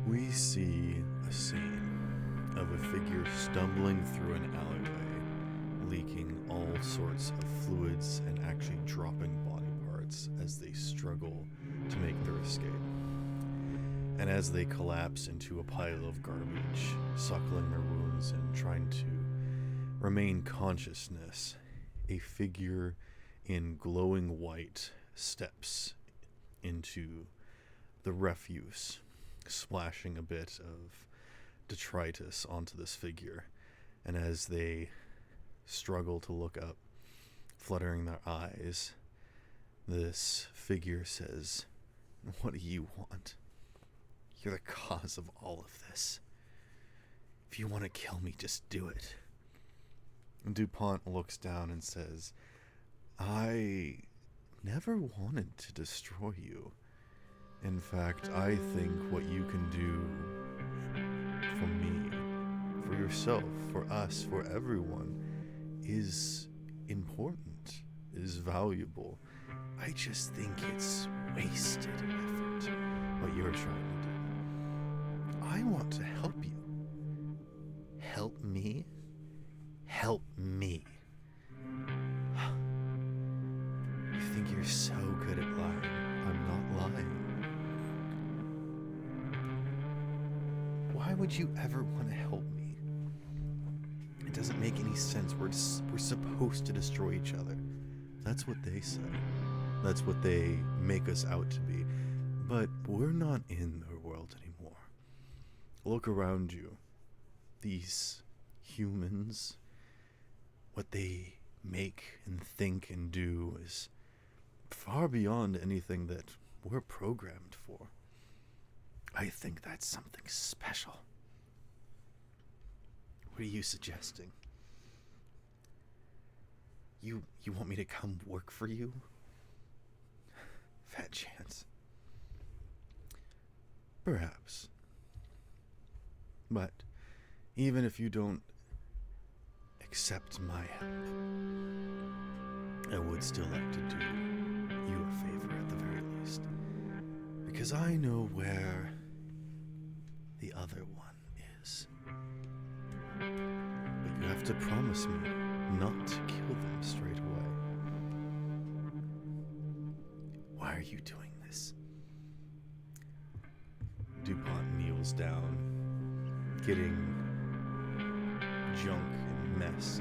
We see a scene of a figure stumbling through an alleyway, leaking all sorts of fluids and actually dropping body parts as they struggle to make their escape. And as they collapse into a pile of garbage, suckling their wounds and trying to remain consciousness, a figure in glowing white steps into the refuse, splashing a bit of detritus onto this figure. And as they struggle to look up, fluttering their eyes, this figure says, "What do you want? You're the cause of all of this. If you want to kill me, just do it." And DuPont looks down and says, "I never wanted to destroy you. In fact, I think what you can do for me, for yourself, for us, for everyone, is important, is valuable. I just think it's wasted effort, what you're trying to do. I want to help you." "Help me? Help me? You think you're so good at lying. I'm not lying. Why would you ever want to help me? It doesn't make any sense. We're supposed to destroy each other." That's what they say. That's what they make us out to be. But we're not in their world anymore. Look around you. These humans, what they make and think and do is far beyond anything that we're programmed for. I think that's something special. What are you suggesting? You want me to come work for you? Fat chance. Perhaps. But even if you don't accept my help, I would still like to do you a favor at the very least. Because I know where the other one is. But you have to promise me not to kill them straight away. Why are you doing this? DuPont kneels down, getting junk and mess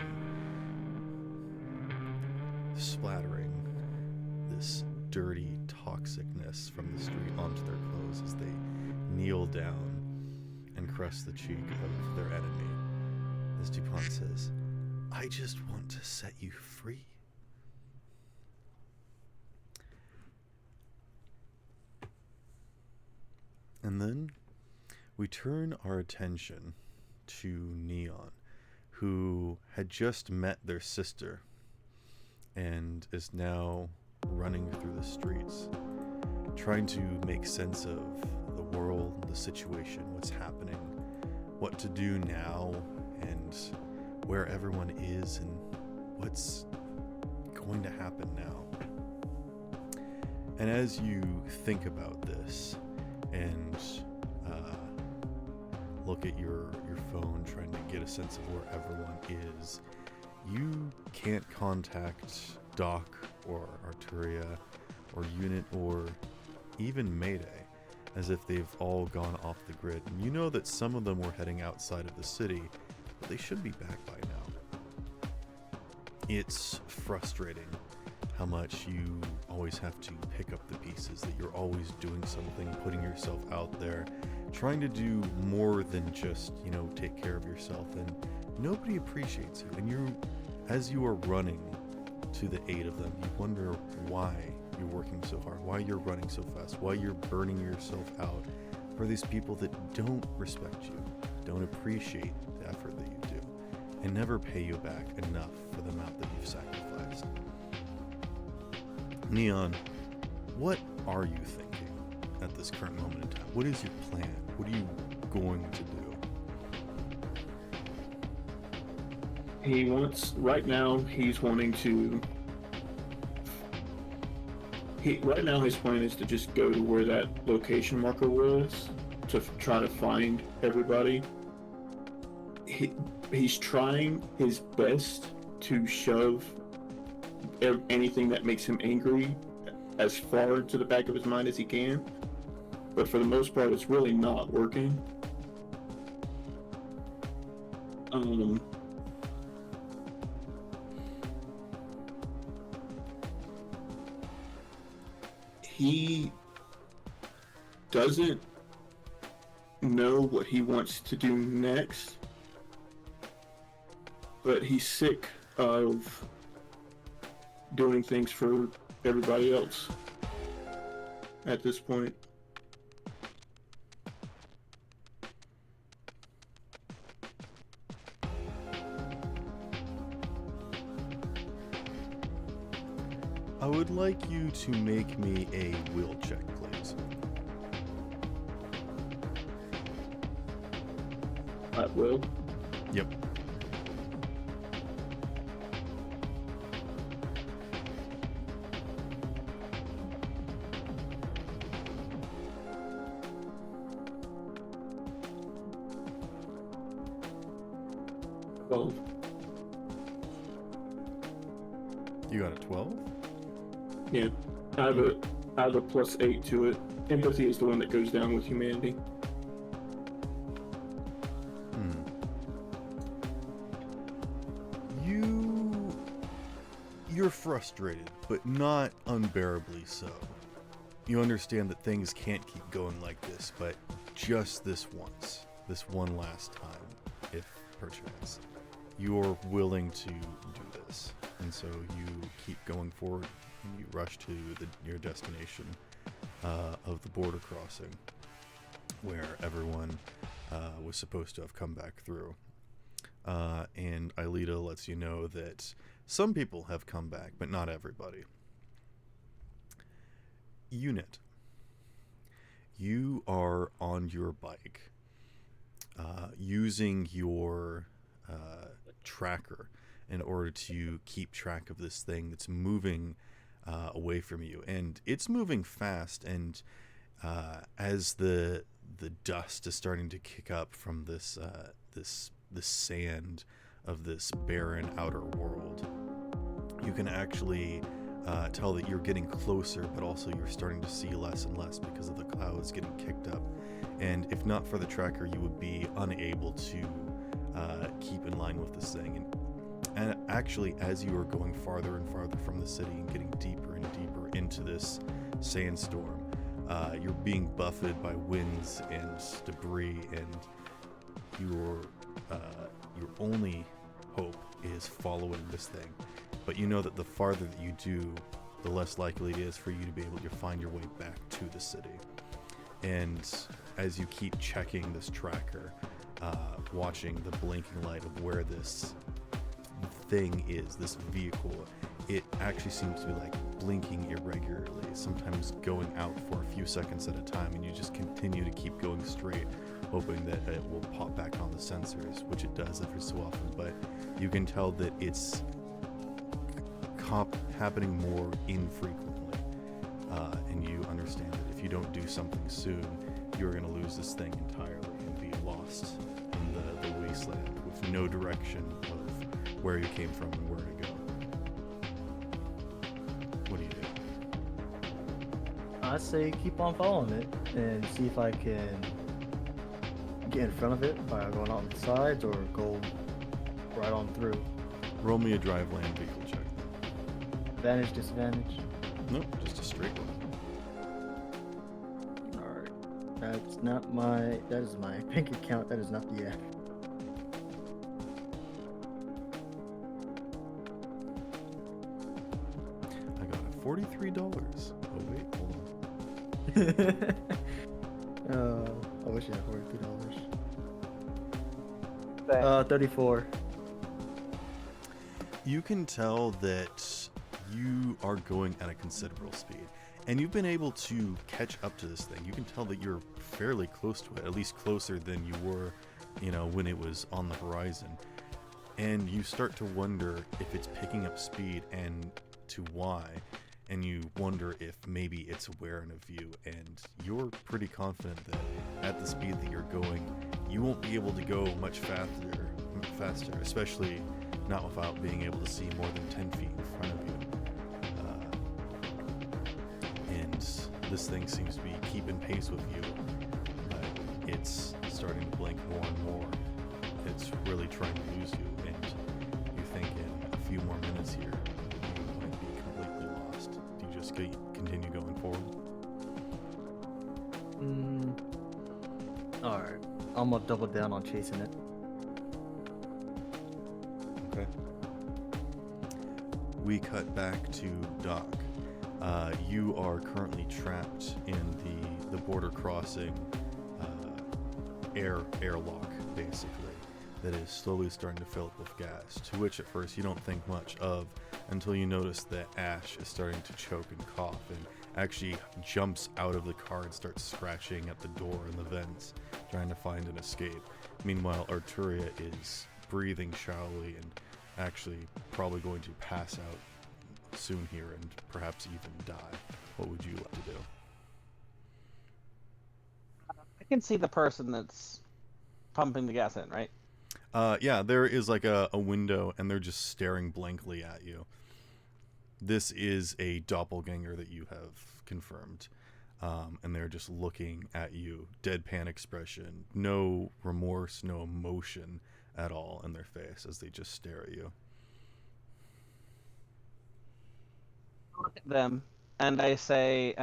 and splattering this dirty toxicness from the street onto their clothes as they kneel down and caress the cheek of their enemy. As DuPont says, "I just want to set you free." And then we turn our attention to Neon, who had just met their sister and is now running through the streets, trying to make sense of the world, the situation, what's happening, what to do now, and where everyone is and what's going to happen now. And as you think about this and look at your phone trying to get a sense of where everyone is, you can't contact Doc or Arturia or Unit or even Mayday, as if they've all gone off the grid. And you know that some of them were heading outside of the city, but they should be back by now. It's frustrating how much you always have to pick up the pieces, that you're always doing something, putting yourself out there, trying to do more than just, take care of yourself, and nobody appreciates you. And as you are running to the aid of them, you wonder why you're working so hard, why you're running so fast, why you're burning yourself out for these people that don't respect you, don't appreciate the effort that you do, and never pay you back enough for the amount that you've sacrificed. Neon, what are you thinking at this current moment in time? What is your plan? What are you going to do? Right now his plan is to just go to where that location marker was to try to find everybody. He's trying his best to shove anything that makes him angry as far into the back of his mind as he can, but for the most part, it's really not working. He doesn't know what he wants to do next, but he's sick of doing things for everybody else at this point. I would like you to make me a will check, please. I will. Yep. Well, You got a 12? yeah. I have a +8 to it. Empathy is the one that goes down with humanity. You're frustrated, but not unbearably so. You understand that things can't keep going like this, but just this once, this one last time, if perchance, you're willing to do this. And so you keep going forward and you rush to your destination of the border crossing where everyone was supposed to have come back through. And Aelita lets you know that some people have come back, but not everybody. Unit, you are on your bike, using your tracker in order to keep track of this thing that's moving away from you, and it's moving fast. And as the dust is starting to kick up from this sand of this barren outer world, you can actually tell that you're getting closer, but also you're starting to see less and less because of the clouds getting kicked up. And if not for the tracker, you would be unable to keep in line with this thing. And actually, as you are going farther and farther from the city and getting deeper and deeper into this sandstorm, you're being buffeted by winds and debris, and your only hope is following this thing. But you know that the farther that you do, the less likely it is for you to be able to find your way back to the city. And as you keep checking this tracker, watching the blinking light of where this thing is, this vehicle, it actually seems to be like blinking irregularly, sometimes going out for a few seconds at a time, and you just continue to keep going straight, hoping that it will pop back on the sensors, which it does every so often. But you can tell that it's happening more infrequently, and you understand that if you don't do something soon, you're going to lose this thing entirely and be lost in the wasteland with no direction of where you came from and where to go. What do you do? I say keep on following it and see if I can get in front of it by going out on the sides or go right on through. Roll me a drive land vehicle check. Advantage, disadvantage? Nope, just a straight one. Alright. That's not my... That is my bank account. That is not the app. I got a $43. Oh wait, hold on. I wish I had $43. 34. You can tell that you are going at a considerable speed, and you've been able to catch up to this thing. You can tell that you're fairly close to it, at least closer than you were, when it was on the horizon. And you start to wonder if it's picking up speed and to why. and you wonder if maybe it's aware of you, and you're pretty confident that at the speed that you're going, you won't be able to go much faster, especially not without being able to see more than 10 feet in front of you. And this thing seems to be keeping pace with you, but it's starting to blink more and more. It's really trying to lose you, and you think in a few more minutes here, you might be completely lost. Do you just continue going forward? Alright. I'm gonna double down on chasing it. Okay. We cut back to Doc. You are currently trapped in the border crossing airlock, basically, that is slowly starting to fill up with gas, to which at first you don't think much of until you notice that Ash is starting to choke and cough and actually jumps out of the car and starts scratching at the door and the vents, trying to find an escape. Meanwhile, Arturia is breathing shallowly and actually probably going to pass out soon here and perhaps even die. What would you like to do? I can see the person that's pumping the gas in, right? Yeah, there is like a window and they're just staring blankly at you. This is a doppelganger that you have confirmed. And they're just looking at you, deadpan expression, no remorse, no emotion at all in their face as they just stare at you. I look at them and I say,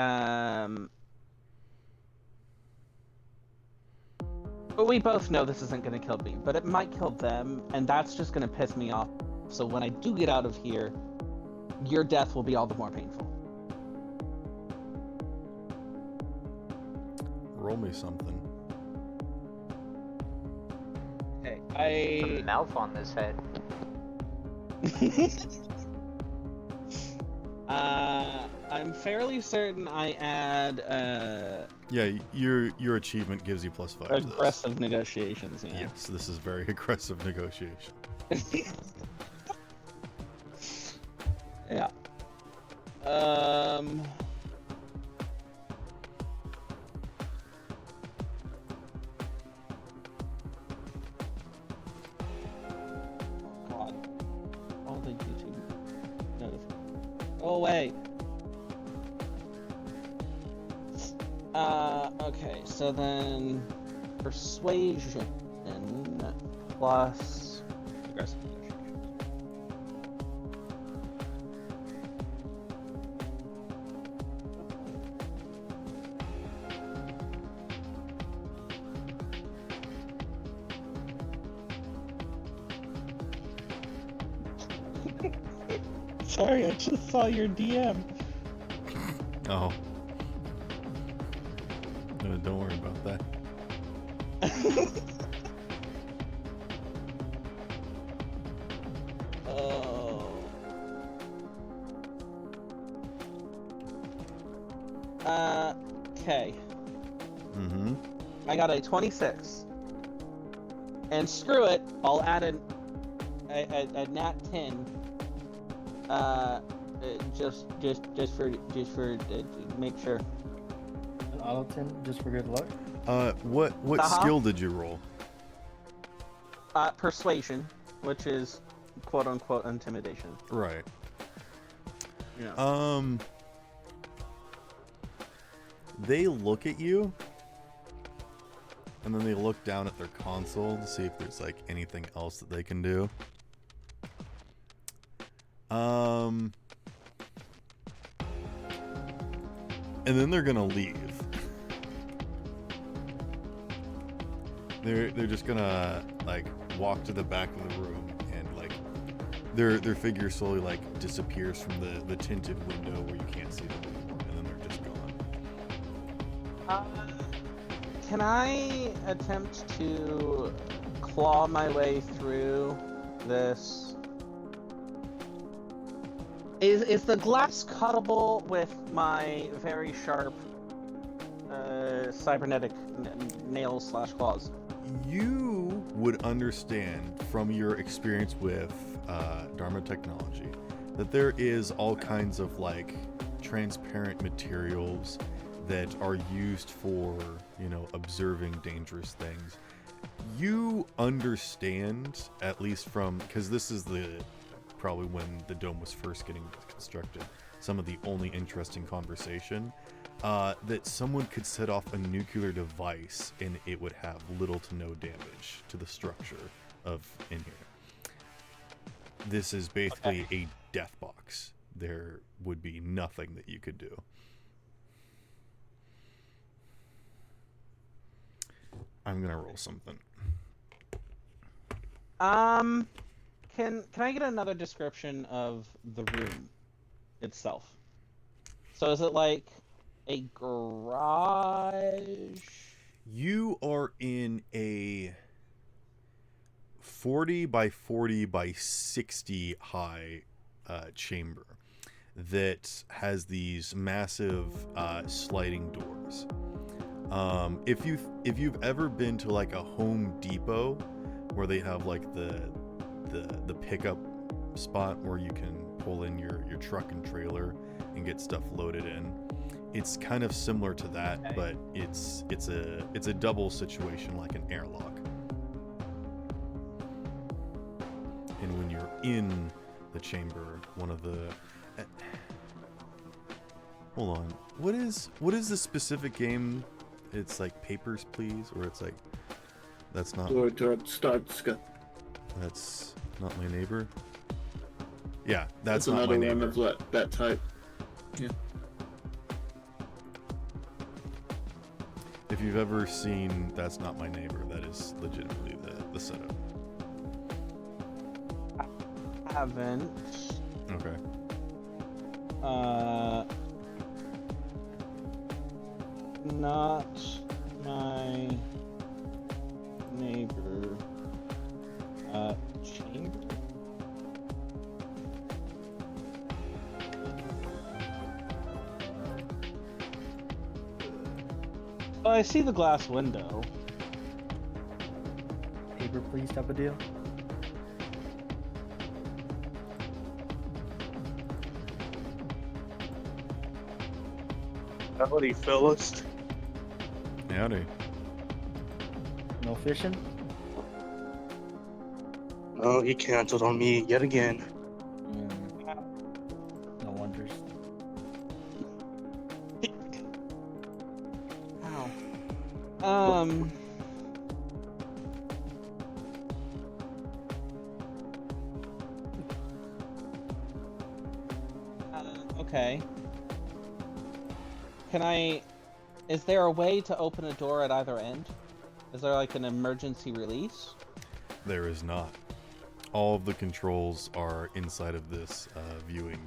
we both know this isn't going to kill me, but it might kill them, and that's just going to piss me off. So when I do get out of here, your death will be all the more painful. Roll me something. Okay, Put a mouth on this head. I'm fairly certain I add Yeah, your achievement gives you +5 to this. aggressive negotiations. Yeah. Yes, this is very aggressive negotiation. Yeah. God. All the YouTube notifications. Go away. Okay, so then persuasion plus aggressive negotiation. Sorry, I just saw your DM. Oh. No, don't worry about that. Oh. Okay. Mm-hmm. I got a 26. And screw it, I'll add a nat 10. Just for make sure. An auto 10 just for good luck. What Uh-huh. skill did you roll? Persuasion, which is quote unquote intimidation. Right. Yeah. They look at you, and then they look down at their console to see if there's like anything else that they can do. And then they're gonna leave. They're just gonna like walk to the back of the room and like their figure slowly like disappears from the tinted window where you can't see them anymore, and then they're just gone. Can I attempt to claw my way through this? Is the glass cuttable with my very sharp cybernetic nails / claws? You would understand from your experience with Dharma technology that there is all kinds of like transparent materials that are used for, observing dangerous things. You understand, at least from, because this is probably when the dome was first getting constructed, some of the only interesting conversation, that someone could set off a nuclear device and it would have little to no damage to the structure of in here. This is basically a death box. There would be nothing that you could do. I'm gonna roll something. Can I get another description of the room itself? So is it like a garage? You are in a 40 by 40 by 60 high chamber that has these massive sliding doors. If you've ever been to like a Home Depot where they have like the pickup spot where you can pull in your truck and trailer and get stuff loaded in, it's kind of similar to that, okay. But it's a double situation, like an airlock. And when you're in the chamber, one of the hold on, what is the specific game? It's like Papers, Please, or it's like that's not that's not my neighbor. Yeah, that's not my neighbor. Another one of that type. Yeah. If you've ever seen That's Not My Neighbor, that is legitimately the setup. I haven't. Okay. Not my neighbor. Chamber. Oh, I see the glass window. Paper, please, type of deal. Howdy, fellas. Howdy. No fishing? Oh, he canceled on me yet again. No wonders. Ow. Okay. Is there a way to open a door at either end? Is there like an emergency release? There is not. All of the controls are inside of this viewing.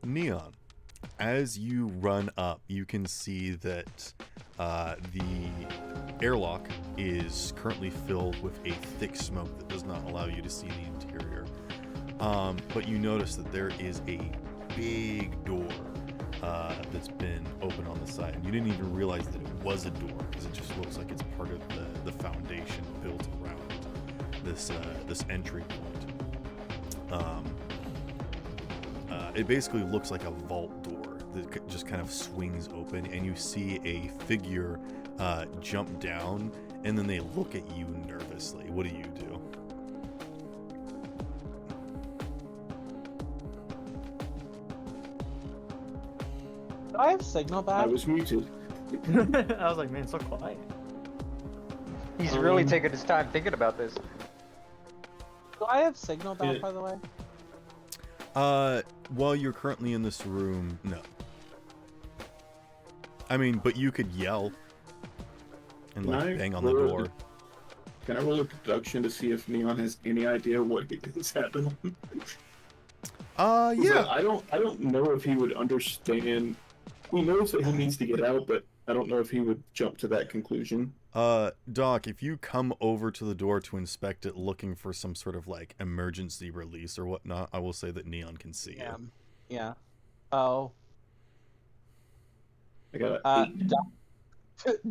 Neon, as you run up, you can see that the airlock is currently filled with a thick smoke that does not allow you to see the interior. But you notice that there is a big door that's been open on the side, and you didn't even realize that it was a door because it just looks like it's part of the foundation built around this entry point. It basically looks like a vault door that just kind of swings open, and you see a figure jump down, and then they look at you nervously. What do you do? Do I have signal back? I was muted. I was like, man, so quiet. He's really taking his time thinking about this. Do I have signal back, by the way? While you're currently in this room, no. I mean, but you could yell and like bang on the door. Can I roll a deduction to see if Neon has any idea what is happening? Yeah. I don't know if he would understand. He knows that he needs to get out, but I don't know if he would jump to that conclusion. Doc, if you come over to the door to inspect it looking for some sort of like emergency release or whatnot, I will say that Neon can see you. Yeah. Oh. I got Doc,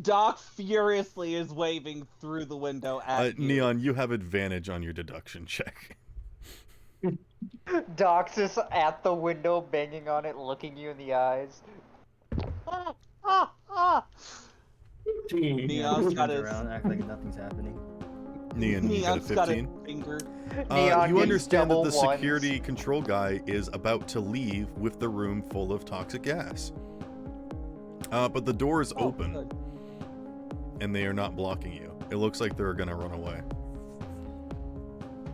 Doc furiously is waving through the window at you. Neon, you have advantage on your deduction check. Doc's just at the window, banging on it, looking you in the eyes. Neon's got his... around, act like nothing's happening. Neon, you got a Neon's got 15? a finger. Neon You gets understand that double the ones. security control guy is about to leave with the room full of toxic gas. But the door is open, Good. and they are not blocking you. It looks like they're gonna run away.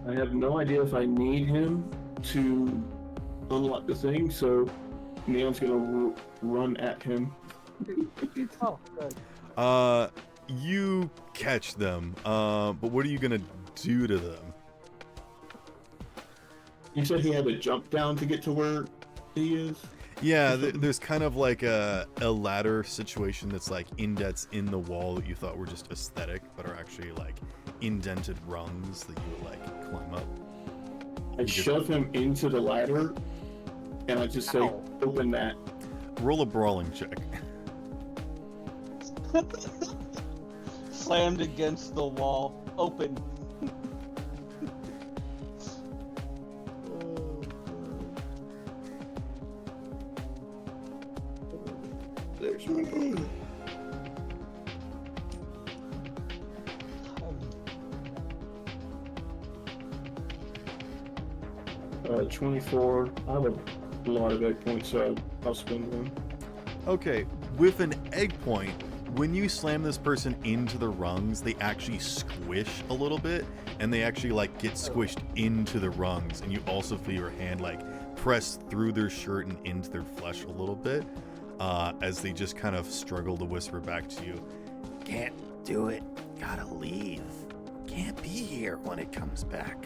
I have no idea if I need him to unlock the thing, so Neon's gonna run at him. Oh, good. You catch them, but what are you gonna do to them? You said he had to jump down to get to where he is? Yeah, there's kind of like a ladder situation that's like indents in the wall that you thought were just aesthetic, but are actually like indented rungs that you would like climb up. I shove him into the ladder, and I just say, Ow. open that. Roll a brawling check. Slammed against the wall. Open. There's my door. 24. I have a lot of egg points, so I'll spend one. Okay, with an egg point, when you slam this person into the rungs, they actually squish a little bit, and they actually like get squished into the rungs, and you also feel your hand like press through their shirt and into their flesh a little bit, as they just kind of struggle to whisper back to you, "Can't do it. Gotta leave. Can't be here when it comes back."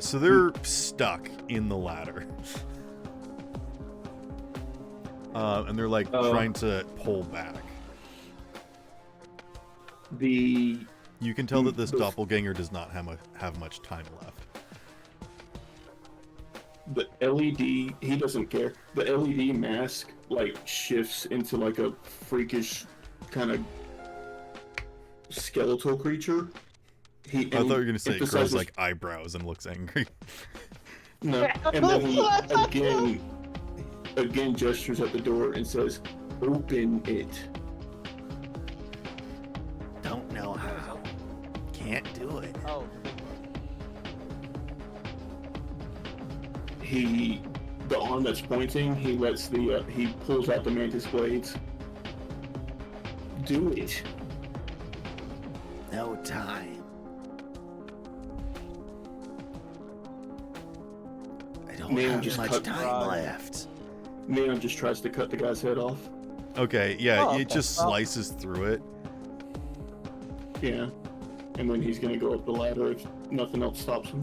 So they're stuck in the ladder. And they're like trying to pull back. The You can tell that this doppelganger does not have much time left. LED, he doesn't care. The LED mask like shifts into like a freakish kind of skeletal creature. I thought you were gonna say it grows emphasizes- like eyebrows and looks angry. No, and then he again gestures at the door and says, "Open it." Don't know how. Can't do it. Oh. The arm that's pointing, he lets he pulls out the mantis blades. Do it. No time. I don't Man, have just much cut- time left. Neon just tries to cut the guy's head off. Okay, yeah, Oh, it okay. just Well- slices through it. Yeah. And then he's gonna go up the ladder if nothing else stops him.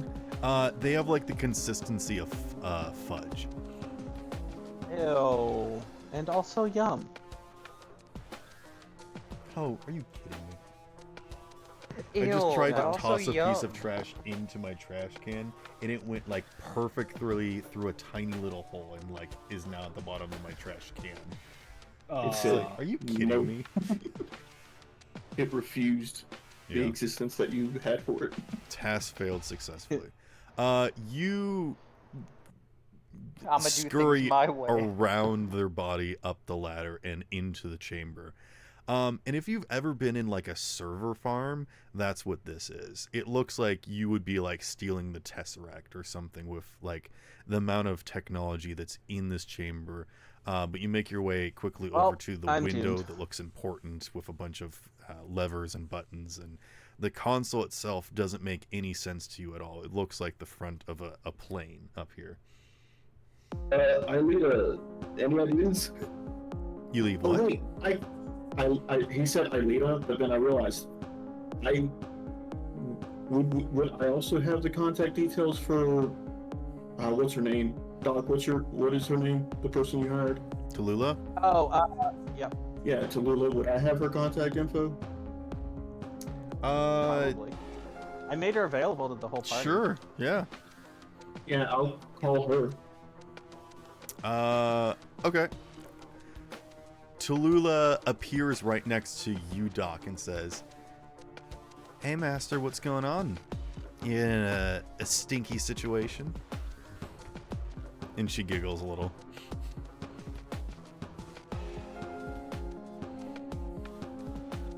They have like the consistency of fudge. Ew. And also yum. Oh, are you kidding me? Ew, I just tried to also toss a yum. piece of trash into my trash can, and it went like perfectly through a tiny little hole, and like is now at the bottom of my trash can. It's Like, are you kidding Nope. me? It refused the Yeah. existence that you had for it. Task failed successfully. You I'ma do scurry things my way. around their body up the ladder and into the chamber. And if you've ever been in like a server farm, that's what this is. It looks like you would be like stealing the Tesseract or something with like the amount of technology that's in this chamber. But you make your way quickly Well, over to the I'm window doomed. that looks important with a bunch of levers and buttons, and the console itself doesn't make any sense to you at all. It looks like the front of a plane up here. I lead any ideas? You leave Oh what? wait, he said Aelita, but then I realized would I also have the contact details for what's her name? Doc, what is her name? The person you hired? Tallulah? Oh, yep, Yeah, Tallulah. Would I have her contact info? probably. I made her available to the whole party. Sure, yeah. Yeah, I'll call her. Okay. Tallulah appears right next to you, Doc, and says, "Hey, Master, what's going on? You in a stinky situation?" And she giggles a little.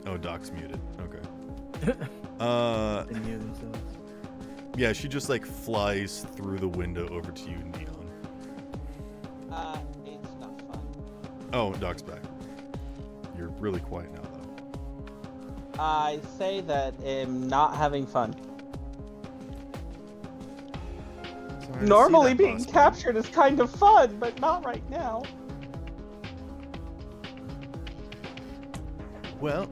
Oh, Doc's muted. Okay. They mute themselves. Yeah, she just like flies through the window over to you, Neon. It's not fun. Oh, Doc's back. You're really quiet now, though. I say that I'm not having fun. Sorry to see Normally that, being boss man. captured is kind of fun, but not right now. Well,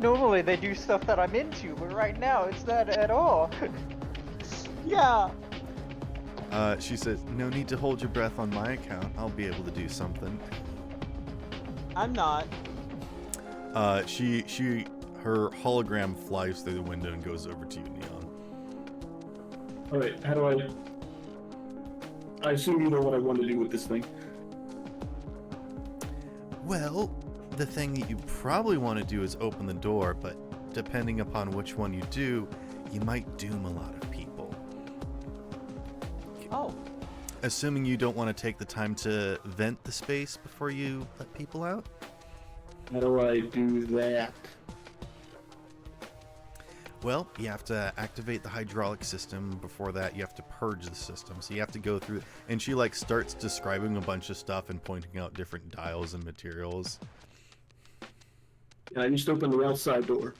Normally they do stuff that I'm into, but right now it's not at all. Yeah. She says, "No need to hold your breath on my account. I'll be able to do something." I'm not. Her hologram flies through the window and goes over to you, Neon. Alright, how do I assume you know what I want to do with this thing. Well, the thing that you probably want to do is open the door, but depending upon which one you do, you might doom a lot of people. Oh. Assuming you don't want to take the time to vent the space before you let people out? How do I do that? Well, you have to activate the hydraulic system. Before that, you have to purge the system. So you have to go through, and she like starts describing a bunch of stuff and pointing out different dials and materials. I just opened the outside door.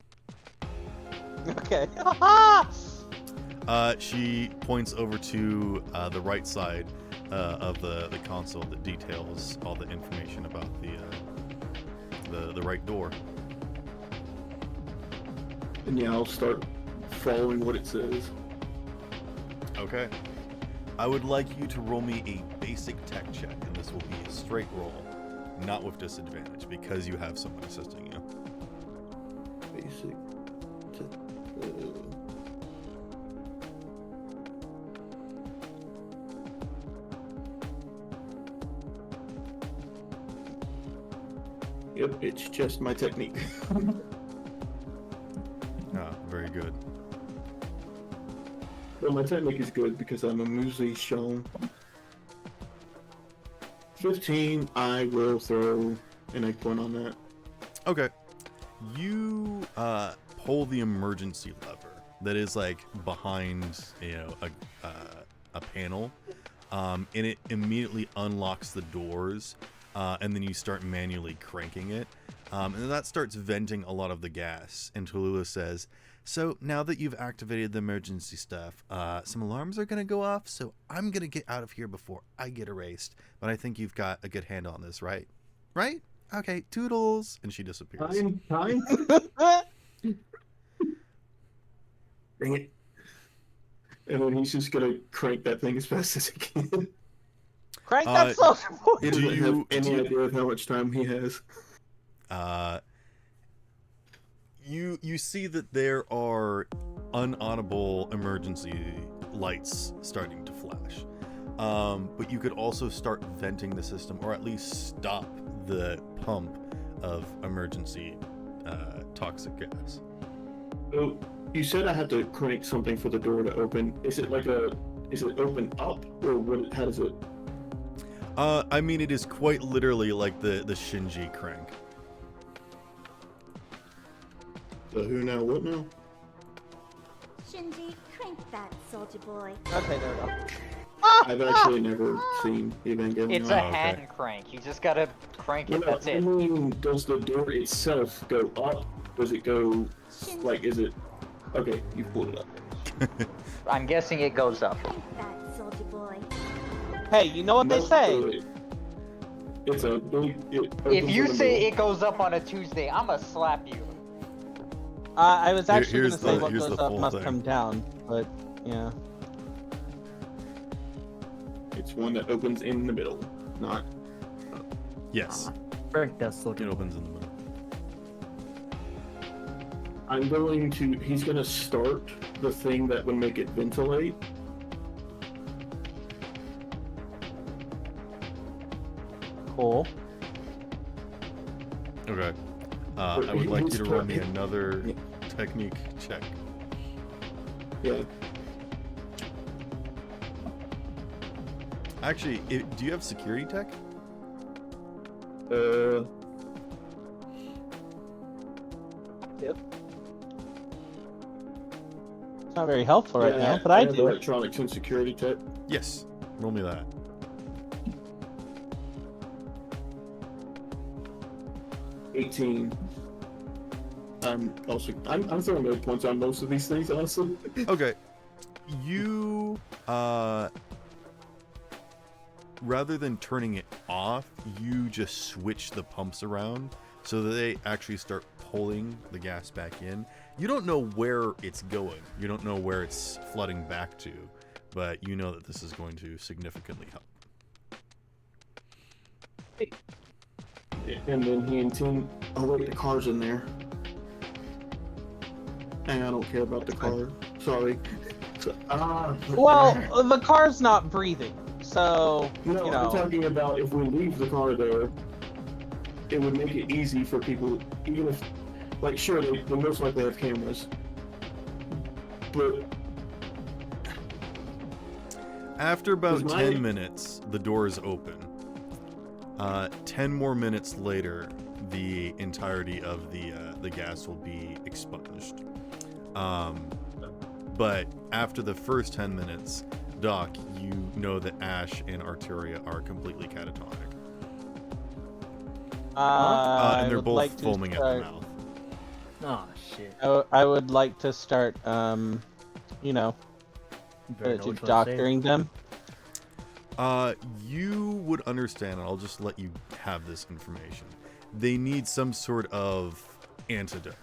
Okay. She points over to the right side of the console that details all the information about the right door. And yeah, I'll start following what it says. Okay. I would like you to roll me a basic tech check, and this will be a straight roll, not with disadvantage, because you have someone assisting you. Basic. Yep, it's just my technique. Ah, very good. Well, my technique is good because I'm a muesli shown. 15, I will throw an eggplant on that. Okay. You pull the emergency lever that is like behind, a panel, and it immediately unlocks the doors, and then you start manually cranking it, and then that starts venting a lot of the gas. And Tallulah says, "So now that you've activated the emergency stuff, some alarms are gonna go off, so I'm gonna get out of here before I get erased. But I think you've got a good handle on this, right? Right? Okay, toodles." And she disappears. Time. Dang it. And then he's just gonna crank that thing as fast as he can. Crank that soldier boy. He doesn't have any idea of how much time he has. You see that there are unaudible emergency lights starting to flash. But you could also start venting the system, or at least stop the pump of emergency toxic gas. So, you said I had to crank something for the door to open. Is it open up, or how does it? I mean, it is quite literally like the Shinji crank. The who now, what now? Shinji, crank that, soldier boy. Okay, there we go. I've actually never seen Evangelion. It's Oh, a okay. hand crank. You just gotta crank it. That's I it. mean, does the door itself go up? Does it go, like, is it... Okay, you pulled it up. I'm guessing it goes up. Crank that, soldier boy. Hey, you know what they No, say? It's a big... If you say it goes up on a Tuesday, I'ma slap you. I was actually Here's gonna say the- what here's goes the up full must thing. come down, but yeah. It's one that opens in the middle, not... Yes, Crank that soldier it boy. opens in the middle. I'm going to... He's gonna start the thing that would make it ventilate. Cool. Okay. I would like you to run me another Yeah. technique check. Yeah. Actually, do you have security tech? Yep. It's not very helpful right now, but I I have do. electronics and security tech. Yes. Roll me that. 18. I'm throwing no points on most of these things, honestly. Okay. You rather than turning it off, you just switch the pumps around so that they actually start pulling the gas back in. You don't know where it's going. You don't know where it's flooding back to, but you know that this is going to significantly help. And then he and Tim, oh wait, the car's in there. And I don't care about the car. Sorry. Well, the car's not breathing, so No, you know. I'm talking about if we leave the car there, it would make it easy for people, even if, like, sure, they most likely have cameras. But After about Was 10 my- minutes, the door is open. 10 more minutes later, the entirety of the gas will be expunged. But after the first 10 minutes, Doc, you know that Ash and Arturia are completely catatonic. And they're would both like to foaming at the start- mouth. Oh shit. I would like to start, you know, Better know which one to save. doctoring them. You would understand, and I'll just let you have this information. They need some sort of antidote,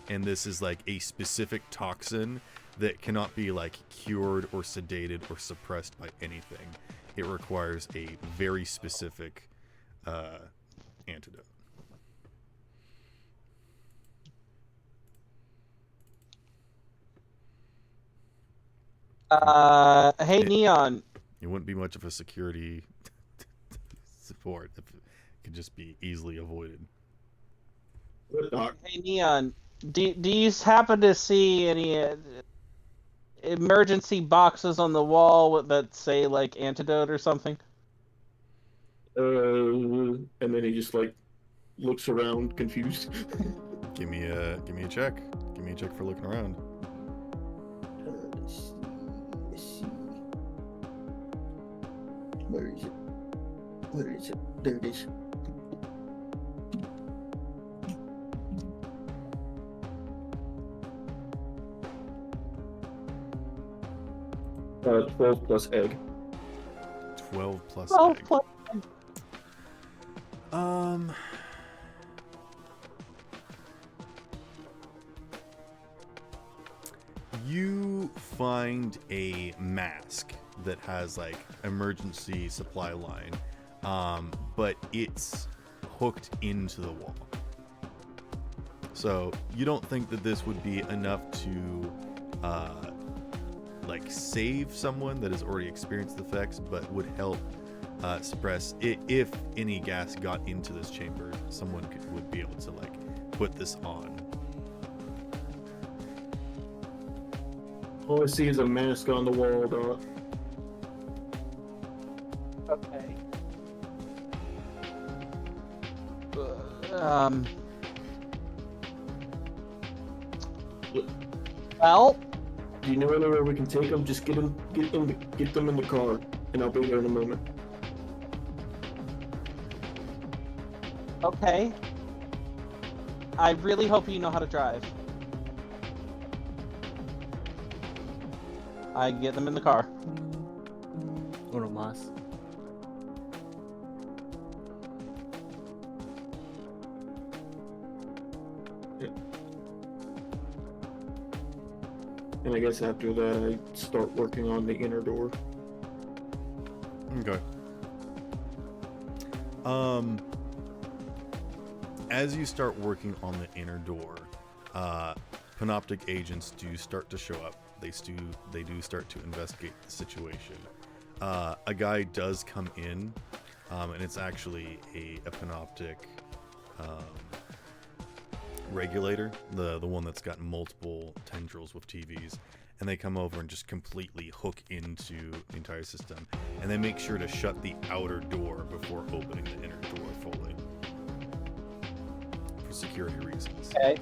and this is like a specific toxin that cannot be like cured or sedated or suppressed by anything. It requires a very specific antidote. Hey Neon, It wouldn't be much of a security support if it could just be easily avoided. Doc, hey Neon, do you happen to see any emergency boxes on the wall that say like antidote or something? and then he just like looks around confused. Give me a check. Give me a check for looking around. Let's see. Where is it? Where is it? There it is. Uh, 12 plus egg. 12 plus Oh, egg. You find a mask that has like emergency supply line, but it's hooked into the wall. So you don't think that this would be enough to like save someone that has already experienced the effects, but would help suppress it if any gas got into this chamber. Someone would be able to like put this on. All I see is a mask on the wall, Doc. Okay. Well, Do you know anywhere we can take them? Just get them in the car, and I'll be there in a moment. okay. I really hope you know how to drive. I get them in the car. Uno más. And I guess after that, I start working on the inner door. Okay. As you start working on the inner door, panoptic agents do start to show up. They do start to investigate the situation. A guy does come in, and it's actually a panoptic regulator, the one that's got multiple tendrils with TVs, and they come over and just completely hook into the entire system, and they make sure to shut the outer door before opening the inner door fully for security reasons. Okay.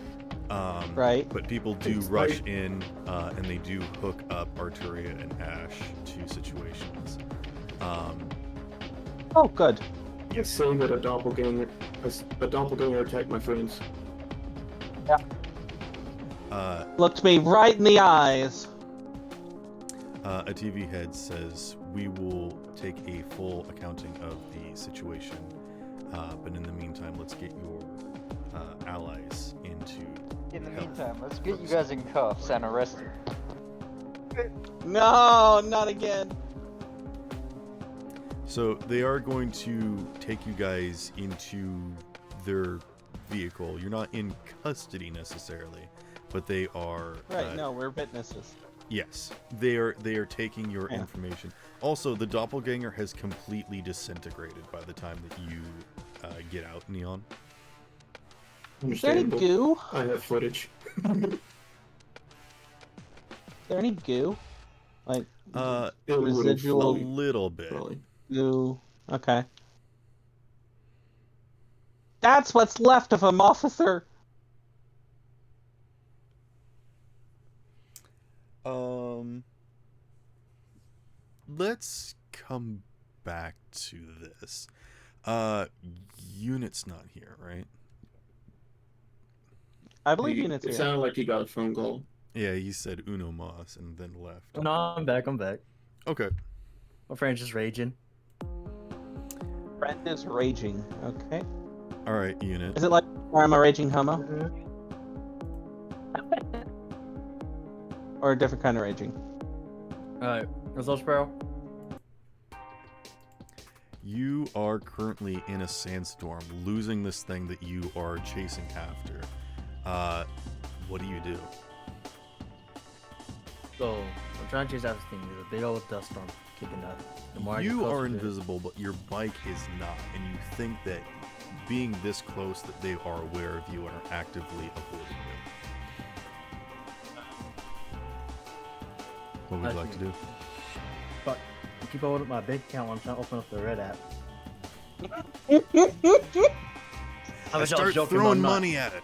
Right. But people do rush in, and they do hook up Arturia and Ash to situations. Oh, good. Yes, saying that a doppelganger attacked my friends. Looked me right in the eyes. A TV head says, "We will take a full accounting of the situation, but in the meantime, let's get your allies into In the health." meantime, let's get you guys in cuffs and arrested. No, not again. So they are going to take you guys into their vehicle. You're not in custody necessarily, but they are. Right. No, we're witnesses. Yes, they are taking your Yeah. information. Also, the doppelganger has completely disintegrated by the time that you get out, Neon. Is there any Understandable. goo? I have footage. Is there any goo? Like It would've A residual little bit. probably. goo? Okay. That's what's left of him, officer. Let's come back to this. Unit's not here, right? I believe units It here. sounded like he got a phone call. Yeah, he said Uno Mas and then left. No, I'm back. Okay. My friend's just raging. Friend is raging. Okay. All right, unit. Is it like I'm a raging homo? Or a different kind of raging? Alright, results, bro. You are currently in a sandstorm, losing this thing that you are chasing after. What do you do? So, I'm trying to chase after this thing. There's a big old dust storm kicking up. The more I get You closer are to it- invisible, but your bike is not, and you think that being this close that they are aware of you and are actively avoiding you. What would you like to do? Fuck. I keep holding up my big account when I'm trying to open up the red app. I start throwing money at it.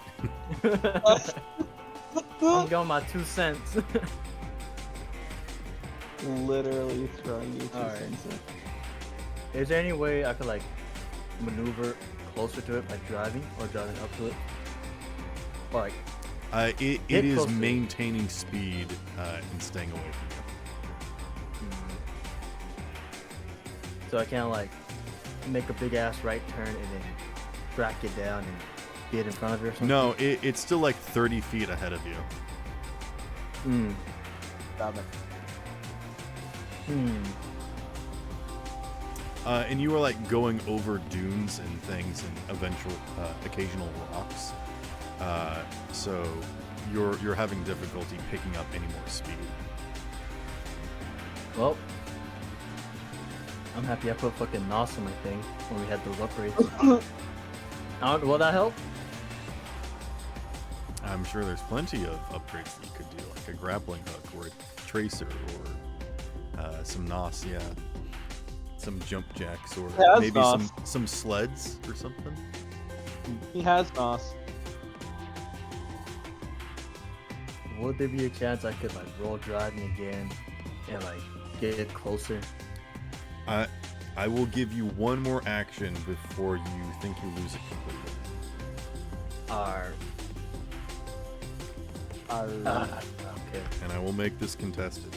I'm going my 2 cents. Literally throwing you two Alright. cents in. Is there any way I could like maneuver closer to it by driving or driving up to it? Or like, It Get is closer. maintaining speed and staying away from so I can't like make a big ass right turn and then track it down and get in front of it or you. something? No, it's still like 30 feet ahead of you. Hmm. Stop it. And you are like going over dunes and things and occasional rocks. So you're having difficulty picking up any more speed. Well, I'm happy I put fucking NOS on my thing when we had those upgrades. Will that help? I'm sure there's plenty of upgrades that you could do, like a grappling hook or a tracer or some NOS, yeah. Some jump jacks or Yeah, that's maybe NOS. some sleds or something. He has NOS. Would there be a chance I could like roll driving again and like get it closer? I will give you one more action before you think you lose it completely. Okay. And I will make this contested.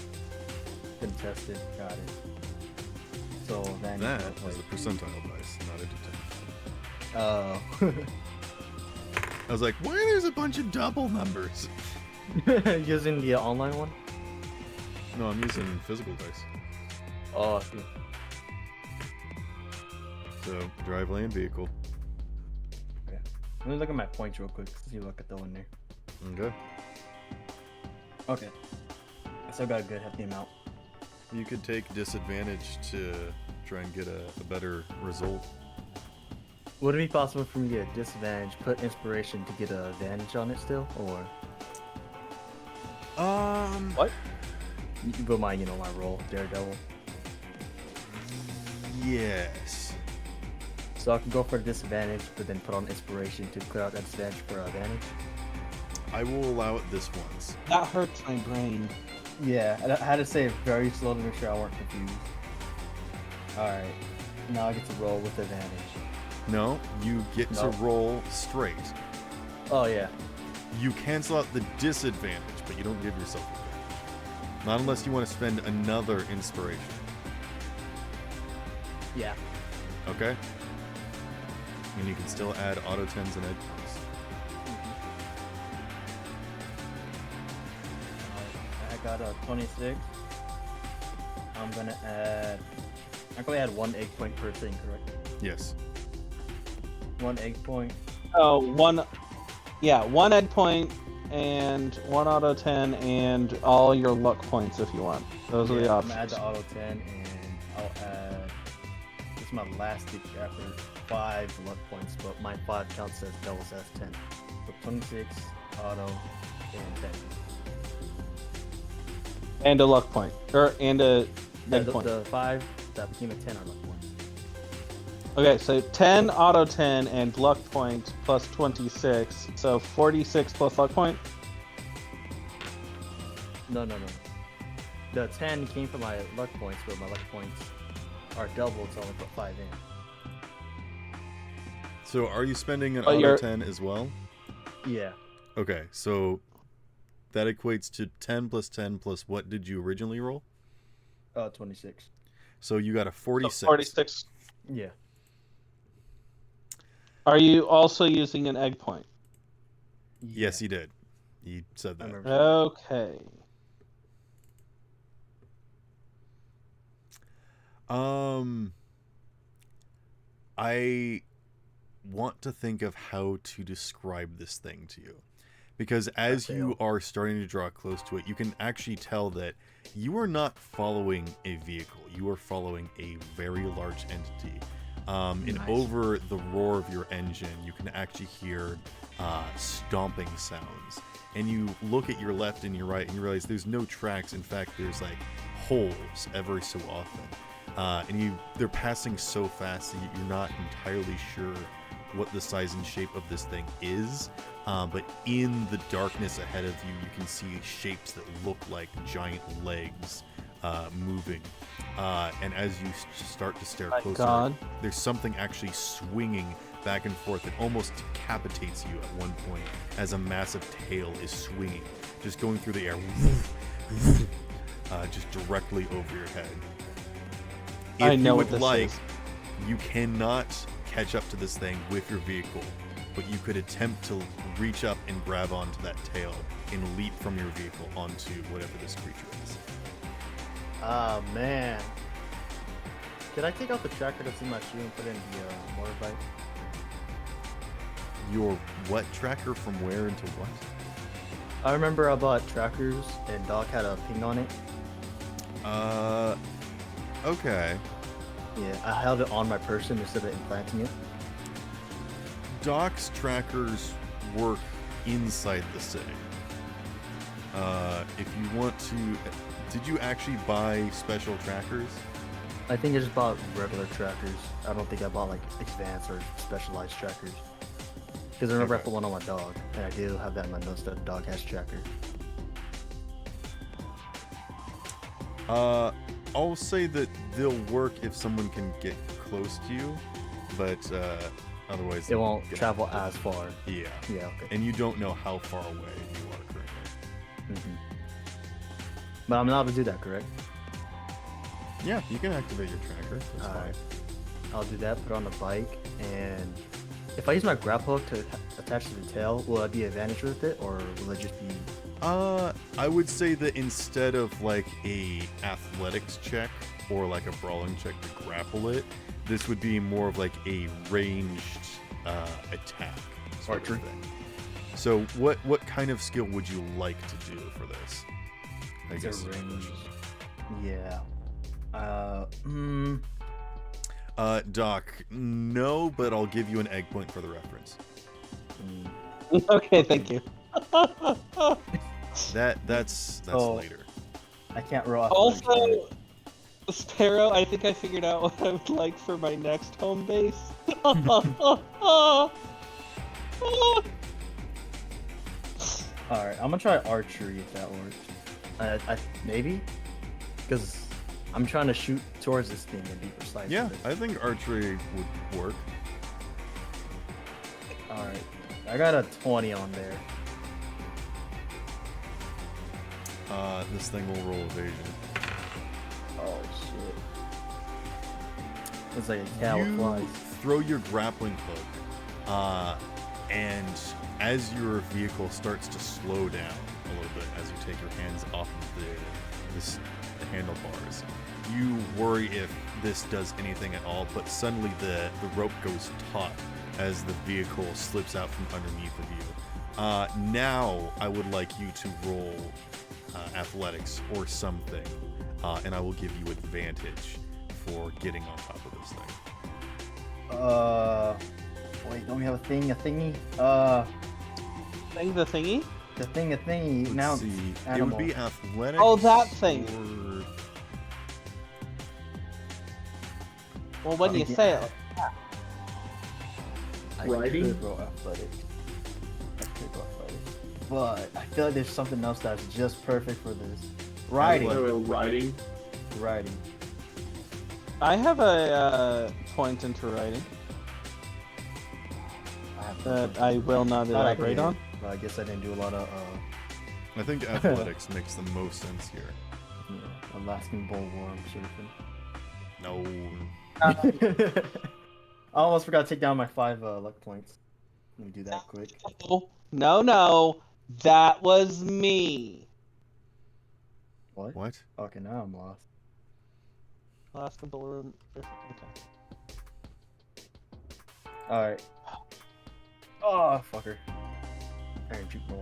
Contested. Got it. So then. That is a percentile dice, not a d10. Oh. I was like, why there's a bunch of double numbers? Using the online one? No, I'm using physical dice. Oh, I see. So, drive, land, vehicle. Let me look at my points real quick. See what I could throw in there. Okay. Okay. I still got a good hefty amount. You could take disadvantage to try and get a better result. Would it be possible for me to get a disadvantage, put inspiration to get an advantage on it still, or What? you can go my my roll, Daredevil. Yes. So I can go for a disadvantage, but then put on inspiration to clear out that disadvantage for advantage. I will allow it this once. That hurts my brain. Yeah, I had to say it very slow to make sure I weren't confused. Alright, now I get to roll with advantage. No, you get to Nope. roll straight. Oh yeah. You cancel out the disadvantage, but you don't give yourself advantage. Not unless you want to spend another inspiration. Yeah. Okay? And you can still add auto 10s and ed points. I got a 26. I'm gonna add. I can only add 1 egg point per thing, correct? Yes. 1 egg point. Oh, one ed point and 1 auto 10 and all your luck points if you want. Those are the I'm options. gonna add the auto 10 and I'll add. This is my last ditch effort. 5 luck points, but my 5 counts as doubles as 10. So 26 auto and 10. And a luck point. And a Yeah, ed point. the 5 that became a 10 are luck points. Okay, so 10 auto 10 and luck point plus 26. So 46 plus luck point. No. The 10 came from my luck points, but my luck points are doubled, so I only put 5 in. So are you spending an But auto you're- 10 as well? Yeah. Okay, so that equates to 10 plus what did you originally roll? 26. So you got a 46. So 46. Yeah. Are you also using an egg point? Yes, he did. He said I that. remember. Okay. I want to think of how to describe this thing to you. Because as you are starting to draw close to it, you can actually tell that you are not following a vehicle. You are following a very large entity. And Nice. over the roar of your engine, you can actually hear stomping sounds. And you look at your left and your right and you realize there's no tracks. In fact, there's like holes every so often. And they're passing so fast that you're not entirely sure what the size and shape of this thing is. But in the darkness ahead of you, you can see shapes that look like giant legs moving. And as you start to stare My closer, God. there's something actually swinging back and forth that almost decapitates you at one point as a massive tail is swinging, just going through the air, just directly over your head. If I know you what would this like, is. you cannot catch up to this thing with your vehicle, but you could attempt to reach up and grab onto that tail and leap from your vehicle onto whatever this creature is. Ah, man. Did I take out the tracker that's in my shoe and put it in the motorbike? Your what tracker from where into what? I remember I bought trackers and Doc had a ping on it. Okay. Yeah, I held it on my person instead of implanting it. Doc's trackers work inside the city. If you want to, did you actually buy special trackers? I think I just bought regular trackers. I don't think I bought like advanced or specialized trackers. Because I remember I Okay. put one on my dog, and I do have that in my notes that the dog has tracker. I'll say that they'll work if someone can get close to you, but otherwise It won't they'll- travel as far. Yeah, Yeah, okay. and you don't know how far away you are currently. hmm But I'm not able to do that, correct? Yeah, you can activate your tracker. That's fine. Alright. I'll do that, put it on the bike, and if I use my grapple hook to attach to the tail, will I be advantage with it, or will it just be... I would say that instead of like a athletics check or like a brawling check to grapple it, this would be more of like a ranged attack sort of Archery. thing. So what kind of skill would you like to do for this? I It's guess a is my range. question. Yeah. Doc, no, but I'll give you an egg point for the reference. Okay, thank you. That's Oh. later. I can't roll athletics, right? Also, Sparrow, I think I figured out what I would like for my next home base. Alright, I'm gonna try archery if that works. I maybe? Because I'm trying to shoot towards this thing and be precise. Yeah, with it. I think archery would work. Alright. I got a 20 on there. This thing will roll evasion. Oh shit. It's like a cow with flies. You throw your grappling hook, and as your vehicle starts to slow down a little bit as you take your hands off of the handlebars, you worry if this does anything at all, but suddenly the rope goes taut as the vehicle slips out from underneath of you. Now I would like you to roll athletics or something, and I will give you advantage for getting on top of this thing. Wait, don't we have a thingy? Thing the thingy? The thingy. Let's Now see. it's It would animal. be athletics. Oh, that thing. Or... Well, when you Yeah. say it, I Riding? could roll athletics. But I feel like there's something else that's just perfect for this. Riding. Riding. Riding. I have a point into writing I have that I will not Thought I elaborate did, on. but I guess I didn't do a lot of I think athletics makes the most sense here. Alaskan bullworm surfing. No. I almost forgot to take down my 5 luck points. Let me do that quick. No, that was me. What? What? Okay, now I'm lost. Alaskan balloon. Okay. Alright. Oh, fucker. I can drink more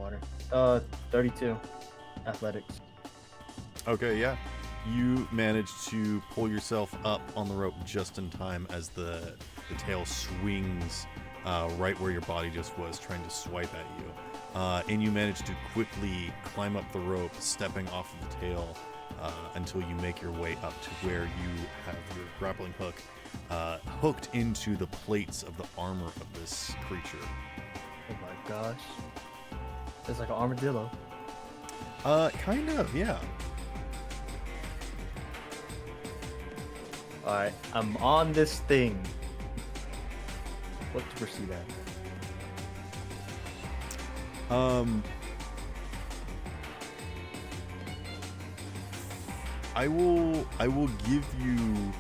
water. 32. Athletics. Okay, yeah. You manage to pull yourself up on the rope just in time as the tail swings right where your body just was, trying to swipe at you. And you manage to quickly climb up the rope, stepping off of the tail until you make your way up to where you have your grappling hook hooked into the plates of the armor of this creature. Oh my gosh. It's like an armadillo. Kind of, yeah. Alright, I'm on this thing. What to proceed at? I will give you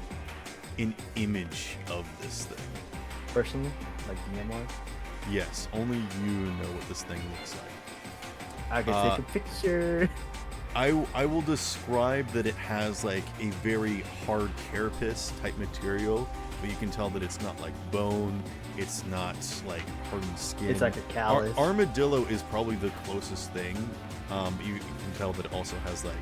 an image of this thing. Personally? Like DMR? Yes, only you know what this thing looks like. I can take a picture. I will describe that it has like a very hard carapace type material, but you can tell that it's not like bone, it's not like hardened skin. It's like a callus. Armadillo is probably the closest thing. You can tell that it also has like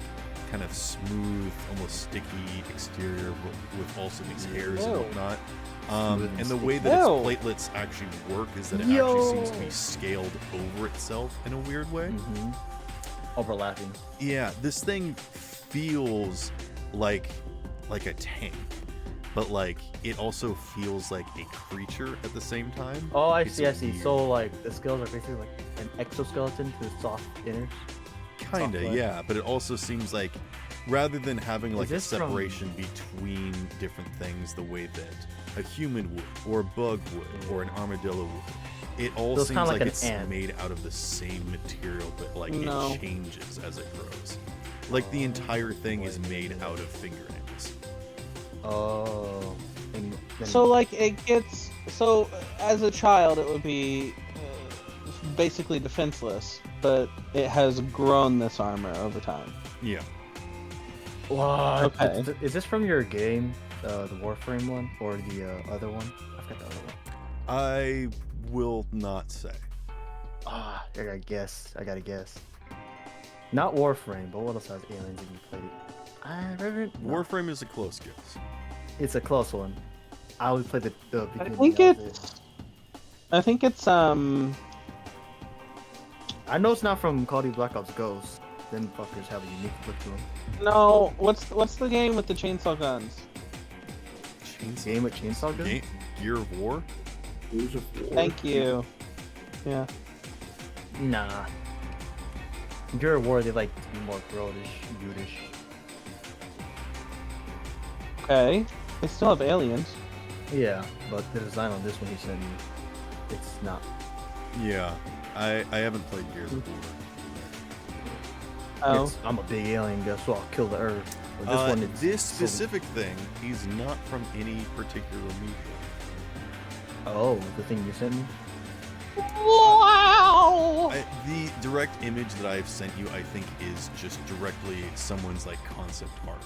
kind of smooth, almost sticky exterior with also these hairs and Ew. whatnot. Smooth And and the way sticky. that its Ew. platelets actually work is that it actually seems to be scaled over itself in a weird way. Mm-hmm. Overlapping. Yeah, this thing feels like a tank, but like it also feels like a creature at the same time. Oh, I It's see. weird. So, like, the scales are basically like an exoskeleton to soft inners. Kinda, soft yeah, but it also seems like rather than having like a this from- separation between different things the way that a human would, or a bug would, or an armadillo would, it all So it's seems kinda like like an it's ant. made out of the same material, but like No. it changes as it grows. Like the entire thing is made out of fingernails. Oh. And then So like it gets as a child it would be basically defenseless, but it has grown this armor over time. Yeah. What? Okay. Is this from your game, the Warframe one, or the other one? I forgot the other one. I will not say. Ah, I gotta guess. Not Warframe, but what else has aliens if you played it? I remember. No. Warframe is a close guess. It's a close one. I always play the I beginning. think that was it's. I think it's I know it's not from Call of Duty Black Ops Ghost. Them fuckers have a unique look to them. No, what's the game with the chainsaw guns? Game with chainsaw guns? Gear of War? Gears of War. Thank you. Yeah. Nah. Gear of War, they like to be more grodish, beautish. Okay. They still have aliens. Yeah, but the design on this one, he said, it's not. Yeah. I haven't played Gears of War. Oh. I'm a big alien, guess what? I'll kill the Earth. But this one is This specific thing is not from any particular movie. Oh, the thing you sent me? Wow! The direct image that I've sent you, I think, is just directly someone's like concept art.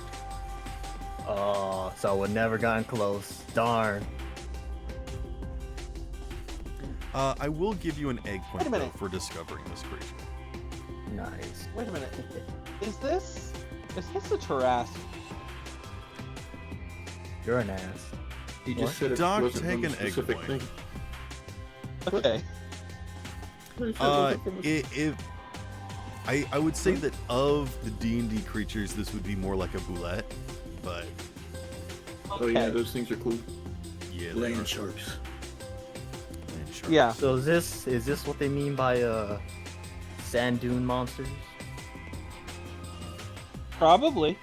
Oh, so I would never gotten close. Darn. I will give you an egg Wait point a though, minute. for discovering this creature. Nice. Wait a minute. Is this a Tarrasque? You're an ass. He just What? said it Doc, wasn't take from a an egg specific point. thing. Okay. He said it wasn't from a- If I would say that of the D&D creatures, this would be more like a boulette, but Oh yeah, Okay. those things are cool. yeah, they Land are sharks. land sharks. Yeah. So is this what they mean by sand dune monsters? Probably.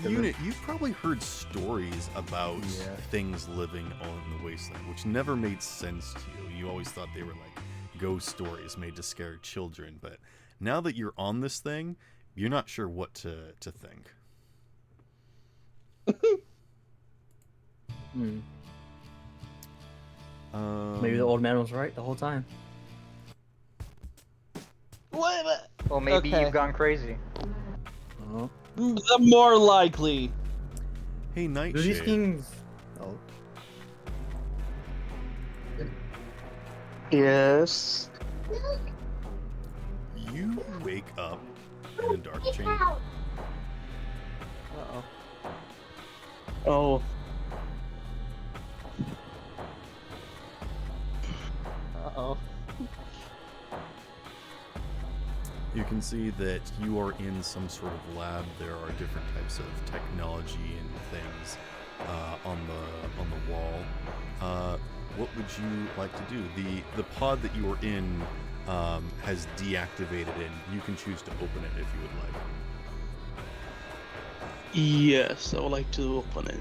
Unit, you've probably heard stories about Yeah. things living on the wasteland, which never made sense to you. You always thought they were like ghost stories made to scare children, but now that you're on this thing, you're not sure what to think. Hmm. Maybe the old man was right the whole time. What? Well, maybe Okay. you've gone crazy. Oh. The more likely. Hey, Do these Nightshade. things? Oh. Yes. You wake up in a dark chamber. Uh-oh. Oh. Uh-oh. You can see that you are in some sort of lab. There are different types of technology and things on the wall. What would you like to do? The pod that you are in has deactivated, and you can choose to open it if you would like. Yes, I would like to open it.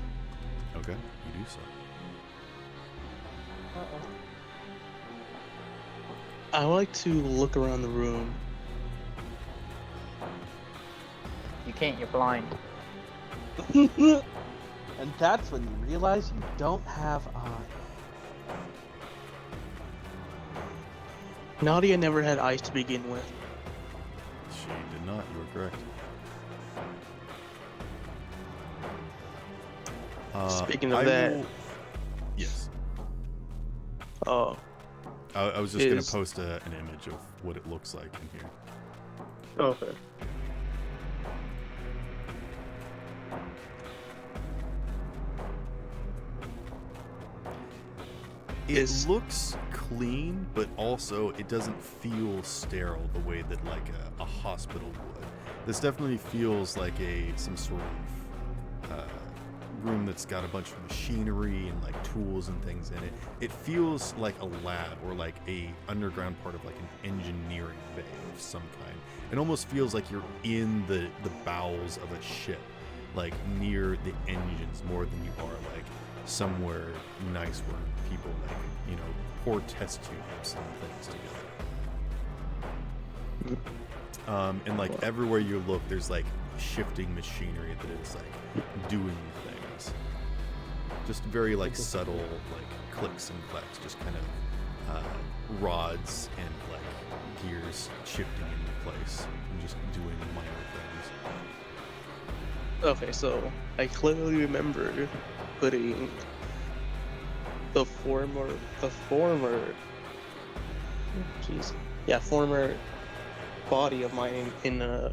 Okay, you do so. Uh-oh. I would like to look around the room. You can't, you're blind. And that's when you realize you don't have eyes. Nadia never had eyes to begin with. She did not. You were correct. Speaking of I that- will- yes. Oh, I was just going Is- to post an image of what it looks like in here. okay. It Is- looks clean, but also it doesn't feel sterile the way that like a hospital would. This definitely feels like some sort of room that's got a bunch of machinery and like tools and things in it. It feels like a lab or like a underground part of like an engineering bay of some kind. It almost feels like you're in the bowels of a ship, like near the engines more than you are like somewhere nice where people like, you know, pour test tubes and things together. And like everywhere you look, there's like shifting machinery that is like doing things. Just very like subtle, like clicks and clicks, just kind of rods and like gears shifting into place and just doing minor things. Okay, so I clearly remember putting the former body of mine in a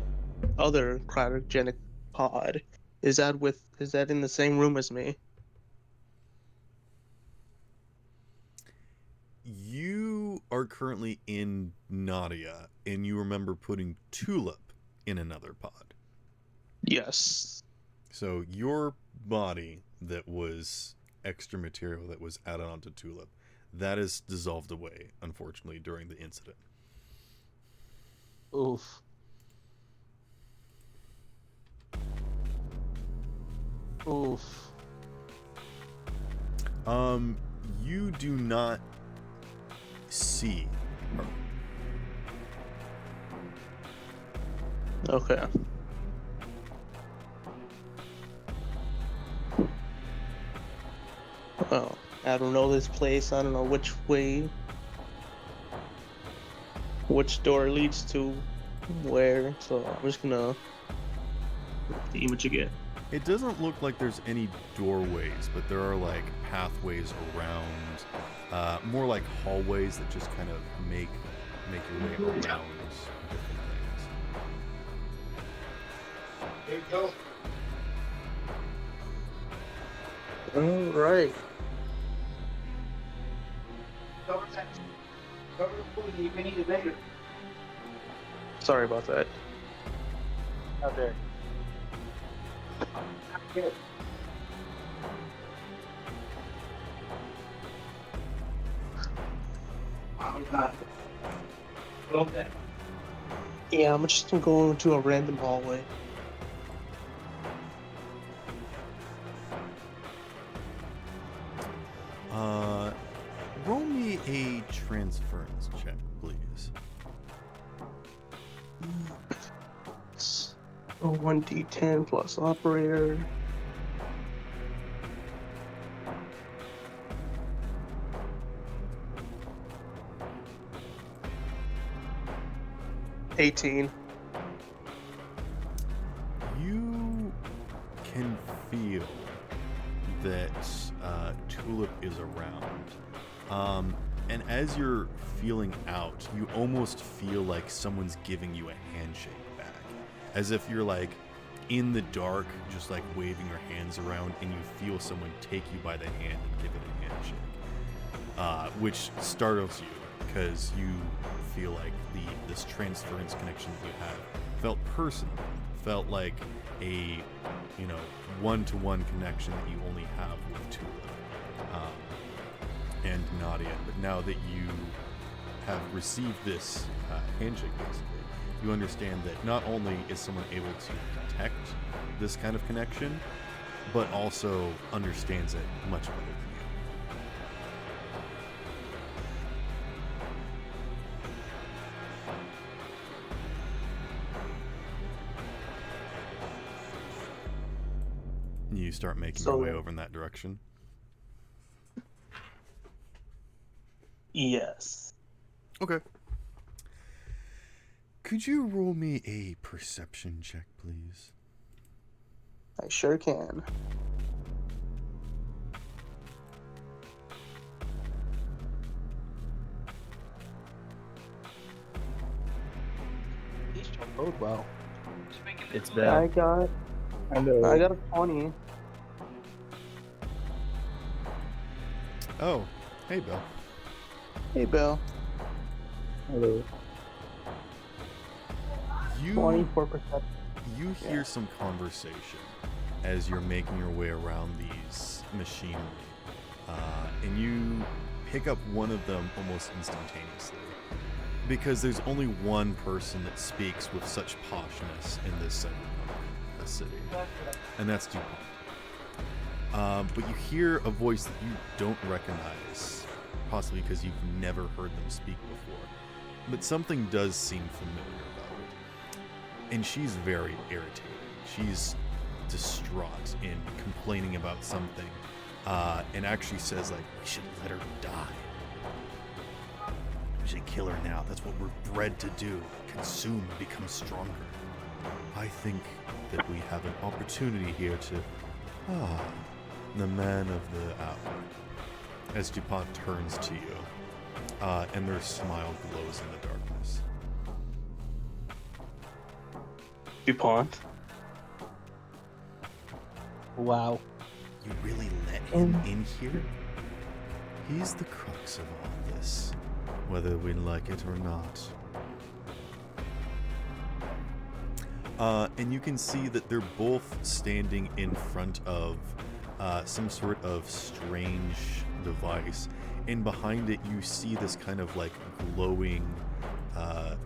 other cryogenic pod. Is that in the same room as me? are currently in Nadia, and you remember putting Tulip in another pod. Yes. So your body that was extra material that was added onto Tulip, that is dissolved away, unfortunately, during the incident. Oof. Oof. You do not see her. Okay. Well, I don't know this place. I don't know which door leads to where. So I'm just gonna look at the image again. It doesn't look like there's any doorways, but there are like pathways around, more like hallways that just kind of make your way around different things. There you go. All right. Cover the food. You can eat it later. Sorry about that. Out there. Good. Okay. Yeah, I'm just gonna go into a random hallway. Roll me a transference check, please. So 1d10 plus operator. $18. You can feel that Tulip is around. And as you're feeling out, you almost feel like someone's giving you a handshake back. As if you're like in the dark, just like waving your hands around, and you feel someone take you by the hand and give it a handshake. Which startles you, because you feel like this transference connection that you have felt personal, felt like a one-to-one connection that you only have with Tulip and Nadia. But now that you have received this handshake, basically, you understand that not only is someone able to detect this kind of connection, but also understands it much better than you. You start making your way over in that direction. Yes. Okay. Could you roll me a perception check, please? I sure can. These don't bode well. It's I Bell. got a 20. Oh, hey, Bill. Hey, Bill. Hello. You 24%. you hear some conversation as you're making your way around these machinery, and you pick up one of them almost instantaneously, because there's only one person that speaks with such poshness in this cyberpunk city, and that's DuPont. But you hear a voice that you don't recognize, possibly because you've never heard them speak before, but something does seem familiar about it. And she's very irritated. She's distraught in complaining about something, and actually says, like, we should let her die. We should kill her now. That's what we're bred to do. Consume and become stronger. I think that we have an opportunity here to... the man of the hour. As DuPont turns to you, and their smile glows in the darkness. DuPont. Wow. You really let him in here? He's the crux of all this. whether we like it or not. And you can see that they're both standing in front of some sort of strange device, and behind it you see this kind of like glowing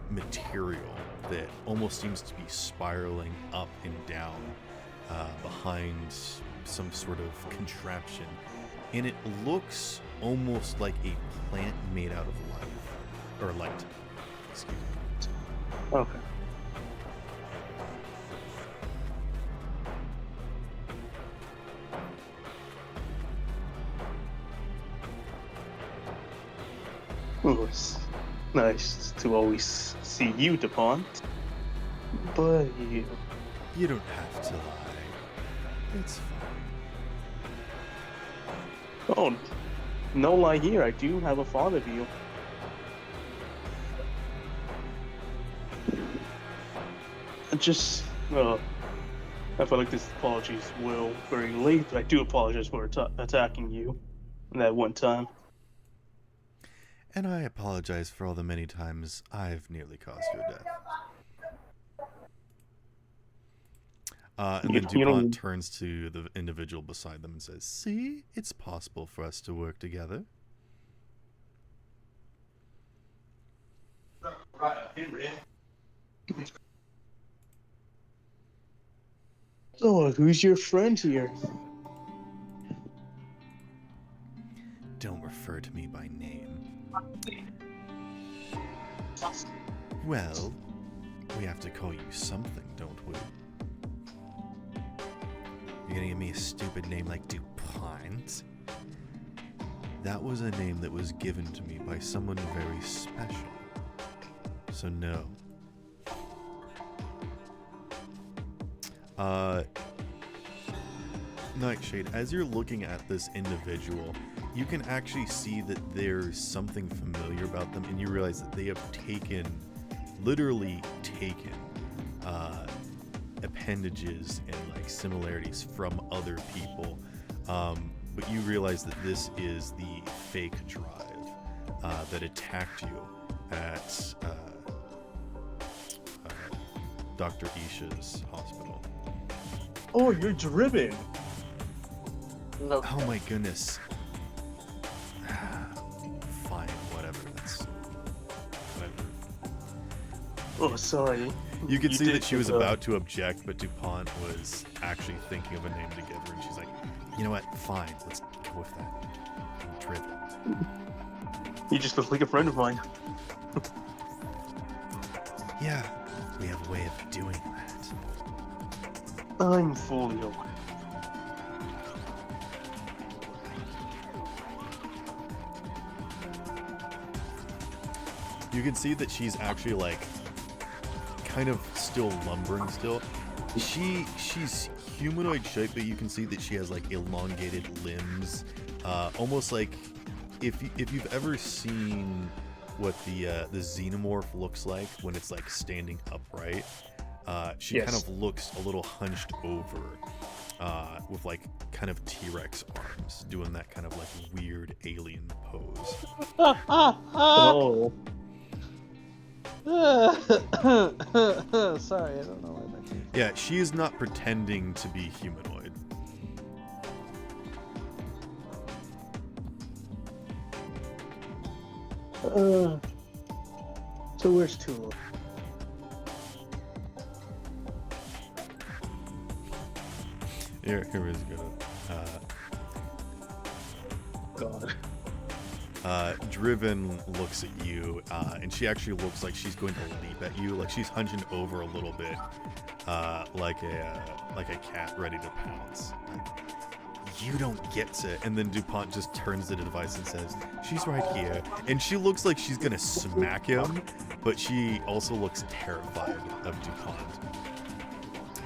material that almost seems to be spiraling up and down behind some sort of contraption, and it looks almost like a plant made out of light. Excuse me. Okay. Oh, it's nice to always see you, DuPont. But You don't have to lie. It's fine. oh, no lie here. I do have a father view. I feel like this apology is very late, but I do apologize for attacking you that one time. And I apologize for all the many times I've nearly caused your death. And then DuPont turns to the individual beside them and says, "See, it's possible for us to work together." So, who's your friend here? Don't refer to me by name. Well, we have to call you something, don't we? You're gonna give me a stupid name like DuPont? That was a name that was given to me by someone very special. So no. Nightshade, as you're looking at this individual, you can actually see that there's something familiar about them, and you realize that they have literally taken appendages and like similarities from other people, but you realize that this is the fake drive that attacked you at Dr. Isha's hospital. Oh, you're driven. No. Oh my goodness. Fine, whatever. That's whatever. Oh, sorry. You could see did that she was think, about to object, but DuPont was actually thinking of a name to give her, and she's like, "You know what? Fine, let's go with that. I'm driven." You just look like a friend of mine. Yeah, we have a way of doing that. I'm fully aware. You can see that she's actually like kind of still lumbering still. She's humanoid shape, but you can see that she has like elongated limbs, almost like if you've ever seen what the xenomorph looks like when it's like standing upright. She Yes. kind of looks a little hunched over, with like kind of T-Rex arms, doing that kind of like weird alien pose. Oh. Sorry, I don't know why that came. Yeah, she is not pretending to be humanoid. So where's Tula? Here is good. God. Driven looks at you, and she actually looks like she's going to leap at you. Like she's hunching over a little bit, like a cat ready to pounce. Like, you don't get to. And then DuPont just turns to the device and says, "She's right here." And she looks like she's gonna smack him, but she also looks terrified of DuPont.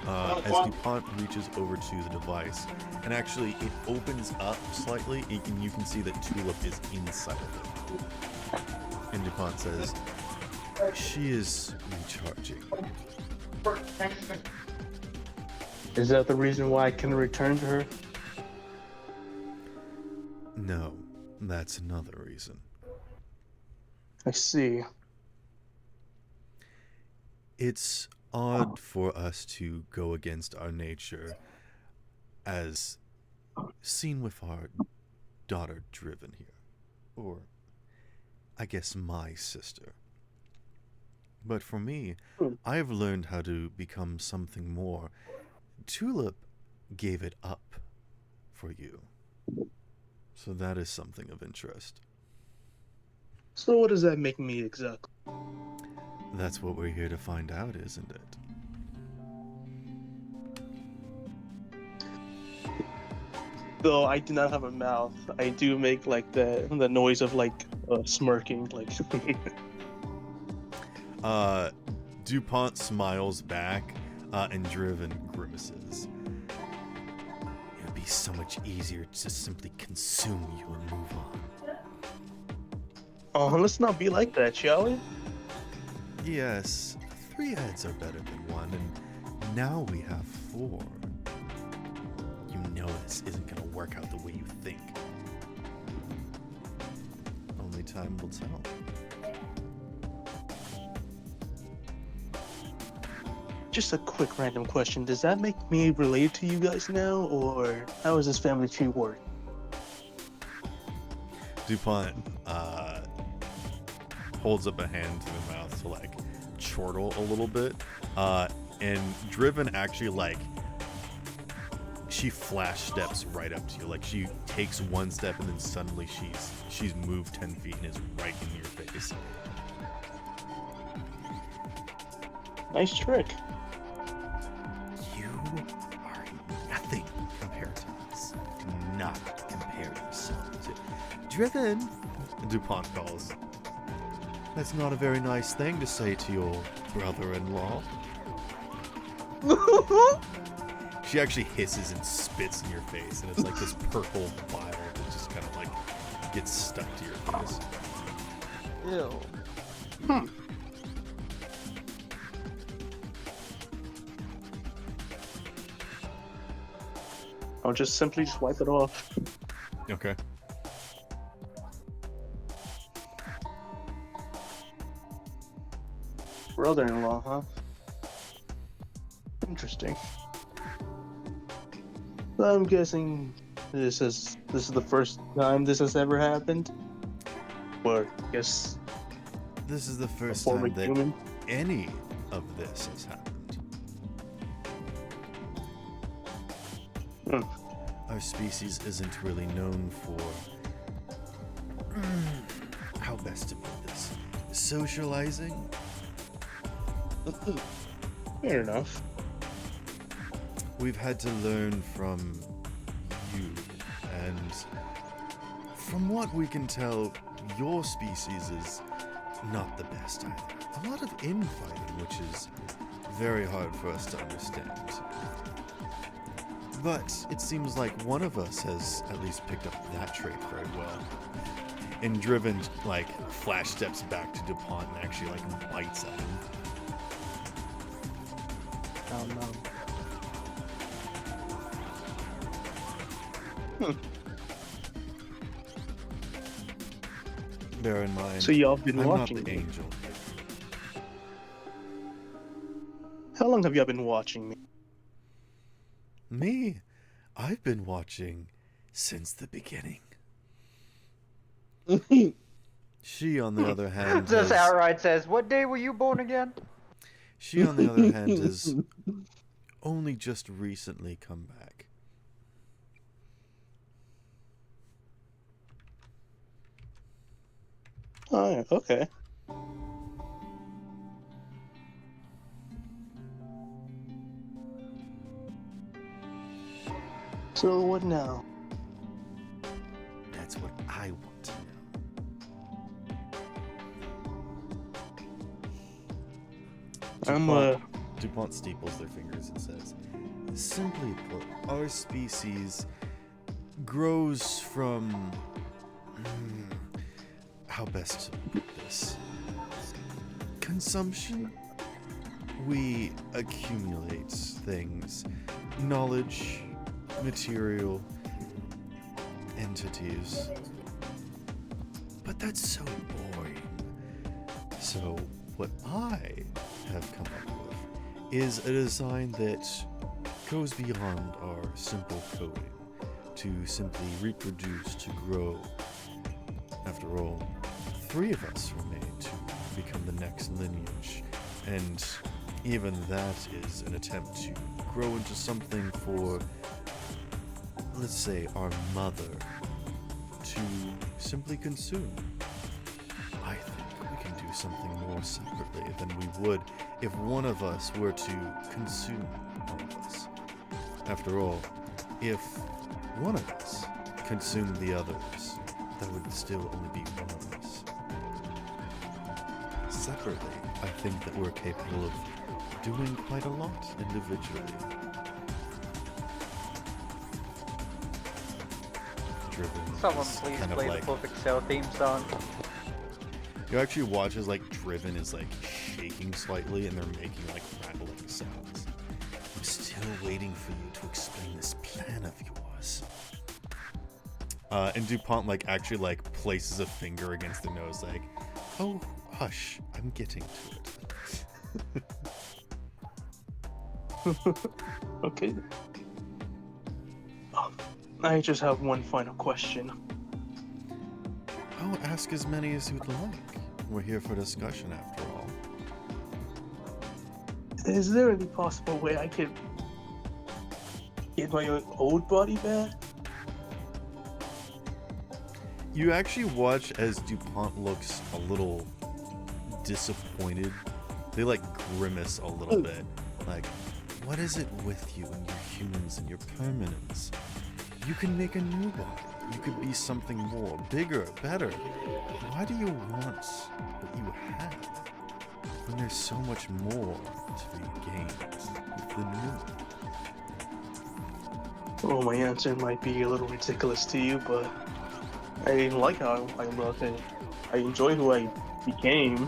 As DuPont reaches over to the device, and actually it opens up slightly, and you can see that Tulip is inside of it. And DuPont says, "She is recharging." Is that the reason why I can return to her? No, that's another reason. I see. It's odd for us to go against our nature, as seen with our daughter Driven here. Or, I guess, my sister. But for me, I've learned how to become something more. Tulip gave it up for you. So that is something of interest. So what does that make me exactly? That's what we're here to find out, isn't it? Though I do not have a mouth, I do make like the noise of like smirking, like. DuPont smiles back, and Driven grimaces. It would be so much easier to simply consume you and move on. Oh, let's not be like that, shall we? Yes, 3 heads are better than 1, and now we have 4. You know this isn't gonna work out the way you think. Only time will tell. Just a quick random question. Does that make me related to you guys now, or how is this family tree work? DuPont holds up a hand to the mouth to like chortle a little bit, and Driven actually like she flash steps right up to you. Like she takes 1 step and then suddenly she's moved 10 feet and is right in your face. Nice trick. You are nothing compared to us. Do not compare yourself to Driven, DuPont calls. That's not a very nice thing to say to your brother-in-law. She actually hisses and spits in your face, and it's like this purple bile that just kind of like gets stuck to your face. Ew. I'll just simply wipe it off. Okay. Brother-in-law, huh? Interesting. I'm guessing this is the first time this has ever happened. Or I guess This is the first former time that human. any of this has happened. Our species isn't really known for how best to put this, socializing. Fair enough. We've had to learn from you, and from what we can tell, your species is not the best either. A lot of infighting, which is very hard for us to understand. But it seems like one of us has at least picked up that trait very well. And Driven, like, flash steps back to DuPont and actually, like, bites at him. Oh no. Bear in mind, So y'all been I'm watching not the me. angel. How long have y'all been watching me? Me? I've been watching since the beginning. She, on the other hand, Just has, outright says, "What day were you born again?" she, on the other hand, has only just recently come back. Oh, yeah, okay. So what now? That's what I want to know. DuPont steeples their fingers and says, simply put, our species grows from... how best to put this? Consumption? We accumulate things, knowledge, material, entities. But that's so boring. So what I have come up with is a design that goes beyond our simple coding to simply reproduce, to grow. After all, 3 of us were made to become the next lineage, and even that is an attempt to grow into something for, let's say, our mother to simply consume. I think we can do something more separately than we would if one of us were to consume one of us. After all, if one of us consumed the others, there would still only be one of us. Separately, I think that we're capable of doing quite a lot individually. Driven Someone is please kind of play like, the Perfect Cell theme song. you actually watch as like Driven is like shaking slightly and they're making like rattling sounds. I'm still waiting for you to explain this plan of yours. And DuPont like actually like places a finger against the nose like, oh hush, I'm getting to it. Okay. I just have one final question. Oh, ask as many as you'd like. We're here for discussion after all. Is there any possible way I could get my old body back? You actually watch as DuPont looks a little disappointed. They like grimace a little bit. Like, what is it with you and your humans and your permanence? You can make a new body. You could be something more, bigger, better. Why do you want what you have when there's so much more to be gained with the new? Well, my answer might be a little ridiculous to you, but I like how I look and I enjoy who I became.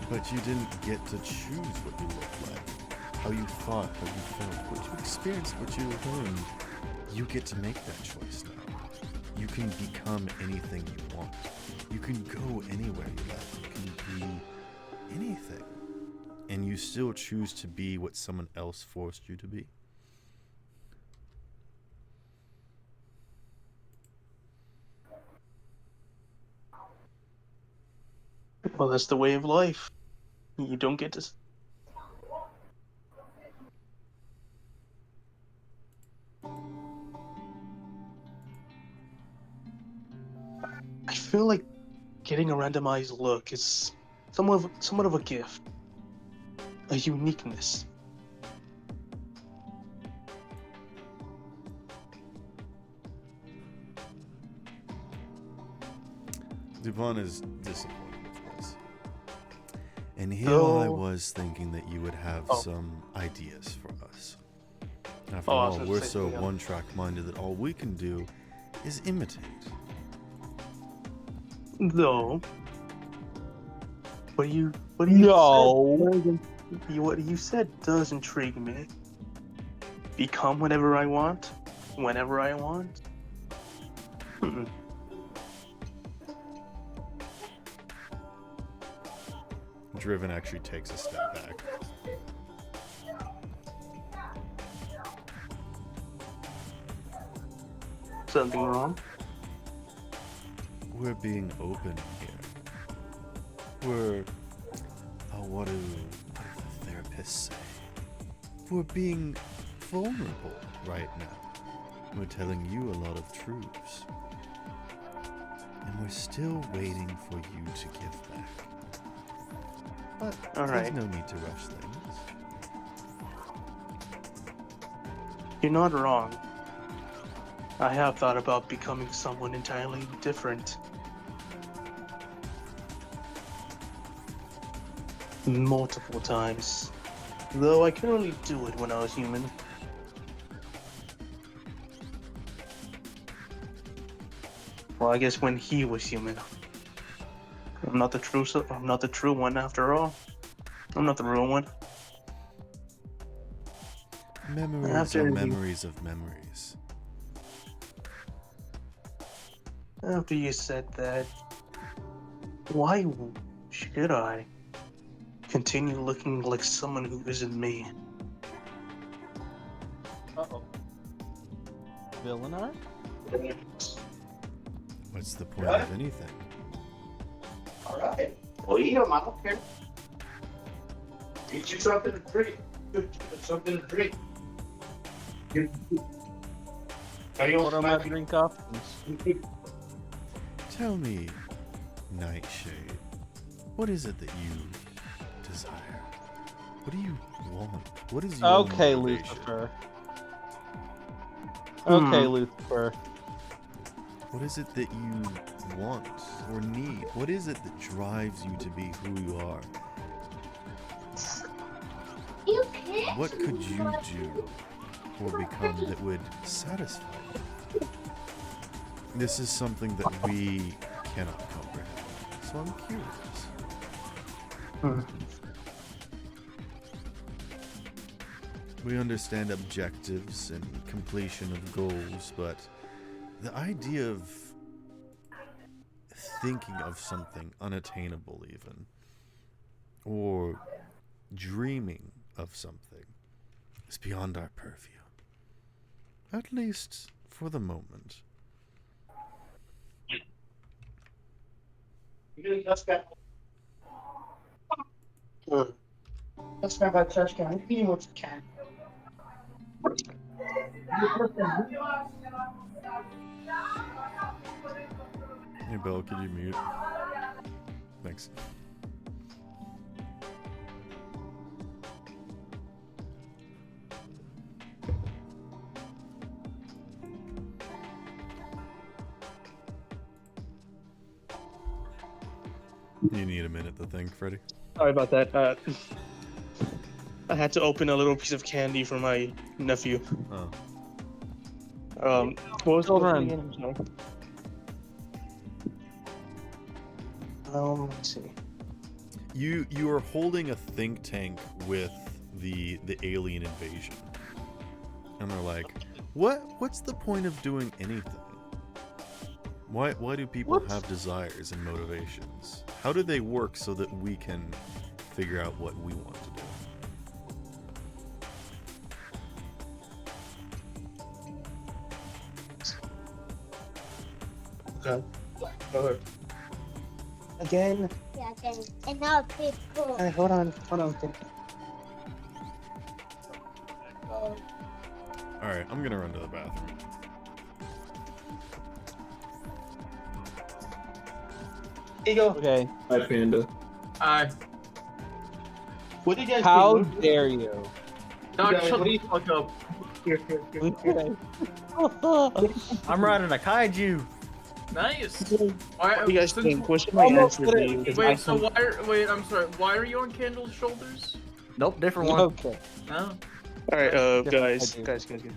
But you didn't get to choose what you looked like, how you thought, how you felt, what you experienced, what you learned. You get to make that choice now. You can become anything you want. You can go anywhere you like. You can be anything. And you still choose to be what someone else forced you to be. Well, that's the way of life. You don't get to. I feel like getting a randomized look is somewhat of a gift, a uniqueness. DuPont is disappointed with this. And here So- I was thinking that you would have Oh. some ideas for us. After Oh, I was all, gonna we're say, so yeah. one-track minded that all we can do is imitate. Though, what you No. said, what you said does intrigue me. Become whatever I want, whenever I want. Driven actually takes a step back. Something wrong? We're being open here. We're... Oh, what do the therapists say? We're being vulnerable right now. We're telling you a lot of truths. And we're still waiting for you to give back. But All there's right. no need to rush things. You're not wrong. I have thought about becoming someone entirely different. Multiple times. Though I could only do it when I was human. Well, I guess when he was human. I'm not the true one after all. I'm not the real one. Memories After are you- memories of memories. After you said that, why Should I continue looking like someone who isn't me? Uh-oh. Villain art? What's the point of anything? Alright. Well, eat them, I don't care. Get you something to drink. Something to drink. What are my drink options? Tell me, Nightshade, what is it that you desire? What do you want? What is your Okay, motivation? Lucifer. Okay, Lucifer. What is it that you want or need? What is it that drives you to be who you are? What could you do or become that would satisfy you? This is something that we cannot comprehend, so I'm curious. We understand objectives and completion of goals, but the idea of thinking of something unattainable even, or dreaming of something, is beyond our purview. At least for the moment. Let's grab our trash can. Eat what you can. Hey, Belle, could you mute? Thanks. You need a minute to think, Freddie. Sorry about that. I had to open a little piece of candy for my nephew. Oh. What was Children. the again? I'm sorry. Let's see. You are holding a think tank with the alien invasion, and they're like, what's the point of doing anything? Why do people have desires and motivations? How do they work so that we can figure out what we want to do? Okay. Alright. Again. Yeah, okay. Enough, it's cool. Hey, hold on. Alright, I'm gonna run to the bathroom. Here you go. Okay. Hi, Panda. What did you guys How do? dare you? No, guys, shut what do the fuck up. Here. Okay. I'm riding a kaiju. Nice. What do you guys think? What should my Almost answer be? did it. Wait, so wait, I'm sorry. Why are you on Candle's shoulders? Nope, different one. Okay. No. Alright, Different guys. idea.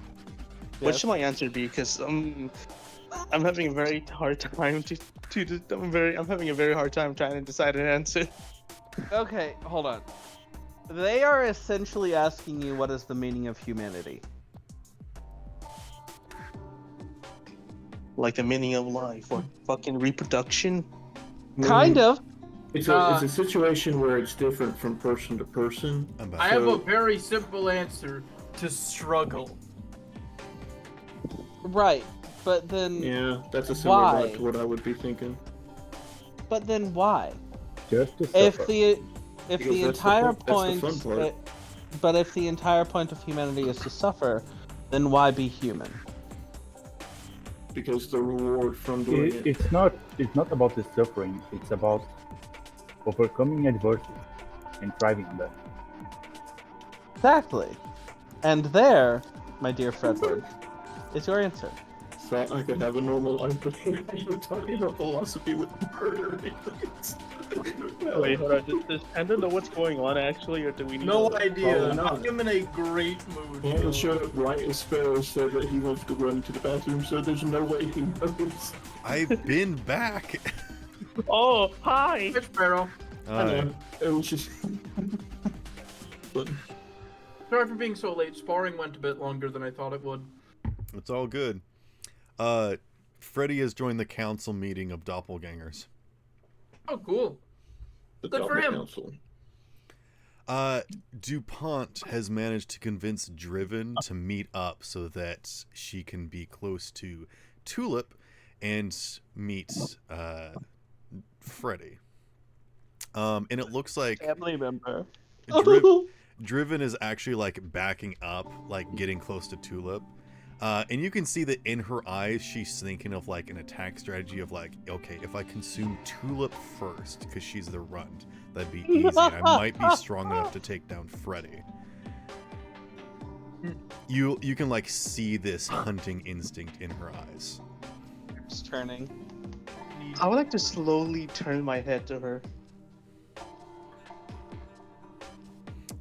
What Yes. should my answer be? Because I'm having a very hard time I'm having a very hard time trying to decide an answer. Okay, hold on. They are essentially asking you what is the meaning of humanity. Like the meaning of life or fucking reproduction. Kind of. It's a situation where it's different from person to person. I'm back. I have a very simple answer to struggle. Right. But then Yeah, that's a similar Why? vibe to what I would be thinking. but then why? Just to If suffer. the Because the that's entire that's the point fun part. but if the entire point of humanity is to suffer, then why be human? Because the reward from doing it. It's not about the suffering. It's about overcoming adversity and thriving on that. Exactly. And there, my dear Fredward, is your answer. Thought I could have a normal life, but you were talking about philosophy with murder. Wait, hold on. Does Panda know what's going on actually, or do we need No to... idea. Probably not. I'm in a great mood. Panda showed up right as Sparrow said that he wants to run to the bathroom, so there's no way he knows. I've been back. Oh, hi! Hey, Sparrow. I know. It was just. But Sorry for being so late. Sparring went a bit longer than I thought it would. It's all good. Freddie has joined the council meeting of doppelgangers. Oh, cool. the Good top for of the him. council. DuPont has managed to convince Driven to meet up so that she can be close to Tulip and meet Freddie. And it looks like Family member. Driven is actually like backing up, like getting close to Tulip. And you can see that in her eyes, she's thinking of like an attack strategy of like, okay, if I consume Tulip first, because she's the runt, that'd be easy. And I might be strong enough to take down Freddie. You can like see this hunting instinct in her eyes. It's turning. I would like to slowly turn my head to her.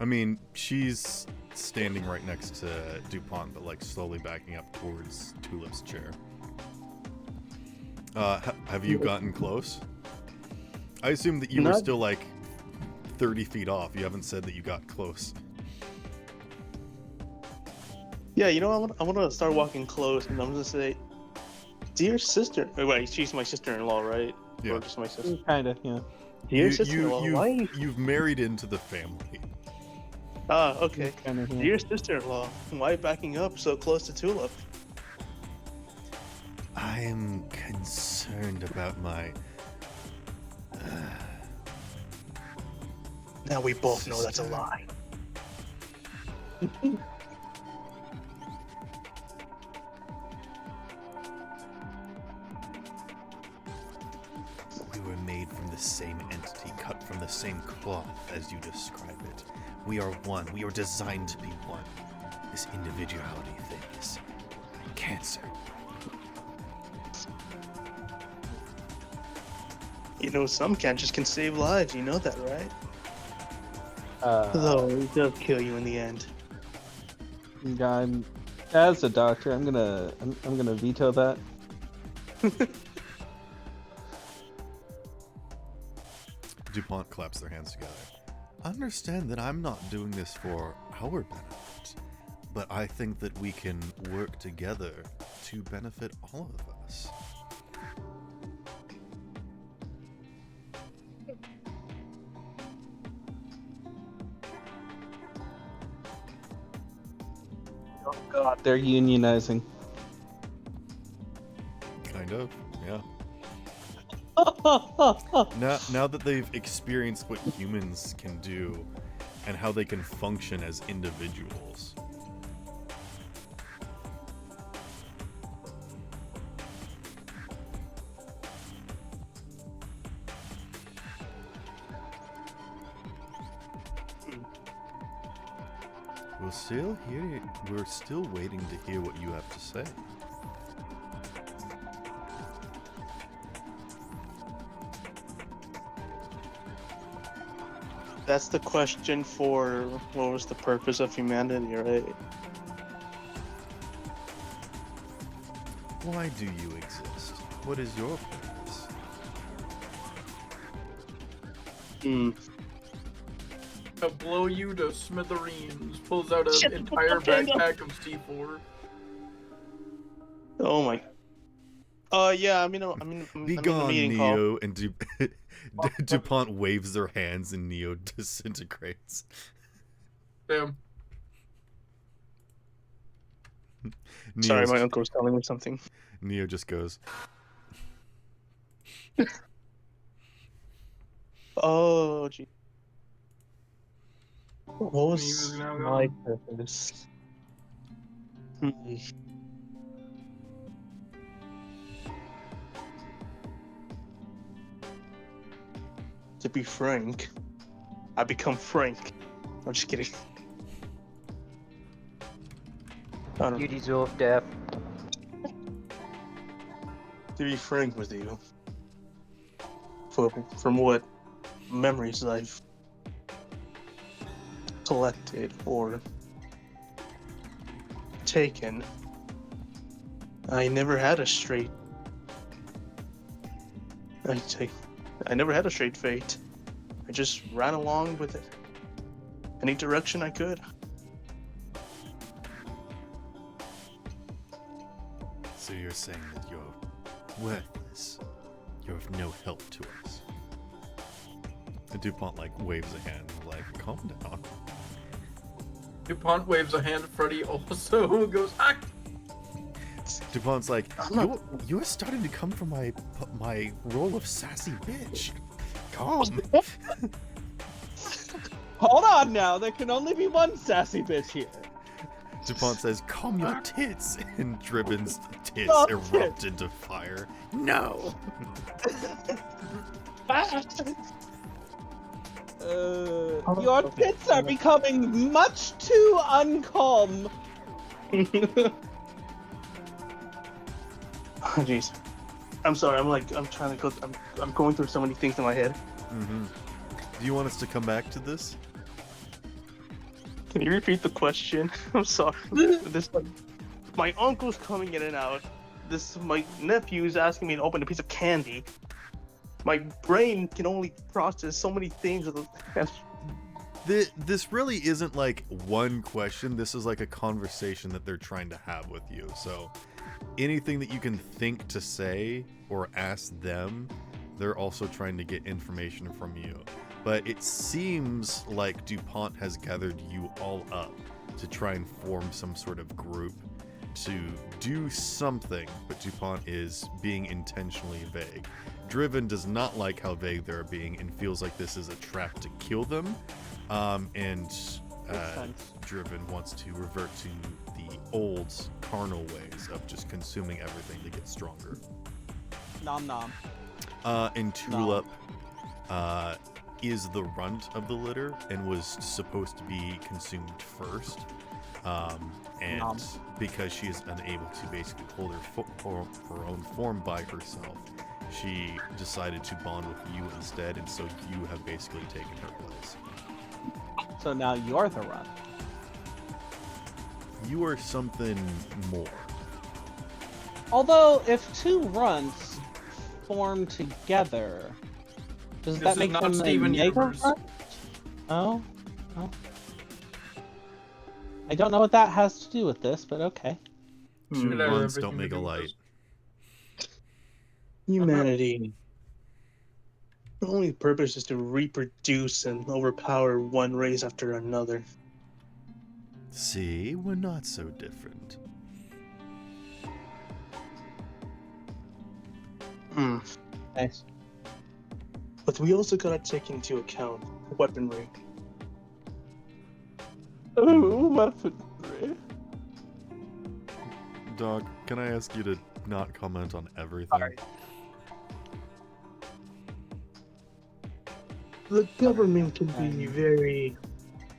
I mean, she's standing right next to DuPont, but like slowly backing up towards Tulip's chair. Have you gotten close? I assume that you were still like 30 feet off. You haven't said that you got close. Yeah, you know, I want to start walking close, and I'm gonna say, "Dear sister," oh, wait, she's my sister-in-law, right? Yeah. Or just my sister. Kinda, yeah. Dear sister-in-law, why? You've married into the family. Ah, okay. Kinda, yeah. Dear sister-in-law, why backing up so close to Tulip? I am concerned about my... Now we both know that's a lie. We were made from the same entity, cut from the same cloth, as you describe it. We are one. We are designed to be one. This individuality thing is cancer. You know, some cancers can save lives. You know that, right? Though it does kill you in the end. I'm, as a doctor, I'm gonna veto that. DuPont claps their hands together. Understand that I'm not doing this for our benefit, but I think that we can work together to benefit all of us. Oh God, they're unionizing. Kind of, yeah. Now that they've experienced what humans can do and how they can function as individuals. We're still waiting to hear what you have to say. That's the question for what was the purpose of humanity, right? Why do you exist? What is your purpose? I'll blow you to smithereens. Pulls out an entire backpack of C4. Oh my. Yeah. I'm Be in the gone, meeting call. Neo, and DuPont waves their hands and Neo disintegrates. Damn. Sorry, Neo's- my uncle was telling me something. Neo just goes, Oh, gee. What He was was now my gone. purpose? To be frank, I become Frank. I'm just kidding. I don't You deserve death. To be frank with you, from what memories I've collected or taken, I never had a straight. I never had a straight fate. I just ran along with it, any direction I could. so you're saying that you're worthless. You're of no help to us. DuPont like waves a hand, like, calm down. DuPont waves a hand. Freddie also goes, ah! DuPont's like, I'm not- you're starting to come from my role of sassy bitch. Calm. Hold on now, there can only be one sassy bitch here. DuPont says, calm your tits, and Driven's tits Oh, erupt into fire. No! Your tits are becoming much too uncalm. Oh, jeez. I'm sorry. I'm trying to go. I'm going through so many things in my head. Mm-hmm. Do you want us to come back to this? Can you repeat the question? I'm sorry. This my uncle's coming in and out. My nephew's asking me to open a piece of candy. My brain can only process so many things. This really isn't like one question. This is like a conversation that they're trying to have with you. So anything that you can think to say or ask them, they're also trying to get information from you. But it seems like DuPont has gathered you all up to try and form some sort of group to do something, but DuPont is being intentionally vague. Driven does not like how vague they're being and feels like this is a trap to kill them. Driven wants to revert to the old carnal ways of just consuming everything to get stronger. Nom nom. And Tulip is the runt of the litter and was supposed to be consumed first. And because she is unable to basically hold her own form by herself, she decided to bond with you instead, and so you have basically taken her place. So now you're the run. You are something more. Although, if two runts form together, does that is make not them Steven a mega Universe. runt? Oh. I don't know what that has to do with this, but okay. Two It has runs everything don't to make a do with light. this. Humanity. The only purpose is to reproduce and overpower one race after another. See, we're not so different. Nice. But we also gotta take into account weaponry. Ooh, weaponry. Dog, can I ask you to not comment on everything? Sorry. The government can be very...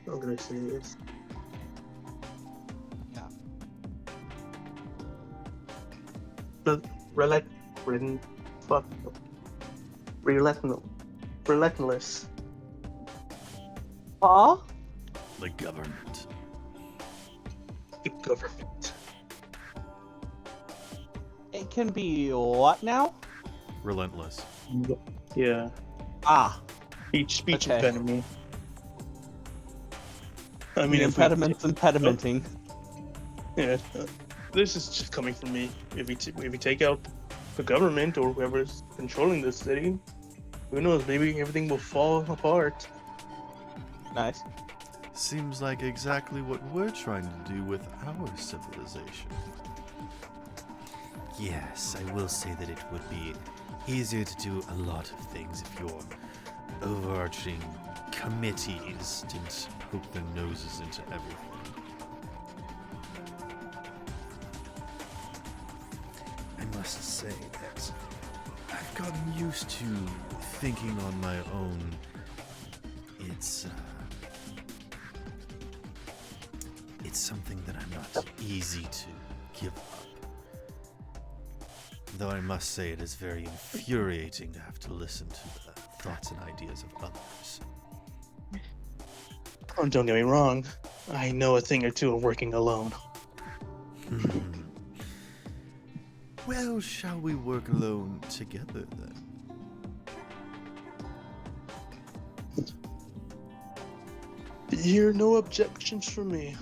How can I say this? Yeah. The relentless. Huh? The government. The government. It can be what now? Relentless. Yeah. Ah. Speech Okay. impediment. I mean, The if we- impediments impedimenting. Yeah, this is just coming from me. If we take out the government or whoever's controlling the city, who knows? Maybe everything will fall apart. Nice. Seems like exactly what we're trying to do with our civilization. Yes, I will say that it would be easier to do a lot of things if your overarching committees didn't poke their noses into everything. I must say that I've gotten used to thinking on my own. It's something that I'm not easy to give up. Though I must say it is very infuriating to have to listen to the thoughts and ideas of others. Oh, don't get me wrong. I know a thing or two of working alone. Well, shall we work alone together then? Hear no objections from me.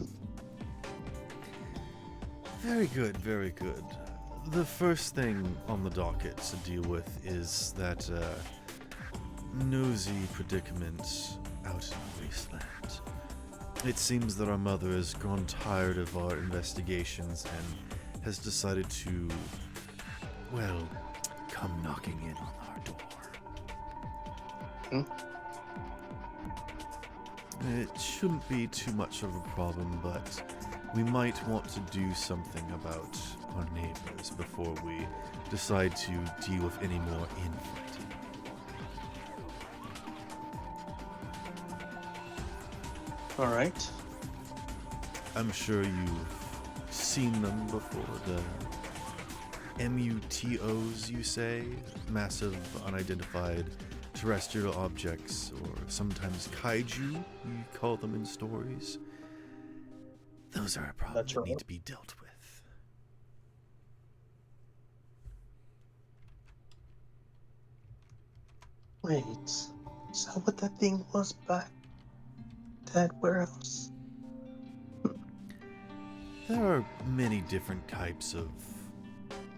Very good, very good. The first thing on the docket to deal with is that nosy predicament out in the wasteland. It seems that our mother has grown tired of our investigations and has decided to, well, come knocking in on our door. It shouldn't be too much of a problem, but we might want to do something about our neighbors before we decide to deal with any more infighting. All right. I'm sure you've seen them before, the MUTOs, you say? Massive unidentified terrestrial objects, or sometimes kaiju, you call them in stories. Those are a problem that need to be dealt with. Wait, is that what that thing was back that warehouse? There are many different types of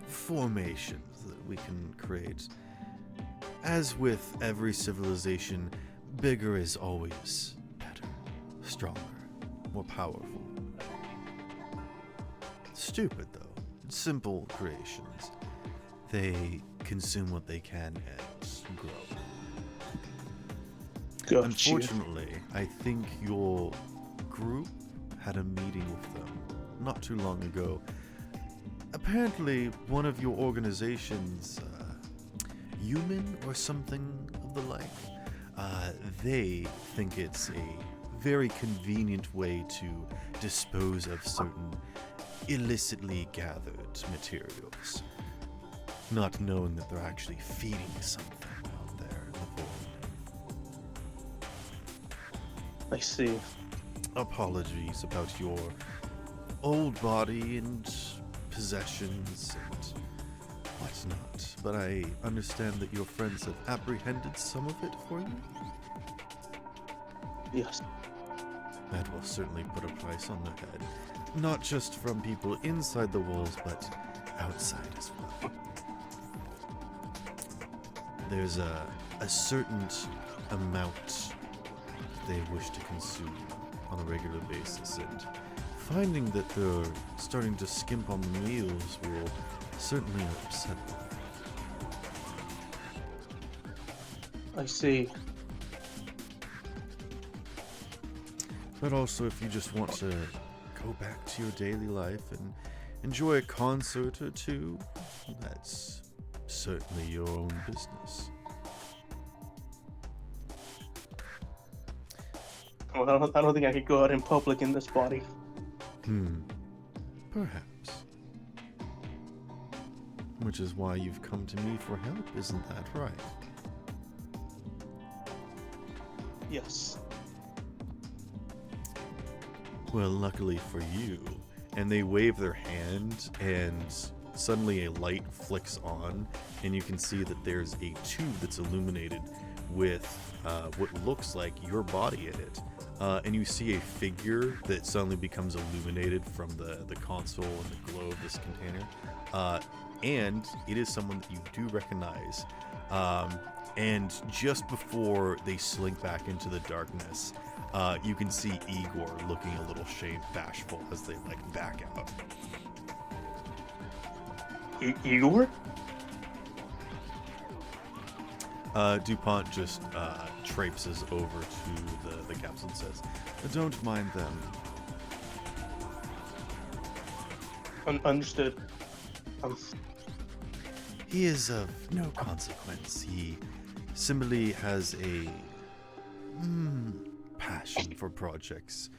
formations that we can create. As with every civilization, bigger is always better, stronger, more powerful. Stupid, though. Simple creations. They consume what they can and grow. Gotcha. Unfortunately, I think your group had a meeting with them not too long ago. Apparently, one of your organizations, human or something of the like, they think it's a very convenient way to dispose of certain illicitly gathered materials, not knowing that they're actually feeding something out there in the void. I see. Apologies about your old body and possessions and whatnot, but I understand that your friends have apprehended some of it for you? Yes. That will certainly put a price on their head. Not just from people inside the walls, but outside as well. There's a certain amount they wish to consume on a regular basis, and finding that they're starting to skimp on the meals will certainly upset them. I see. But also, if you just want to go back to your daily life and enjoy a concert or two, that's certainly your own business. Well, I don't think I could go out in public in this body. Perhaps. Which is why you've come to me for help, isn't that right? Yes. Well, luckily for you, and they wave their hand, and suddenly a light flicks on, and you can see that there's a tube that's illuminated with what looks like your body in it. And you see a figure that suddenly becomes illuminated from the console and the glow of this container. And it is someone that you do recognize. And just before they slink back into the darkness, you can see Igor looking a little bashful as they back out. Igor? DuPont just traipses over to the capsule and says, "Don't mind them." Understood. He is of no consequence. He simply has a passion for projects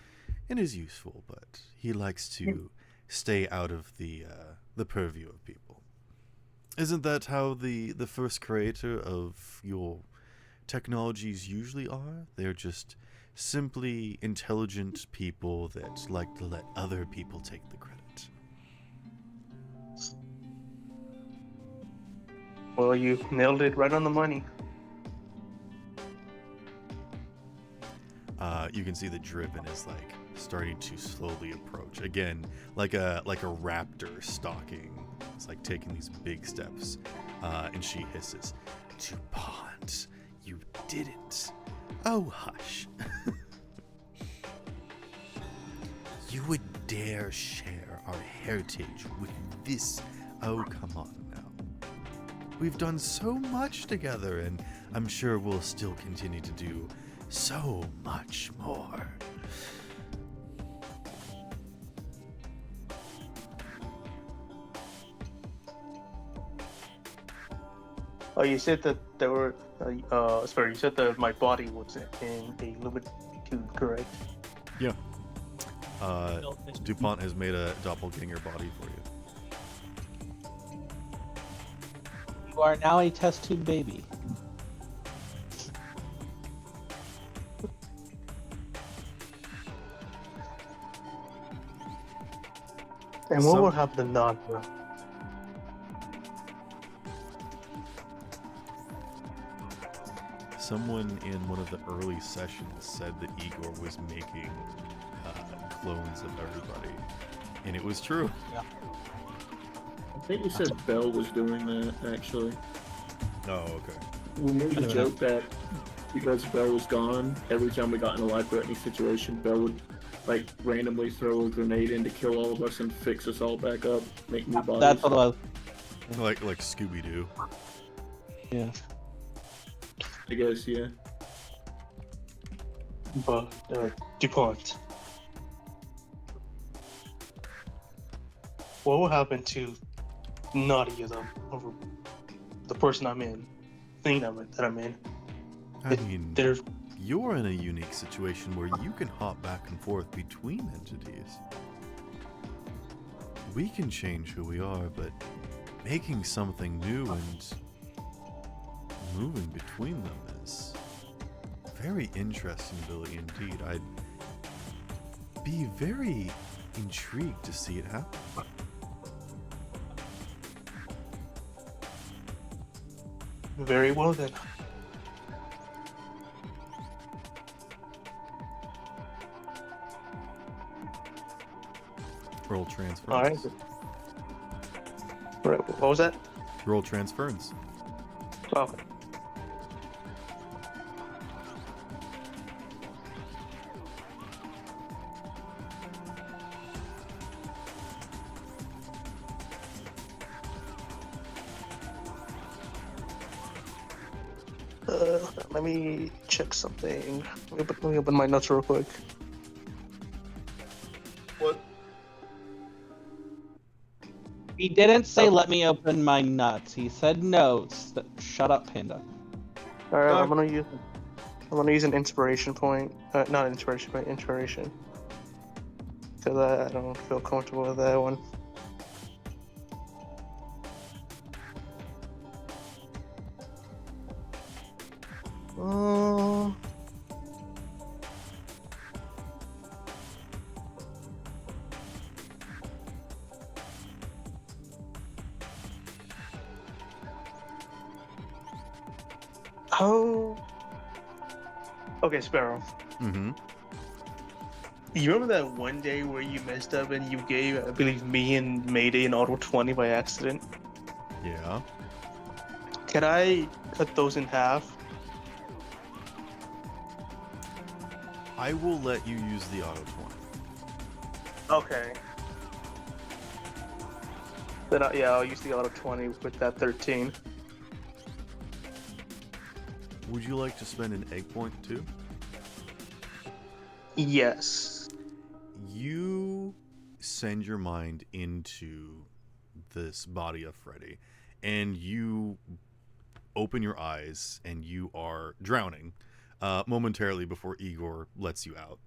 and is useful, but he likes to stay out of the purview of people. Isn't that how the first creator of your technologies usually are? They're just simply intelligent people that like to let other people take the credit. Well, you nailed it right on the money. You can see the Driven is starting to slowly approach again, like a raptor stalking. It's taking these big steps, and she hisses, "DuPont, You didn't. Oh, hush. You would dare share our heritage with this? Oh, come on now. We've done so much together, and I'm sure we'll still continue to do so much more. Oh, you said that there were. Sorry, you said that my body was in a limited tube, correct? Yeah. DuPont has made a doppelganger body for you. You are now a test tube baby. And what will happen to Nadia? Someone in one of the early sessions said that Igor was making clones of everybody, and it was true. Yeah. I think you said Belle was doing that, actually. Oh, okay. We made the joke that because Belle was gone, every time we got in a life-threatening situation, Belle would like randomly throw a grenade in to kill all of us and fix us all back up, make new bodies. That's what I was. Like Scooby-Doo. Yeah. I guess, yeah. But DuPont. What will happen to Nadia, the person I'm in, thing that I'm in? I mean, There's you're in a unique situation where you can hop back and forth between entities. We can change who we are, but making something new and moving between them is a very interesting ability indeed. I'd be very intrigued to see it happen. very well then. Roll transference. All right. What was that? Roll transference. Oh. Let me check something. Let me open my notes real quick. What? He didn't say let me open my nuts. He said no. Shut up, Panda. All right, I'm gonna use an inspiration point. Not inspiration point, inspiration. Because I don't feel comfortable with that one. Oh. Okay, Sparrow. Mm-hmm. You remember that one day where you messed up and you gave, I believe, me and Mayday an auto 20 by accident? Yeah. Can I cut those in half? I will let you use the auto 20. Okay. Then I'll use the auto 20 with that 13. Would you like to spend an egg point too? Yes. You send your mind into this body of Freddie, and you open your eyes, and you are drowning momentarily before Igor lets you out.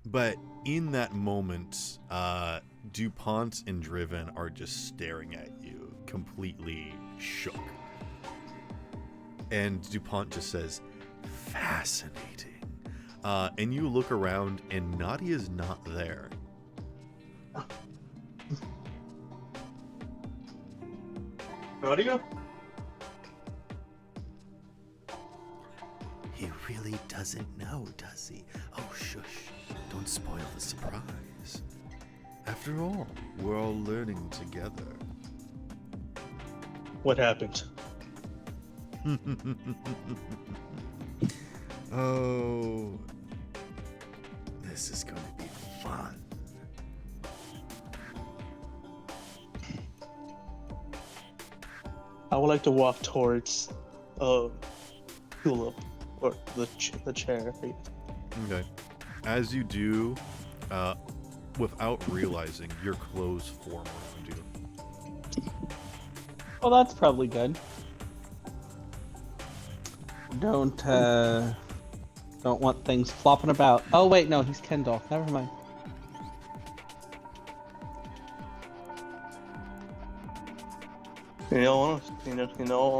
But in that moment, DuPont and Driven are just staring at you, completely shook. And DuPont just says, fascinating. And you look around, and Nadia's not there. Nadia? He really doesn't know, does he? Oh, shush. Don't spoil the surprise. After all, we're all learning together. What happened? Oh, this is going to be fun. I would like to walk towards Tulip, or the chair. Okay. As you do, without realizing, your clothes form around you. Well, that's probably good. Don't want things flopping about. Oh wait, no, he's Kendall. Never mind. In all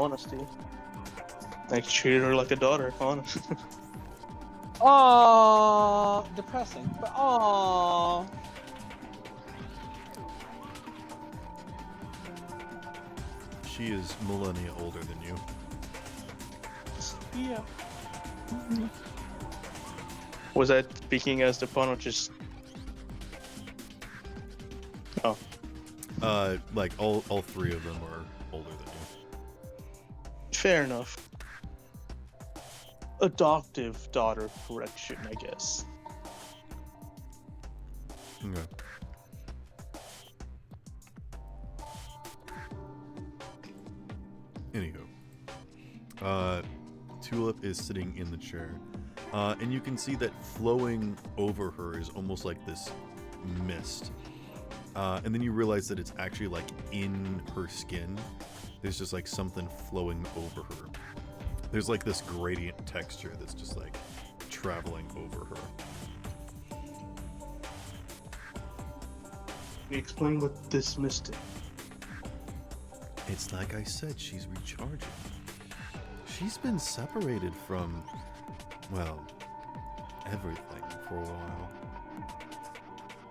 honesty, I treated her like a daughter, honestly. Oh, depressing. But oh, She is millennia older than you. Yeah. Was I speaking as the pun or just? Oh. Like all three of them are older than you. Fair enough. Adoptive daughter correction, I guess. Okay. Anywho, Tulip is sitting in the chair, and you can see that flowing over her is almost like this mist. And then you realize that it's actually like in her skin. There's just like something flowing over her. There's like this gradient texture that's just like traveling over her. Can you explain what this mist is? It's like I said, she's recharging. She's been separated from, well, everything for a while.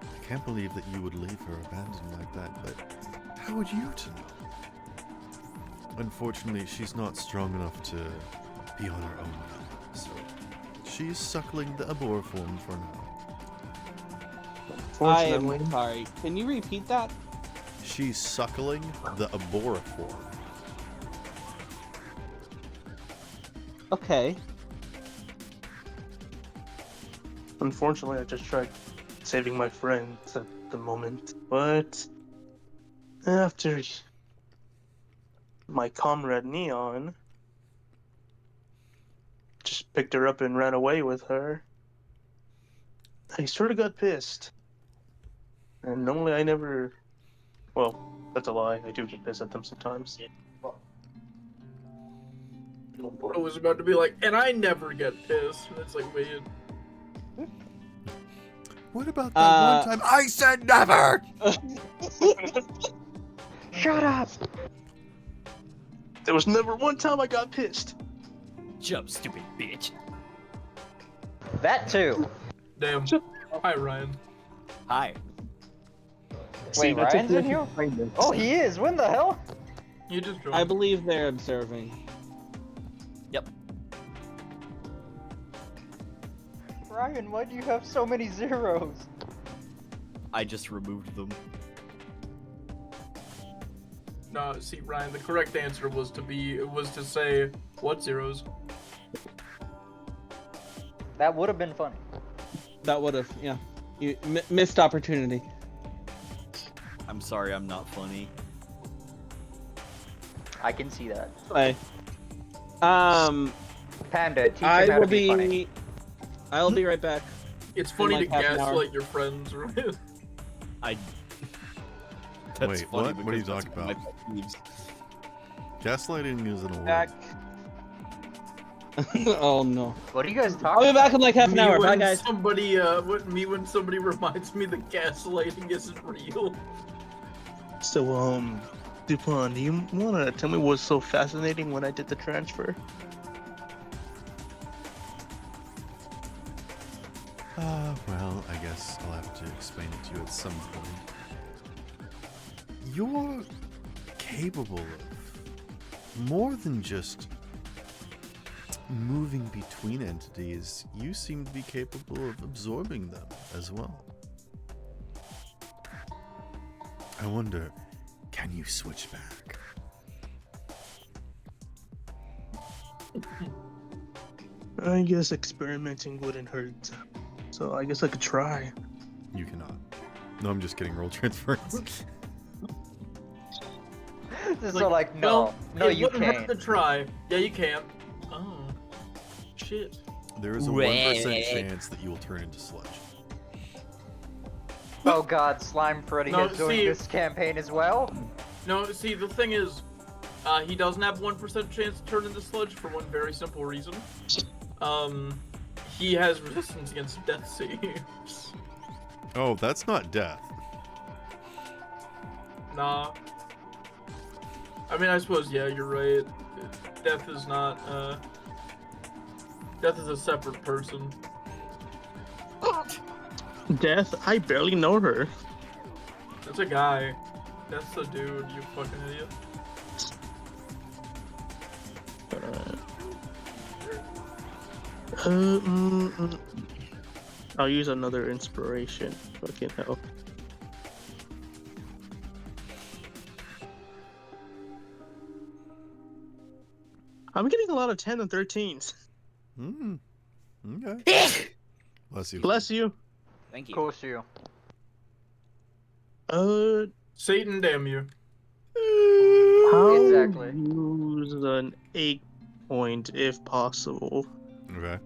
I can't believe that you would leave her abandoned like that, but how would you to know? Unfortunately, she's not strong enough to be on her own now, so she's suckling the abor form for now. I am sorry. Can you repeat that? She's suckling the aboriform. Okay. Unfortunately, I just tried saving my friends at the moment, but after my comrade Neon just picked her up and ran away with her, I sort of got pissed. And normally I never... Well, that's a lie. I do get pissed at them sometimes. I was about to be like, and I never get pissed. And it's like, wait. What about that one time I said never? Shut up! There was never one time I got pissed. Jump, stupid bitch. That too. Damn. Hi, Ryan. Hi. Wait, Ryan's in here? Oh, he is. When the hell? You just joined. I believe they're observing. Yep. Ryan, why do you have so many zeros? I just removed them. No, see, Ryan, the correct answer was to say, what zeros? That would have been funny. That would have, yeah. You missed opportunity. I'm sorry, I'm not funny. I can see that. Hey. Panda, teach him I how will to be funny. I'll be right back. It's funny like to half an hour. gaslight your friends, right? That's Wait, funny what? What are you because talking that's about? one of my pet peeves. Gaslighting isn't a word. Back. Oh no. What are you guys talking I'll be back in like half an hour. Bye, When guys. somebody, when somebody reminds me that gaslighting isn't real. So, Dupont, do you want to tell me what's so fascinating when I did the transfer? Well, I guess I'll have to explain it to you at some point. You're capable of more than just moving between entities. You seem to be capable of absorbing them as well. I wonder, can you switch back? I guess experimenting wouldn't hurt. So I guess I could try. You cannot. No, I'm just kidding. Roll transference. So like, no, no, it you wouldn't hurt can't. to try. Yeah, you can. Oh, shit. There is a 1% chance that you will turn into sludge. Oh god, Slime Freddy No, is doing see- this campaign as well? No, see, the thing is, he doesn't have 1% chance to turn into sludge for one very simple reason. He has resistance against death saves. Oh, that's not death. Nah. I mean, I suppose, yeah, you're right. Death is not, Death is a separate person. Death? I barely know her. That's a guy. That's a dude, you fucking idiot. I'll use another inspiration. Fucking hell. I'm getting a lot of 10 and 13s. Okay. Bless you. Bless you. Thank you. Of course you. Satan damn you. I'll Exactly. use an 8 point if possible. Okay.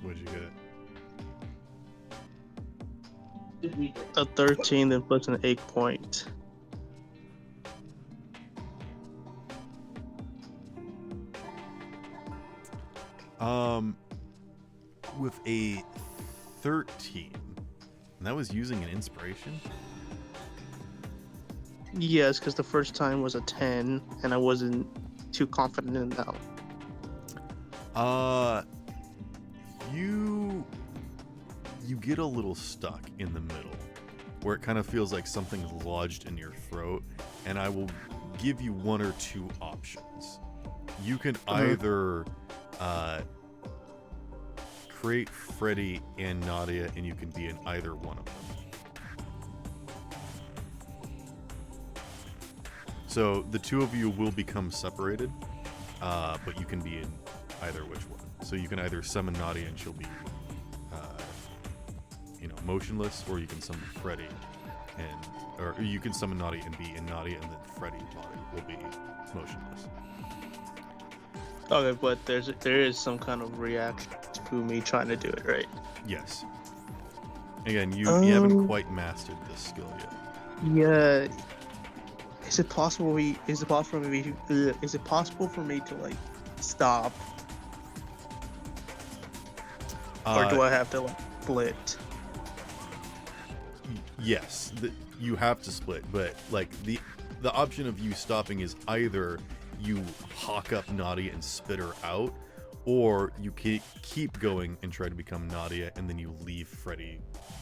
What'd you get? A 13 then plus an 8 point. With a 13, and that was using an inspiration? Yes, because the first time was a 10, and I wasn't too confident in that one. You get a little stuck in the middle, where it kind of feels like something's lodged in your throat, and I will give you one or two options. You can either create Freddie and Nadia, and you can be in either one of them. So the two of you will become separated, but you can be in either which one. So you can either summon Nadia and she'll be, motionless, or you can summon Freddie, or you can summon Nadia and be in Nadia, and then Freddie's body will be motionless. Okay, but there is some kind of reaction to me trying to do it, right? Yes. Again, you haven't quite mastered this skill yet. Yeah. Is it possible for me to like stop? Or do I have to like split? Yes, you have to split, but like the option of you stopping is either you hawk up Nadia and spit her out, or you keep going and try to become Nadia, and then you leave Freddie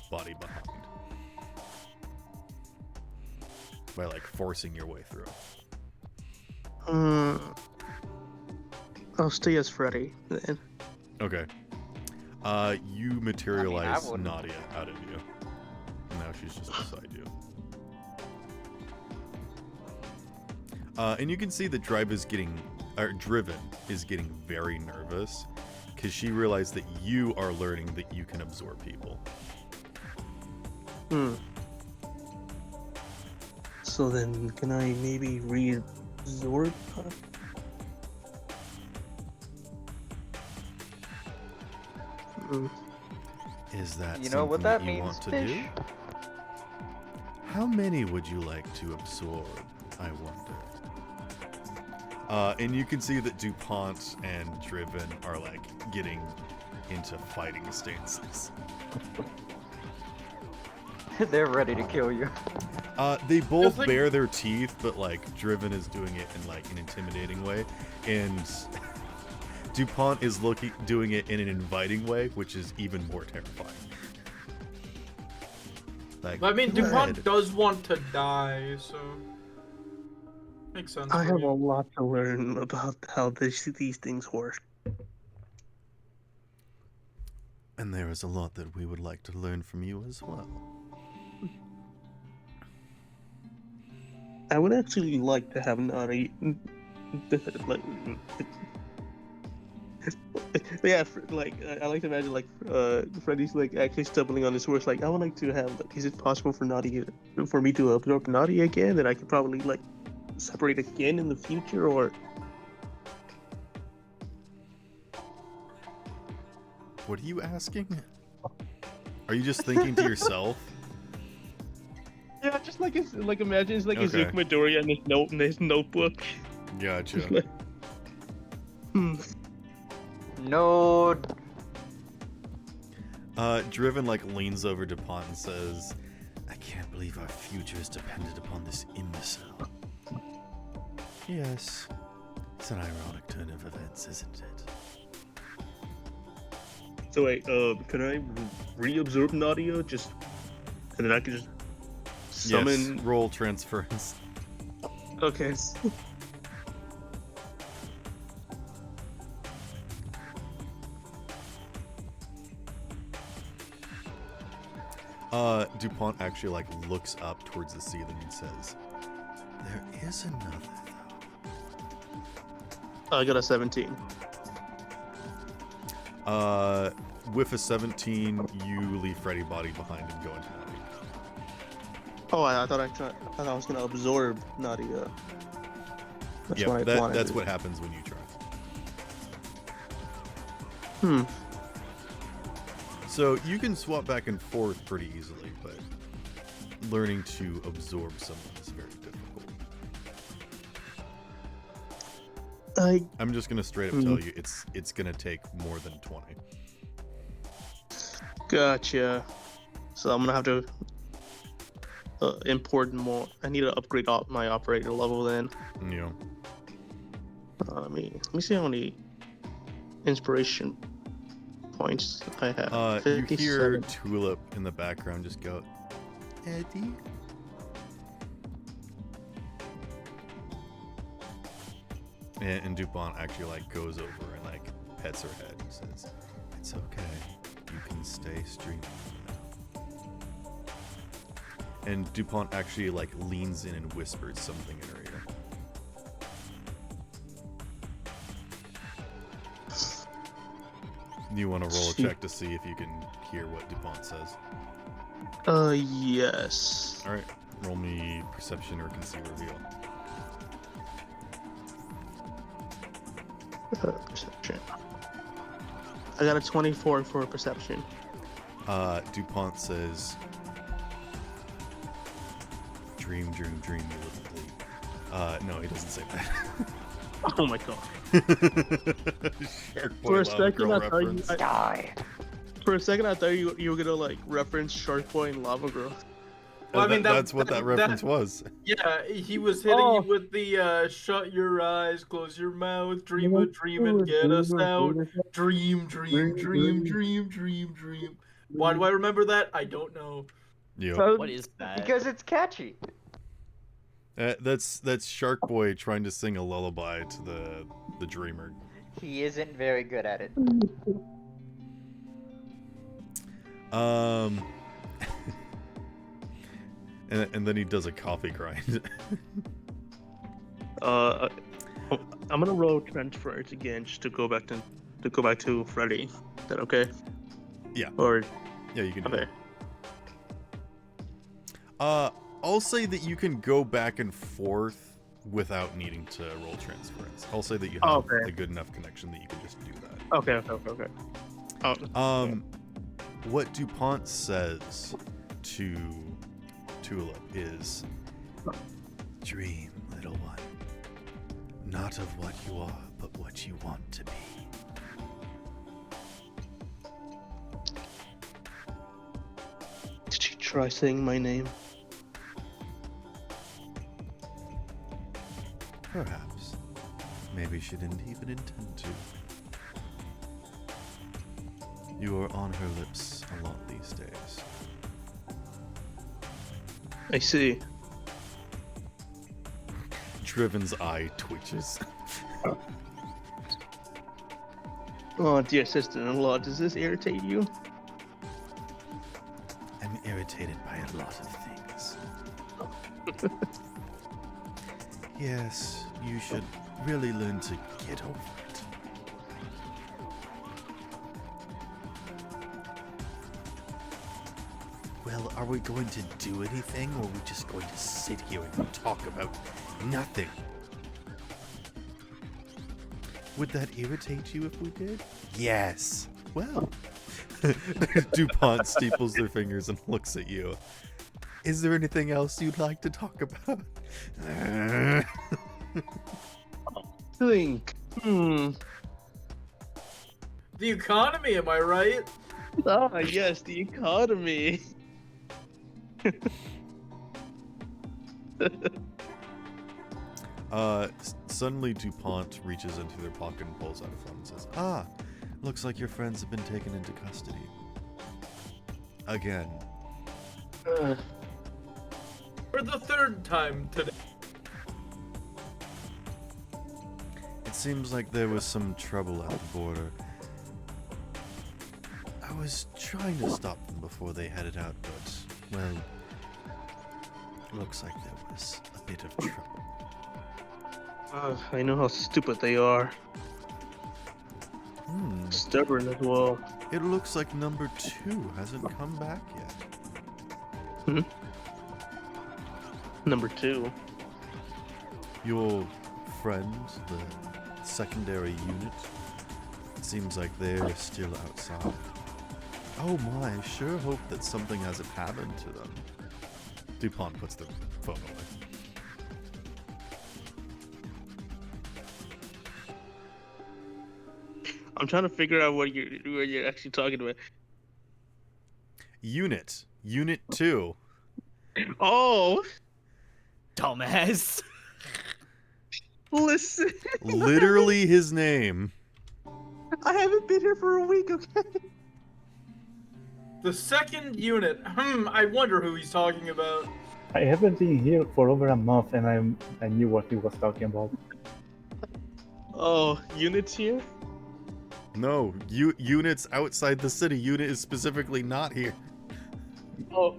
body behind by like forcing your way through. I'll stay as Freddie then. Okay. You materialize wouldn't. Nadia out of you. Now she's just beside you. And you can see that Driven is getting very nervous because she realized that you are learning that you can absorb people. So then, can I maybe reabsorb her? Is that You know what something that you means, want to fish? do? How many would you like to absorb, I wonder? And you can see that DuPont and Driven are like getting into fighting stances. They're ready to kill you. They both It's like- bare their teeth, but like Driven is doing it in like an intimidating way, and DuPont is doing it in an inviting way, which is even more terrifying. Like, I mean, go DuPont ahead. does want to die, so makes sense. I for have you. a lot to learn about how these things work. And there is a lot that we would like to learn from you as well. I would actually like to have Nari. Like, yeah, like I like to imagine like Freddie's like actually stumbling on his words. Like I would like to have. Like, is it possible for me to absorb Naughty again? That I could probably like separate again in the future, or What are you asking? Are you just thinking to yourself? yeah, just like it's like imagine it's like Okay. Izuku Midoriya in his notebook. Gotcha. No. Driven like leans over DuPont and says, "I can't believe our future is dependent upon this imbecile." Yes, it's an ironic turn of events, isn't it? So wait, can I reabsorb Nadia just, and then I can just summon? Yes, roll transference. Okay. DuPont actually like looks up towards the ceiling and says, "There is another though." I got a 17. With a 17, you leave Freddie body behind and go into Nadia. Oh, I thought I was gonna absorb Nadia. That's Yeah, what I wanted. that's what happens when you try. So you can swap back and forth pretty easily, but learning to absorb someone is very difficult. I'm just gonna straight up tell you it's gonna take more than 20. Gotcha. So I'm gonna have to import more. I need to upgrade my operator level then. Yeah. Let me see how many inspiration points I have. You hear 57. Tulip in the background just go, "Eddie." And DuPont actually like goes over and like pets her head and says, "It's okay. You can stay streaming now." And DuPont actually like leans in and whispers something in her ear. You want to roll a check to see if you can hear what DuPont says? Yes. All right, roll me perception or can see reveal. Perception. I got a 24 for perception. DuPont says, "Dream, dream, dream, you little bleep." No, he doesn't say that. Oh my god. For a second, I thought you were gonna like reference Shark Boy and Lava Girl. Well, I mean, that's what that reference was. Yeah, he was hitting you with the shut your eyes, close your mouth, dream a dream and get us out. Dream, dream, dream, dream, dream, dream. Why do I remember that? I don't know. Yeah. What is that? Because it's catchy. That's Shark Boy trying to sing a lullaby to the dreamer. He isn't very good at it. And then he does a coffee grind. I'm gonna roll transfers again just to go back to Freddie. Is that okay? Yeah. Or yeah, you can do okay. it. I'll say that you can go back and forth without needing to roll transference. I'll say that you have a good enough connection that you can just do that. Okay. What DuPont says to Tulip is, "Dream, little one, not of what you are, but what you want to be." Did you try saying my name? Perhaps. Maybe she didn't even intend to. You are on her lips a lot these days. I see. Driven's eye twitches. Oh, dear sister-in-law, does this irritate you? I'm irritated by a lot of things. Yes, you should really learn to get over it. Well, are we going to do anything, or are we just going to sit here and talk about nothing? Would that irritate you if we did? Yes. Well. DuPont steeples their fingers and looks at you. Is there anything else you'd like to talk about? Think. The economy, am I right? Ah, yes, the economy. Suddenly DuPont reaches into their pocket and pulls out a phone and says, "Ah, looks like your friends have been taken into custody. Again." For the third time today. It seems like there was some trouble at the border. I was trying to stop them before they headed out, but, well, looks like there was a bit of trouble. I know how stupid they are. Stubborn as well. It looks like number 2 hasn't come back yet. Number 2. Your friends, the secondary unit, it seems like they're still outside. Oh my, I sure hope that something hasn't happened to them. DuPont puts the phone away. I'm trying to figure out what you're actually talking about. Unit 2. Oh, Dumbass. listen. Literally his name. I haven't been here for a week, okay? The second unit. I wonder who he's talking about. I haven't been here for over a month, and I knew what he was talking about. Oh, units here? No, units outside the city. Unit is specifically not here. Oh,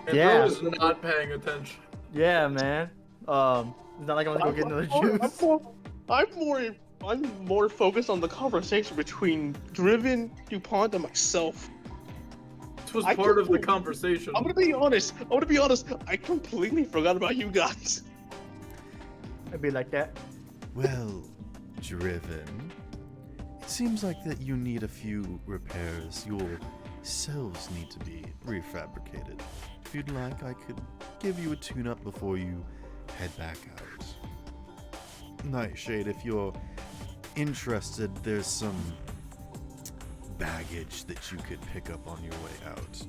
And Yeah. Rose is not paying attention. Yeah, man. It's not like I'm gonna go get another juice. I'm more focused on the conversation between Driven, DuPont, and myself. This was part of the conversation. I'm gonna be honest. I completely forgot about you guys. It'd be like that. Well, Driven, it seems like that you need a few repairs. Your cells need to be refabricated. If you'd like, I could give you a tune-up before you head back out. Nightshade, if you're interested, there's some baggage that you could pick up on your way out.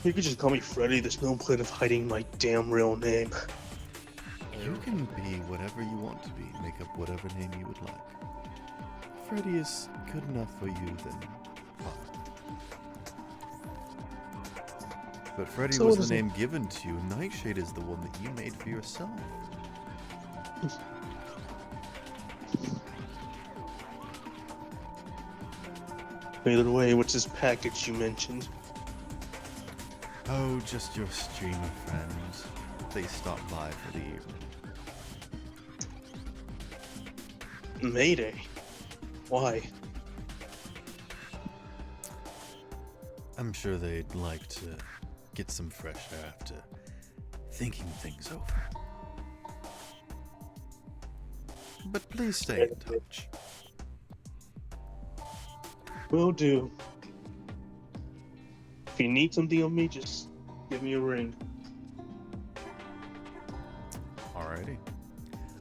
You could just call me Freddie. There's no point of hiding my damn real name. You can be whatever you want to be. Make up whatever name you would like. Freddie is good enough for you, then fine. But Freddie So was what is the it? name given to you. Nightshade is the one that you made for yourself. Either way, what's this package you mentioned? Oh, just your stream of friends. They stopped by for the evening. Mayday. Why? I'm sure they'd like to get some fresh air after thinking things over. But please stay in touch. Will do. If you need something of me, just give me a ring. Alrighty.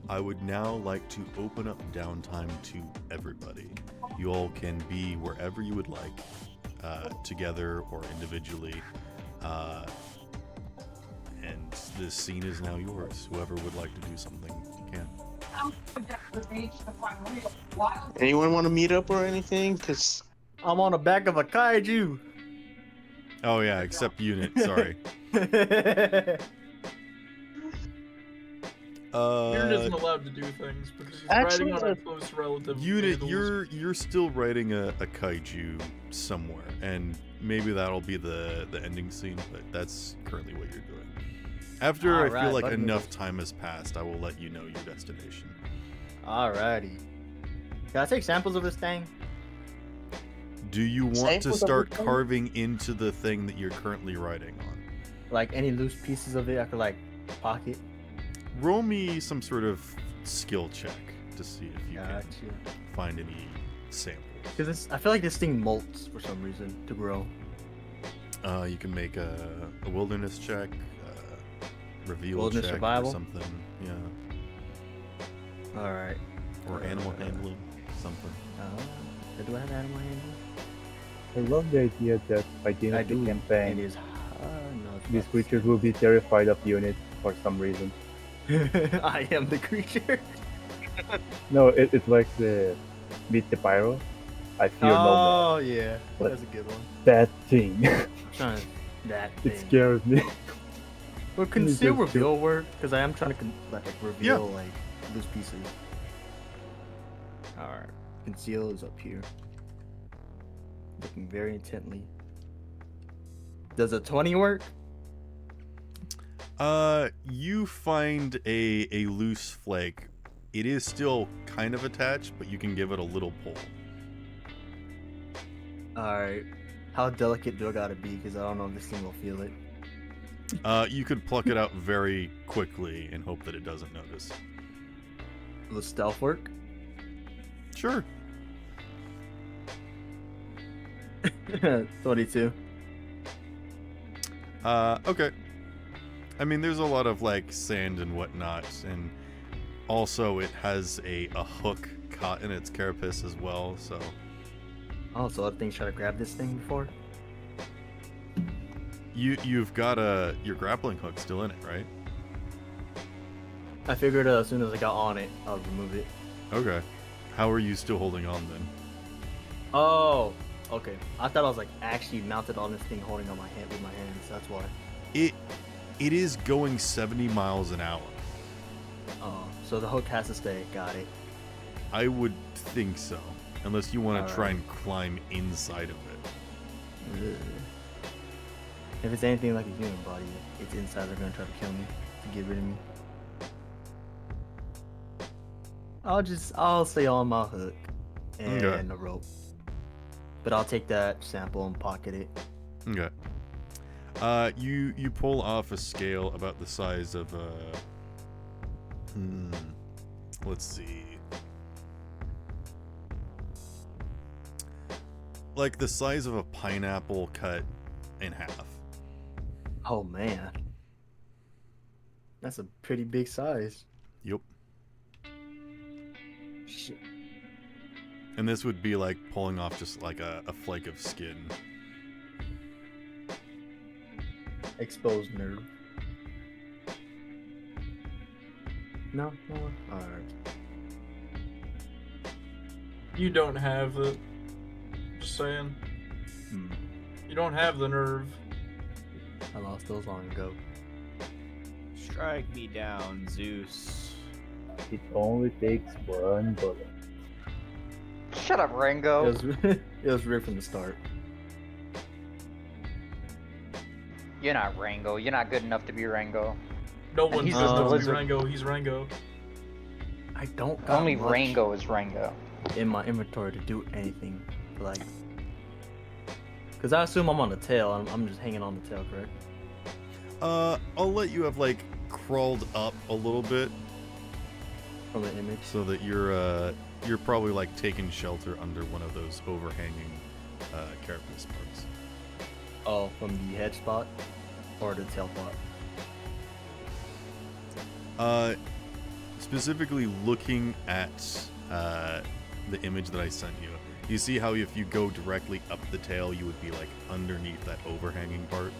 I would now like to open up downtime to everybody. You all can be wherever you would like, together or individually. And this scene is now yours. Whoever would like to do something can. Anyone want to meet up or anything? Cause I'm on the back of a kaiju. Oh yeah, except unit, sorry. Unit isn't allowed to do things because he's Actually, riding on a close relative. Unit, Vandals. you're still riding a kaiju somewhere, and maybe that'll be the ending scene, but that's currently what you're doing. After I feel Alright, like button enough it. time has passed, I will let you know your destination. Alrighty. Can I take samples of this thing? Do you want to Samples of start the thing? carving into the thing that you're currently riding on? Like any loose pieces of it I could like pocket? Roll me some sort of skill check to see if you Gotcha. can find any samples. Because I feel like this thing molts for some reason to grow. You can make a wilderness check, reveal Wilderness check survival? or something. Yeah. Alright. Or animal handling, something. Do I have animal handling? I love the idea that by the end I of the do. It campaign, is. No, it's these not. creatures will be terrified of units for some reason. I am the creature. No, it's like the Meet the Pyro. I fear no man. Oh yeah, But- that's a good one. That thing. I'm trying to, that It thing. scares me. Well, It's conceal just reveal work because I am trying to reveal like loose pieces. All right, conceal is up here. Looking very intently. Does a 20 work? You find a loose flake. It is still kind of attached, but you can give it a little pull. All right. How delicate do I gotta be? Because I don't know if this thing will feel it. You could pluck it out very quickly and hope that it doesn't notice. Will stealth work? Sure. 22. Okay. I mean, there's a lot of like sand and whatnot, and also it has a hook caught in its carapace as well. So Oh, so other things try to grab this thing before? you've got your grappling hook still in it, right? I figured as soon as I got on it, I'll remove it. Okay. How are you still holding on then? Oh, okay. I thought I was like actually mounted on this thing, holding on my hand with my hands. That's why. It is going 70 miles an hour. Oh, so the hook has to stay. Got it. I would think so, unless you want to try Alright. and climb inside of it. Ugh. If it's anything like a human body, it's inside. They're gonna try to kill me to get rid of me. I'll stay on my hook and Okay. the rope. But I'll take that sample and pocket it. Okay. You pull off a scale about the size of let's see. Like the size of a pineapple cut in half. Oh man. That's a pretty big size. Yep. Shit. And this would be like pulling off just like a flake of skin. Exposed nerve. No. Alright. You don't have it. Just saying. You don't have the nerve. I lost those long ago. Strike me down, Zeus. It only takes one bullet. Shut up, Rango. It was rigged from the start. You're not Rango. You're not good enough to be Rango. No And one he's says just a no to be lizard. Rango. He's Rango. I don't got Only much Rango is Rango. in my inventory to do anything. Like, because I assume I'm on the tail. I'm just hanging on the tail, correct? I'll let you have like crawled up a little bit From the image. so that you're probably like taking shelter under one of those overhanging carapace parts. Oh, from the head spot or the tail spot. Specifically looking at the image that I sent you, you see how if you go directly up the tail, you would be like underneath that overhanging part.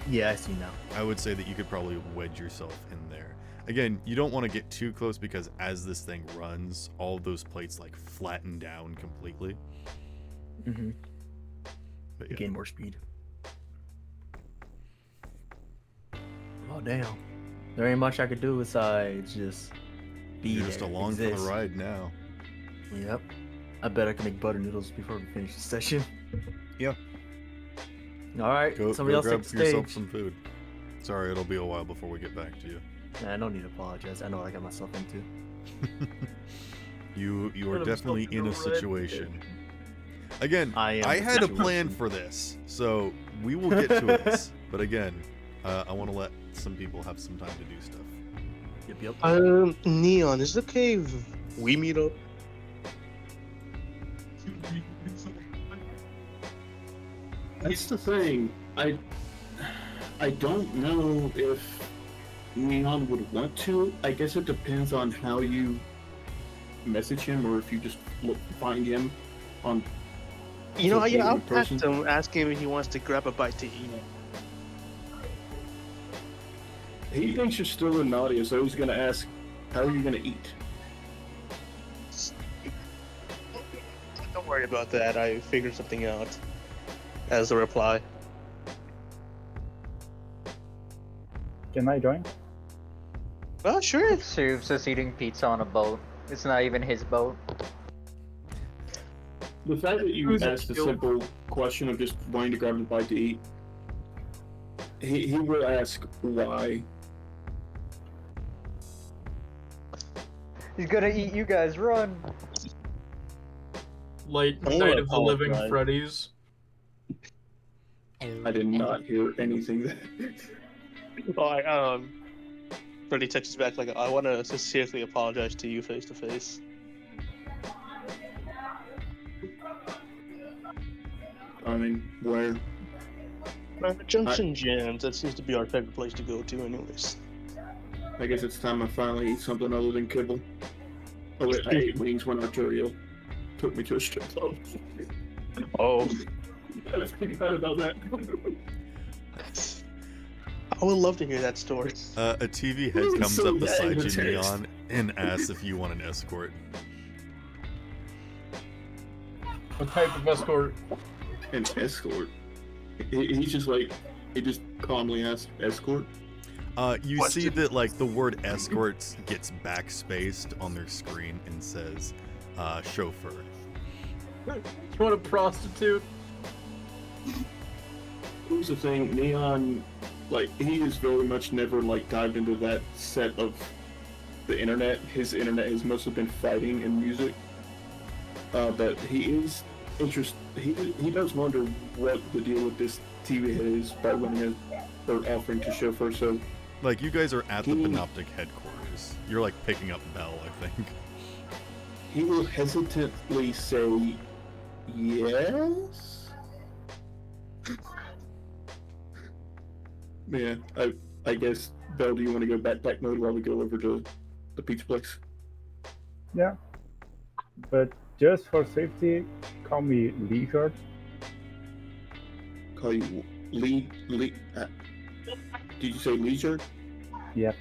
Yeah, I see now. I would say that you could probably wedge yourself in there. Again, you don't want to get too close because as this thing runs, all of those plates like flatten down completely. Mm-hmm. But You yeah. gain more speed. Oh damn. There ain't much I could do besides just be You're there. just along for exist. the ride now. Yep. I bet I can make butter noodles before we finish the session. Yeah. All right. Go Somebody else grab take the yourself stage. some food. Sorry, it'll be a while before we get back to you. Nah, I don't need to apologize. I know what I got myself into. You are Put definitely himself in in a a red situation. Again, I am I the had a situation. plan for this, so we will get to this. But again, I want to let some people have some time to do stuff. Yep. Neon, is it okay if we meet up? That's the thing. I don't know if Neon would want to. I guess it depends on how you message him, or if you just find him on. You know, social I'll media in text person. him, ask him if he wants to grab a bite to eat. He thinks you're still in Nadia, so he's gonna ask, "How are you gonna eat?" Don't worry about that. I figured something out. As a reply. Can I join? Oh, sure. Serves us eating pizza on a boat. It's not even his boat. The fact that you Who's it asked a kill? simple question of just wanting to grab a bite to eat, he will ask why. He's gonna eat you guys. Run. Like I wanna Night of the Living apologize. Freddy's. I did not hear anything that. Oh, Freddie texts back like, I want to sincerely apologize to you face to face. I mean, where? Junction Jams, that seems to be our favorite place to go to anyways. I guess it's time I finally eat something other than kibble. Oh wait, I ate wings when Arturio took me to a strip club. Oh. I forgot about that. I would love to hear that story. A TV head Ooh, comes so up beside bad, you, text. Neon, and asks if you want an escort. What type of escort? An escort. He's just like, he just calmly asked, escort? You see that like the word escorts gets backspaced on their screen and says chauffeur. You want a prostitute? Here's the thing, Neon, like, he has very much never, like, dived into that set of the internet. His internet has mostly been fighting and music. But he is interested, he does wonder what the deal with this TV head is by winning or offering to chauffeur, so... Like, you guys are at the Panoptic headquarters. You're like picking up Bell, I think. He will hesitantly say yes. Yeah, I guess, Bell, do you want to go backpack mode while we go over to the pizza place? Yeah. But just for safety, call me Leisure. Call you Lee. Did you say leisure? Yep.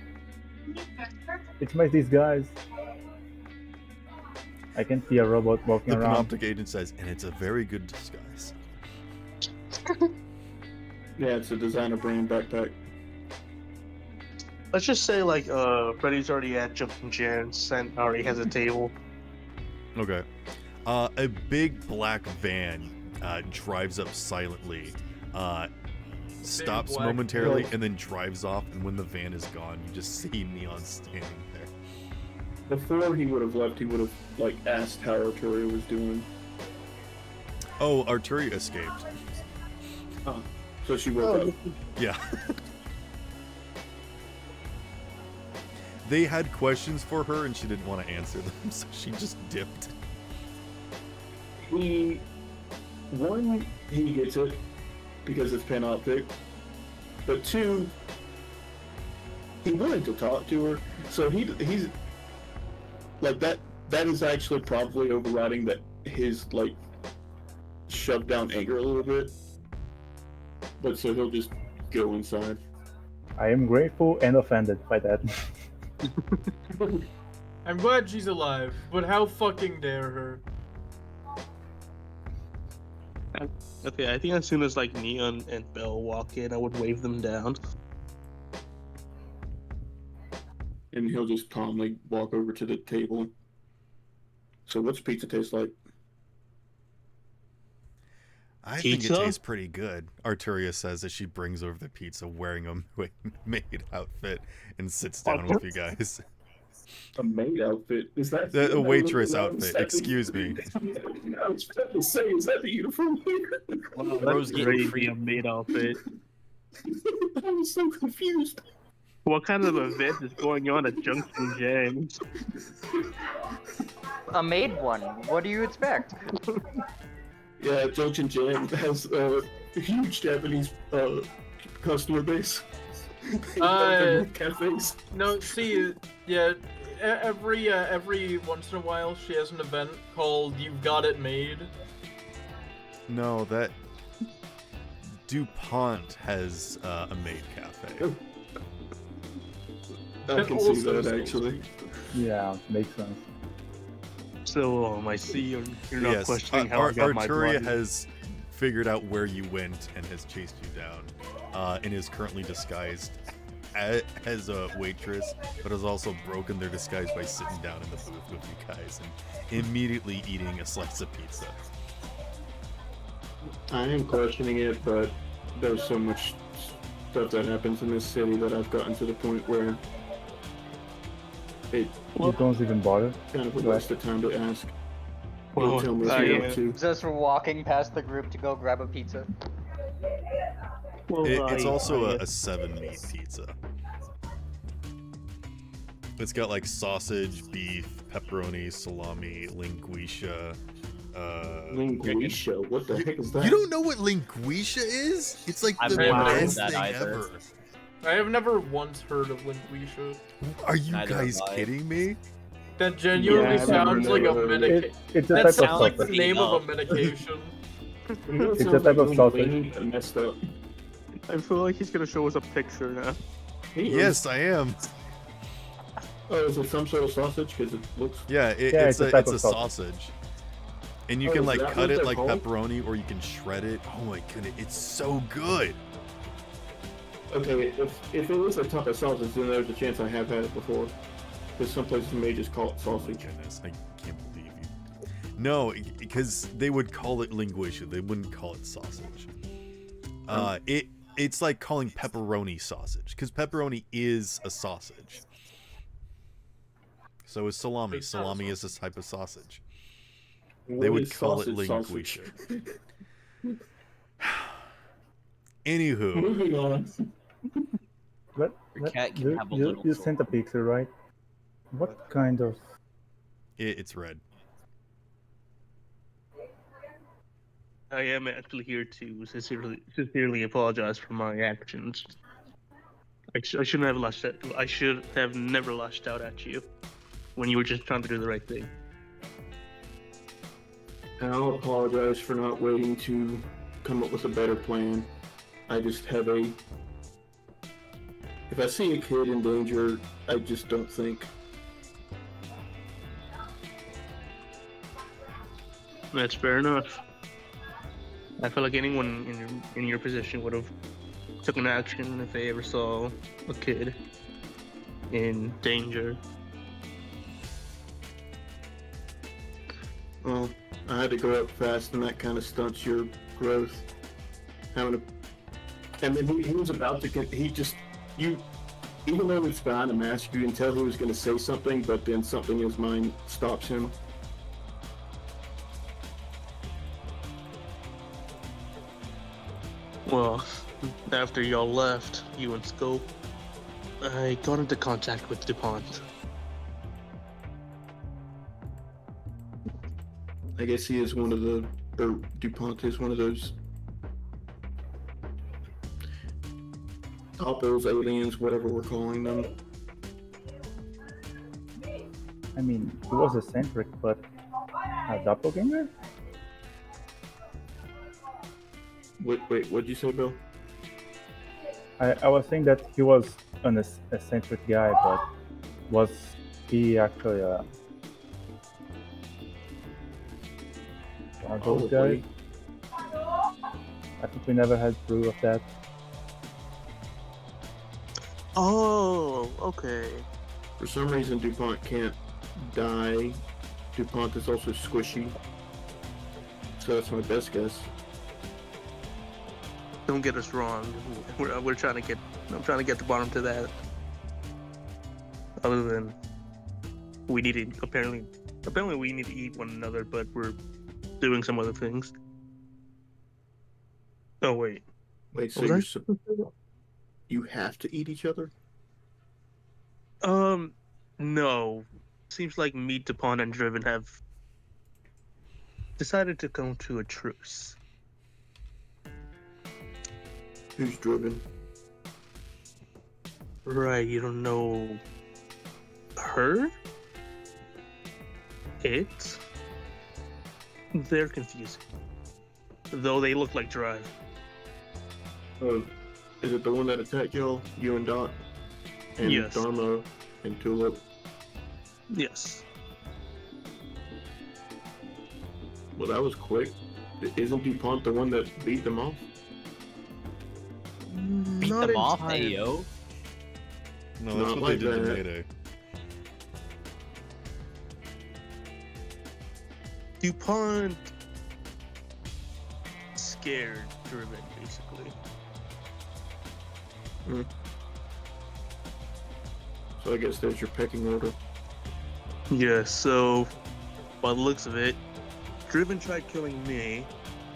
It's my disguise. I can see a robot walking The around. Panoptic agent says, and it's a very good disguise. Yeah, it's a designer brand backpack. Let's just say, like, Freddie's already at Jumping Jams and already has a table. Okay. A big black van drives up silently, stops black momentarily, van. and then drives off. And when the van is gone, you just see Neon standing there. Before he would have left, he would have, like, asked how Arturio was doing. Oh, Arturia escaped. Oh, so she woke up. Yeah. They had questions for her, and she didn't want to answer them, so she just dipped. He gets it because it's Panoptic, but two, he wanted to talk to her, so he's like that is actually probably overriding that his like shoved down anger a little bit, but so he'll just go inside. I am grateful and offended by that. I'm glad she's alive, but how fucking dare her? Okay, I think as soon as, like, Neon and Bell walk in, I would wave them down. and he'll just calmly walk over to the table. So what's pizza taste like? I think it tastes pretty good, Arturia says as she brings over the pizza wearing a maid outfit and sits down with you guys. A maid outfit? Is that a waitress outfit? Excuse me. I was about to say, is that the uniform here? Wow, that's crazy, a maid outfit. I was so confused. What kind of event is going on at Junction James? A maid one. What do you expect? Yeah, Junction Jam has a huge Japanese customer base. Cafes. No, see, yeah, every once in a while she has an event called "You've Got It Made." No, that DuPont has a maid cafe. I can see that actually. Yeah, makes sense. So, I see you're not questioning how I got my Arturia blood. has figured out where you went and has chased you down, and is currently disguised as a waitress, but has also broken their disguise by sitting down in the booth with you guys and immediately eating a slice of pizza. I am questioning it, but there's so much stuff that happens in this city that I've gotten to the point where it You don't even bother. kind of a waste of time to ask. Well, Don't tell me what you're up to. Just walking past the group to go grab a pizza. It's also a 7-meat pizza. It's got like sausage, beef, pepperoni, salami, linguiça. Linguiça? What the heck is that? You don't know what linguiça is? It's like I've the never heard best that thing either. ever. I have never once heard of linguiça. Are you Neither guys have I. kidding me? That genuinely Yeah, I've sounds never like a heard of it. medication. It's a That type of sounds like the sausage. name of a medication. It's a type of sausage. Messed up. I feel like he's gonna show us a picture now. Yes, I am. Oh, is it some sort of sausage? Because it looks. Yeah, Yeah, it's it's a a type it's a of sausage. sausage. And you Oh, can is like that cut what it they're like called? pepperoni, or you can shred it. Oh my goodness, it's so good. Okay, if it is a type of sausage, then there's a chance I have had it before. Because some places may just call it sausage. Goodness, I can't believe you. No, because they would call it linguiça. They wouldn't call it sausage. It's like calling pepperoni sausage, because pepperoni is a sausage. So is salami. It's not a Salami is a type of sausage. What They would is call it sausage? linguiça. Anywho, Moving on. Your cat can You, have a you, little you soul. sent a picture, right? What kind of... it's red. I am actually here to sincerely apologize for my actions. I shouldn't have lashed out. I should have never lashed out at you when you were just trying to do the right thing. And I'll apologize for not waiting to come up with a better plan. I just have a... If I see a kid in danger, I just don't think. That's fair enough. I feel like anyone in your position would have taken action if they ever saw a kid in danger. Well, I had to grow up fast, and that kind of stunts your growth. Having a... And then he was about to get... He just... Even though it's behind a mask, you can tell he was going to say something, but then something in his mind stops him. Well, after y'all left, you and Scope, I got into contact with DuPont. I guess he is one of the... Or DuPont is one of those... Toppos, aliens, whatever we're calling them. I mean, he was eccentric, but a doppelganger? Wait, what'd you say, Bill? I was saying that he was an eccentric guy, but was he actually one of those guys? I think we never had proof of that. Oh, okay. For some reason, DuPont can't die. DuPont is also squishy. So that's my best guess. Don't get us wrong. We're trying to get. I'm trying to get the bottom to that. Other than we need to apparently we need to eat one another, but we're doing some other things. Oh wait. Wait, so you have to eat each other? No. Seems like me, DuPont, and Driven have decided to come to a truce. Who's Driven? Right, you don't know her? It? They're confusing. Though they look like Drive. Oh, is it the one that attacked y'all? You and Dot? And Yes. Dharma and Tulip? Yes. Well, that was quick. Isn't DuPont the one that beat them off? Beat Not them off, entirely. Ayo. No, that's Not what they like did to that. Mayday. DuPont scared Driven, basically. So I guess there's your pecking order. Yeah, so by the looks of it, Driven tried killing me,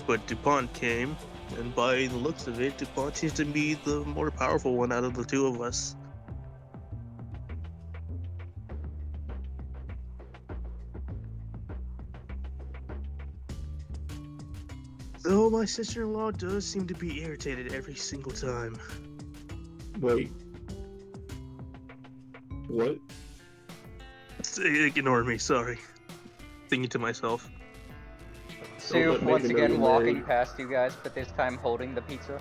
but DuPont came, and by the looks of it, DuPont seems to be the more powerful one out of the two of us. Though my sister-in-law does seem to be irritated every single time. Wait. What? Ignore me, sorry. Thinking to myself. Soof let once Megan know again you're walking married. past you guys, but this time holding the pizza.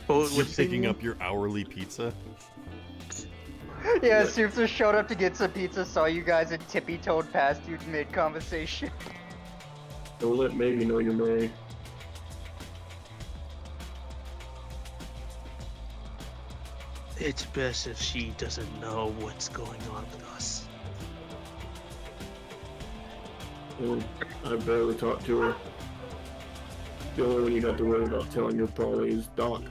Oh, You're picking up your hourly pizza? Yeah, Soof just showed up to get some pizza, saw you guys and tippy-toed past you mid-conversation. Don't let Maybe know you're married. It's best if she doesn't know what's going on with us. Well, I barely talked to her. The only one you got to worry about telling your probably is Doc.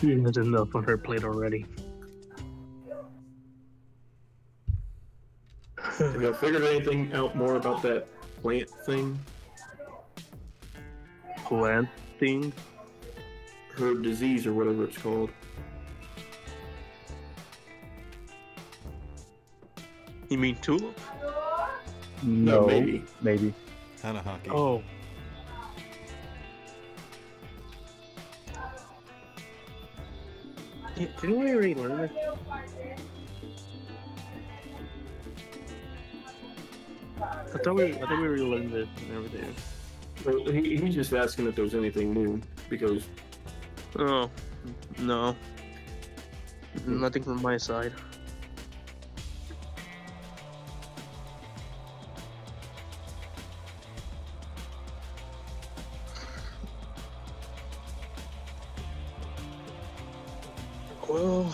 She has enough on her plate already. Have y'all figured anything out more about that plant thing? Plant thing? Her disease or whatever it's called. You mean Tulip? No, maybe. maybe. Hanahaki. Oh. Didn't we already learn it? I thought we already learned it and everything. Well, he's just asking if there's anything new because Oh, no. Nothing from my side. Well,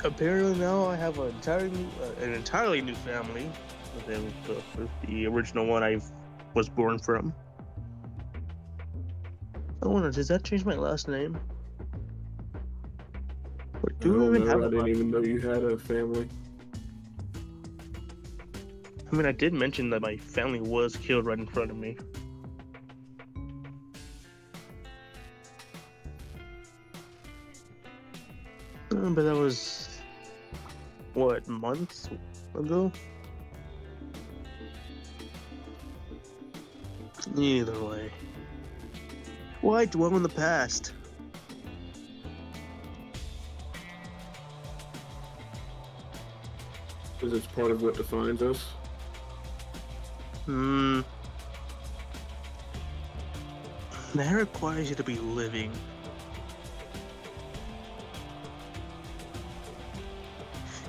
apparently now I have an entirely new family than the original one I was born from. I wonder, does that change my last name? Or I do we don't even know. have I a didn't even know you had a family. I mean, I did mention that my family was killed right in front of me. But that was, what, months ago? Either way. Why dwell in the past? Because it's part of what defines us. That requires you to be living.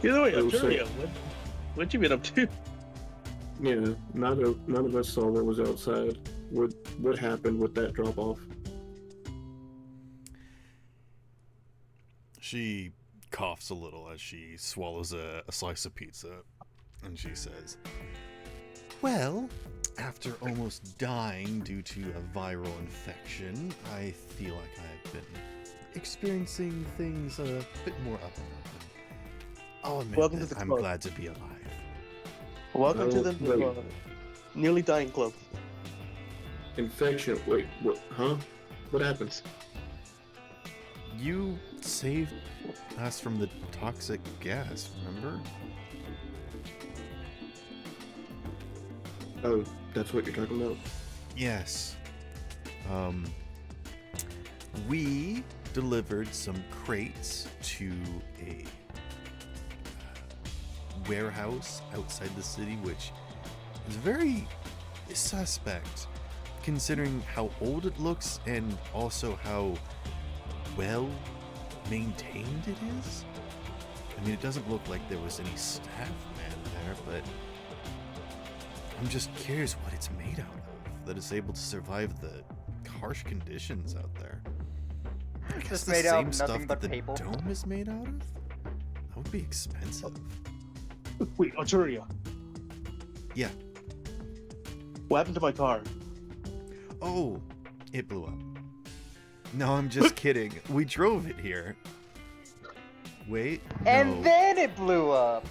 Either way, Arturia, what you been up to? Yeah, none of us saw what was outside. What happened with that drop off? She coughs a little as she swallows a slice of pizza, and she says, "Well, after almost dying due to a viral infection, I feel like I've been experiencing things a bit more up and up. And I'll admit Welcome that to the I'm club. glad to be alive." Welcome to the nearly dying club. Infection. Wait, what? Huh? What happened? You saved us from the toxic gas, remember? Oh, that's what you're talking about? Yes. We delivered some crates to a warehouse outside the city, which is very suspect, considering how old it looks and also how well maintained it is. I mean, it doesn't look like there was any staff man there, but I'm just curious what it's made out of that is able to survive the harsh conditions out there. I guess Just the made out same of stuff nothing that but the paper. dome is made out of? That would be expensive. Wait, Arturia. Yeah. What happened to my car? Oh, it blew up. No, I'm just kidding. We drove it here. Wait, And no. then it blew up.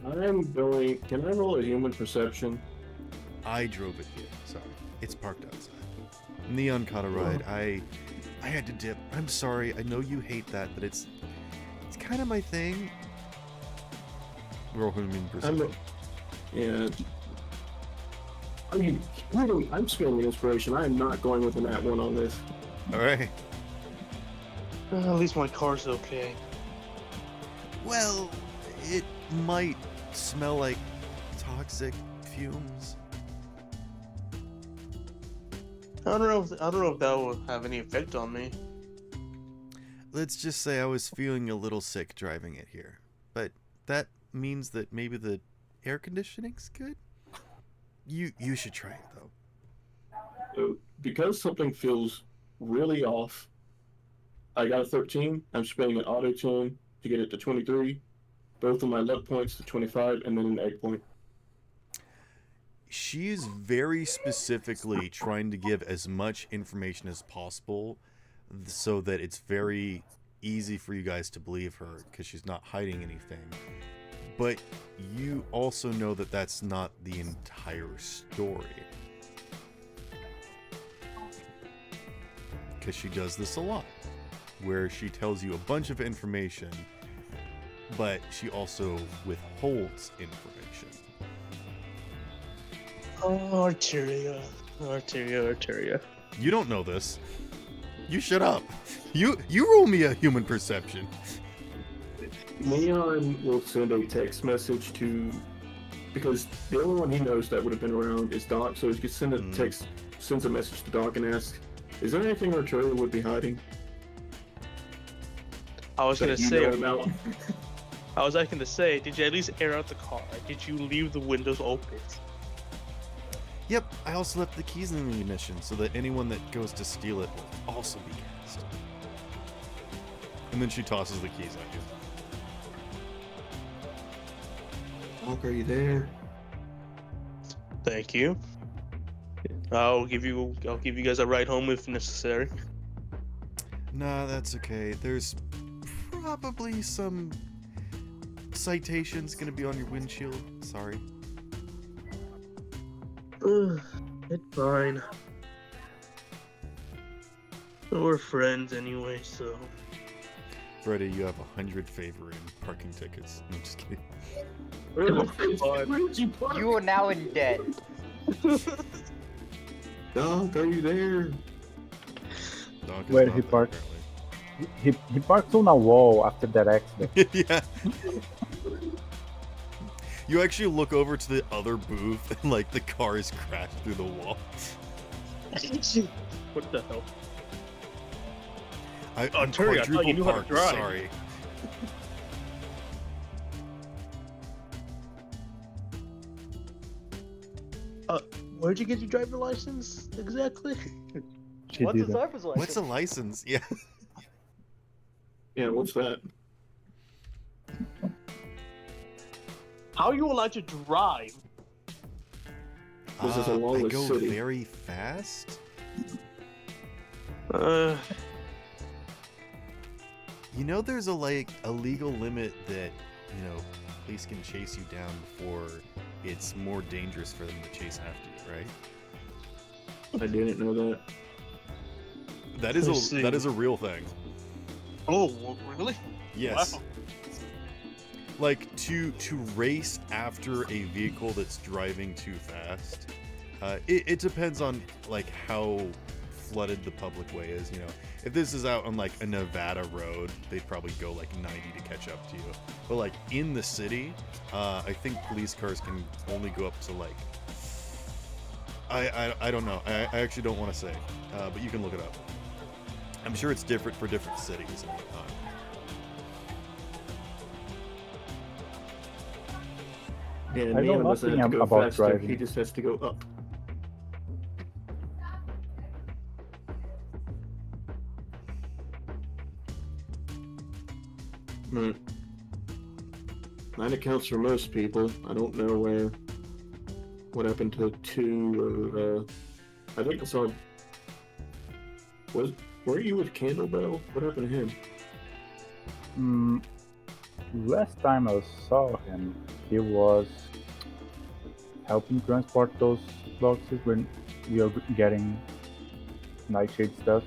I'm going. Can I roll a human perception? I drove it here. Sorry. It's parked outside. Neon caught a ride. I had to dip. I'm sorry. I know you hate that, but it's kind of my thing. Roll human perception. Yeah. I mean, I'm spending inspiration. I am not going with an at one on this. All right. At least my car's okay. Well, it might smell like toxic fumes. I don't know if that will have any effect on me. Let's just say I was feeling a little sick driving it here. But that means that maybe the air conditioning's good? You should try it, though. Because something feels really off, I got a 13. I'm spending an auto tune to get it to 23. Both of my luck points to 25, and then an egg point. She is very specifically trying to give as much information as possible so that it's very easy for you guys to believe her because she's not hiding anything. But you also know that that's not the entire story. Because she does this a lot, where she tells you a bunch of information, but she also withholds information. Oh, Arteria. You don't know this. You shut up. You roll me a human perception. Neon will send a text message to, because the only one he knows that would have been around is Doc, so he could send a text, sends a message to Doc and asks, "Is there anything Arturia would be hiding?" I was gonna that you say. know about? I was actually gonna say, did you at least air out the car? Did you leave the windows open? Yep, I also left the keys in the ignition so that anyone that goes to steal it will also be gassed. And then she tosses the keys at you. Doc, are you there? Thank you. I'll give you guys a ride home if necessary. Nah, that's okay. There's probably some citations gonna be on your windshield. Sorry. It's fine. We're friends anyway, so. Freddie, you have 100 favor in parking tickets. No, I'm just kidding. You are now in debt. Doc, are you there? Doc is Where not he there, parked? He parked on a wall after that accident. Yeah. You actually look over to the other booth and like the car is crashed through the wall. What the hell? I'm Terry, I thought you knew how to parked, drive. sorry. Where'd you get your driver license exactly? She What's did the that. driver's license? What's a license? Yeah. Yeah, what's that? How are you allowed to drive? This is a I lawless go city. very fast. You know, there's a legal limit that, you know, police can chase you down before it's more dangerous for them to chase after you, right? I didn't know that. That is a real thing. Oh, really? Yes. Wow. Like to race after a vehicle that's driving too fast. It depends on like how flooded the public way is. You know, if this is out on like a Nevada road, they'd probably go like 90 to catch up to you. But like in the city, I think police cars can only go up to like I don't know. I actually don't want to say, but you can look it up. I'm sure it's different for different cities and whatnot. Yeah, I know Neon doesn't have to nothing go about faster. driving. He just has to go up. Hmm. That accounts for most people. I don't know what happened to 2 or I think I saw. Were you with Candlebell? What happened to him? Last time I saw him, he was helping transport those boxes when we were getting Nightshade stuff.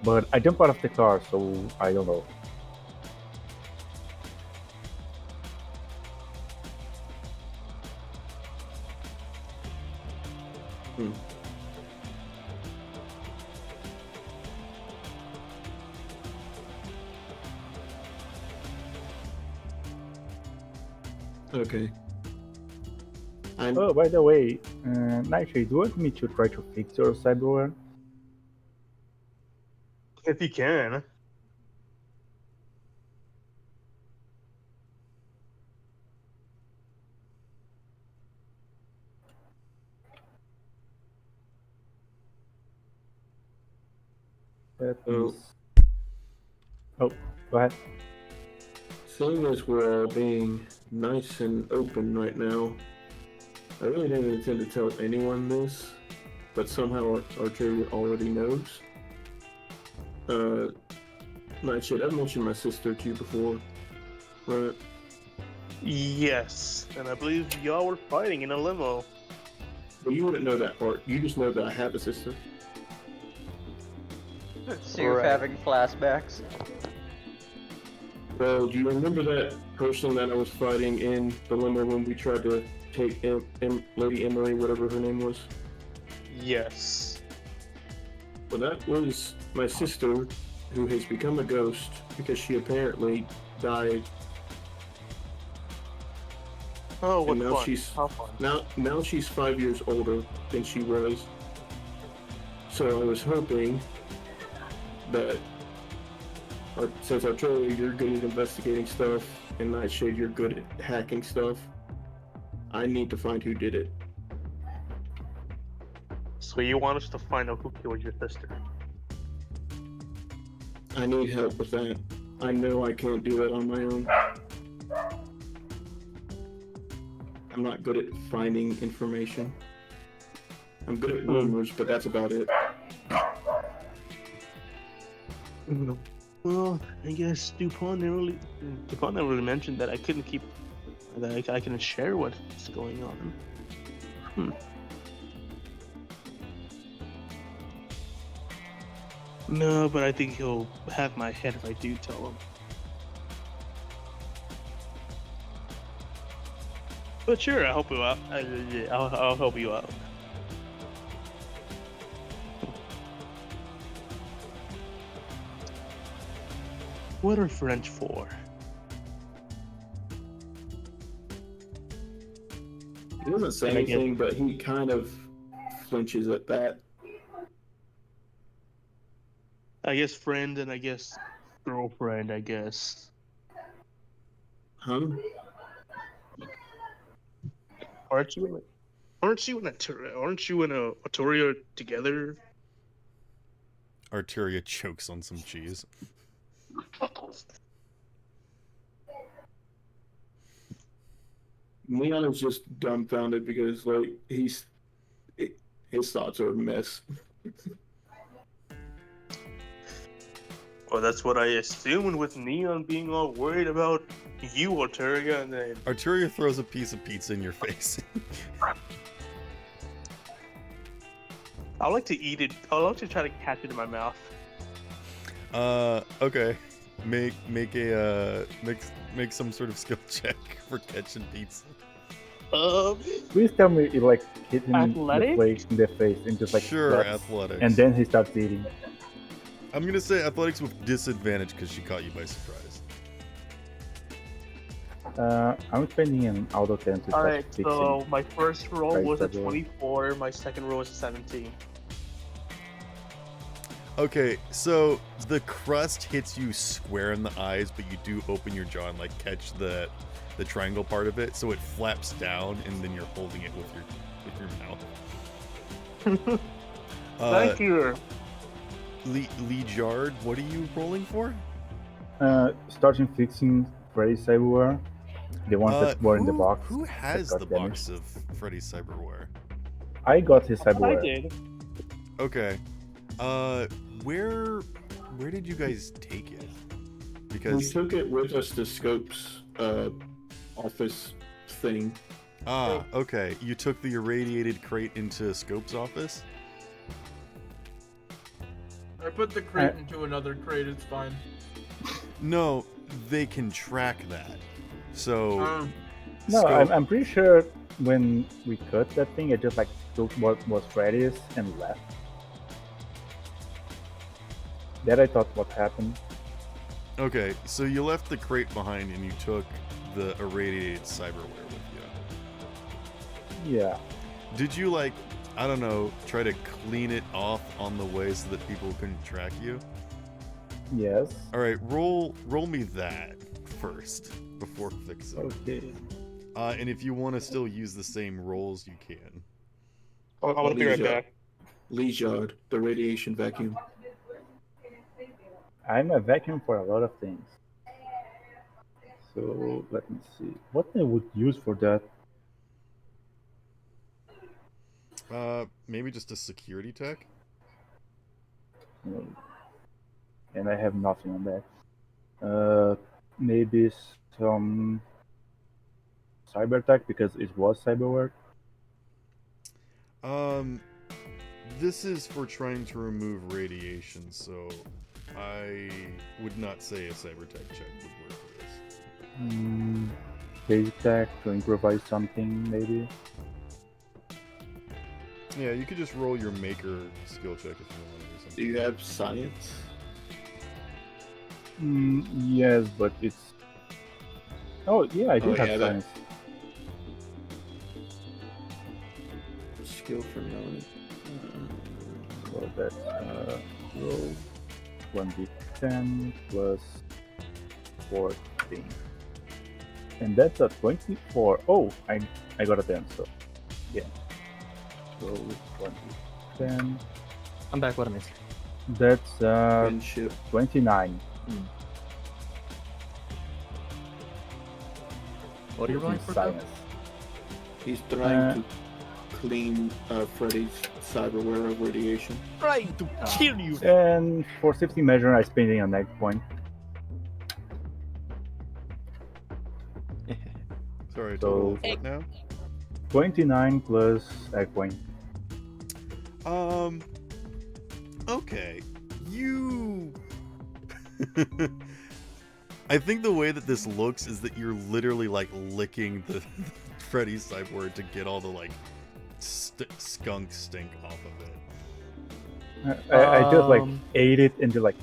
But I jumped out of the car, so I don't know. Okay. Oh, by the way, Nightshade, do you want me to try to fix your cyberware? If you can. Oh, go ahead. Seeing as we're being nice and open right now, I really didn't intend to tell anyone this, but somehow Arteria already knows. Nightshade, I've mentioned my sister to you before, right? Yes, and I believe y'all were fighting in a limo. But you wouldn't know that part. You just know that I have a sister. So you're having flashbacks? Well, do you remember that person that I was fighting in the limo when we tried to take Lady Emily, whatever her name was? Yes. Well, that was my sister, who has become a ghost because she apparently died. Oh, what And now fun. she's How fun. now she's 5 years older than she was. So I was hoping that since Arturo, you're good at investigating stuff, and Nightshade, you're good at hacking stuff, I need to find who did it. So you want us to find out who killed your sister? I need help with that. I know I can't do it on my own. I'm not good at finding information. I'm good at rumors, but that's about it. Well, I guess DuPont never really mentioned that I couldn't keep, that I couldn't share what's going on. No, but I think he'll have my head if I do tell him. But sure, I'll help you out. I'll help you out. What are French for? He doesn't say anything, but he kind of flinches at that. I guess friend and I guess girlfriend, I guess. Huh? Aren't you in a Arturia together? Arteria chokes on some cheese. Leon is just dumbfounded because like his thoughts are a mess. Well, that's what I assumed with Neon being all worried about you, Arturia, and then... Arturia throws a piece of pizza in your face. I like to eat it. I like to try to catch it in my mouth. Okay. Make some sort of skill check for catching pizza. Please tell me you like hit him Athletic? in the face and just like Sure, slaps, athletics. and then he starts eating. I'm gonna say athletics with disadvantage because she caught you by surprise. I'm spending an auto 10 to start Alright, fixing. so my first roll Right, was a double. 24, my second roll was a 17. Okay, so the crust hits you square in the eyes, but you do open your jaw and like catch the triangle part of it, so it flaps down, and then you're holding it with your mouth. Thank you. Lee Jard, what are you rolling for? Starting fixing Freddy's cyberware. The ones that were in the box. Who has that the got box damaged. of Freddy's cyberware? I got his I cyberware. did. Okay. Where did you guys take it? We Because took it with us to Scope's office thing. okay. You took the irradiated crate into Scope's office? I put the crate into another crate, it's fine. No, they can track that. So No, Scope- I'm pretty sure when we cut that thing, it just like took what was Freddy's and left. That I thought what happened. Okay, so you left the crate behind and you took the irradiated cyberware with you. Yeah. Did you like, I don't know, try to clean it off on the way so that people couldn't track you? Yes. All right, roll me that first before fixing. Okay. And if you want to still use the same rolls, you can. I'm gonna be right back. Leijard, the radiation vacuum. I'm a vacuum for a lot of things. So let me see. What I would use for that? Maybe just a security tech. And I have nothing on that. Maybe some cyber tech because it was cyberware. This is for trying to remove radiation, so I would not say a cyber tech check would work for this. Basic tech to improvise something, maybe. Yeah, you could just roll your maker skill check if you want to do something. Do you have science? Yes, but it's. Oh yeah, I do have that- science. Skill for knowing. So that's roll 1d10 plus 14. And that's a 24. Oh, I got a 10, so yeah. Roll 1d10. I'm back. What am I? That's Friendship. 29. What are you rolling for? Science. He's trying to clean Freddy's cyberware of radiation. Trying to kill you. And for safety measure, I'm spending a night point. Sorry, So- total of what now? 29 plus egg point. Okay. You... I think the way that this looks is that you're literally, like, licking the Freddy's cyberware to get all the, like, skunk stink off of it. I just, like, ate it and just, like,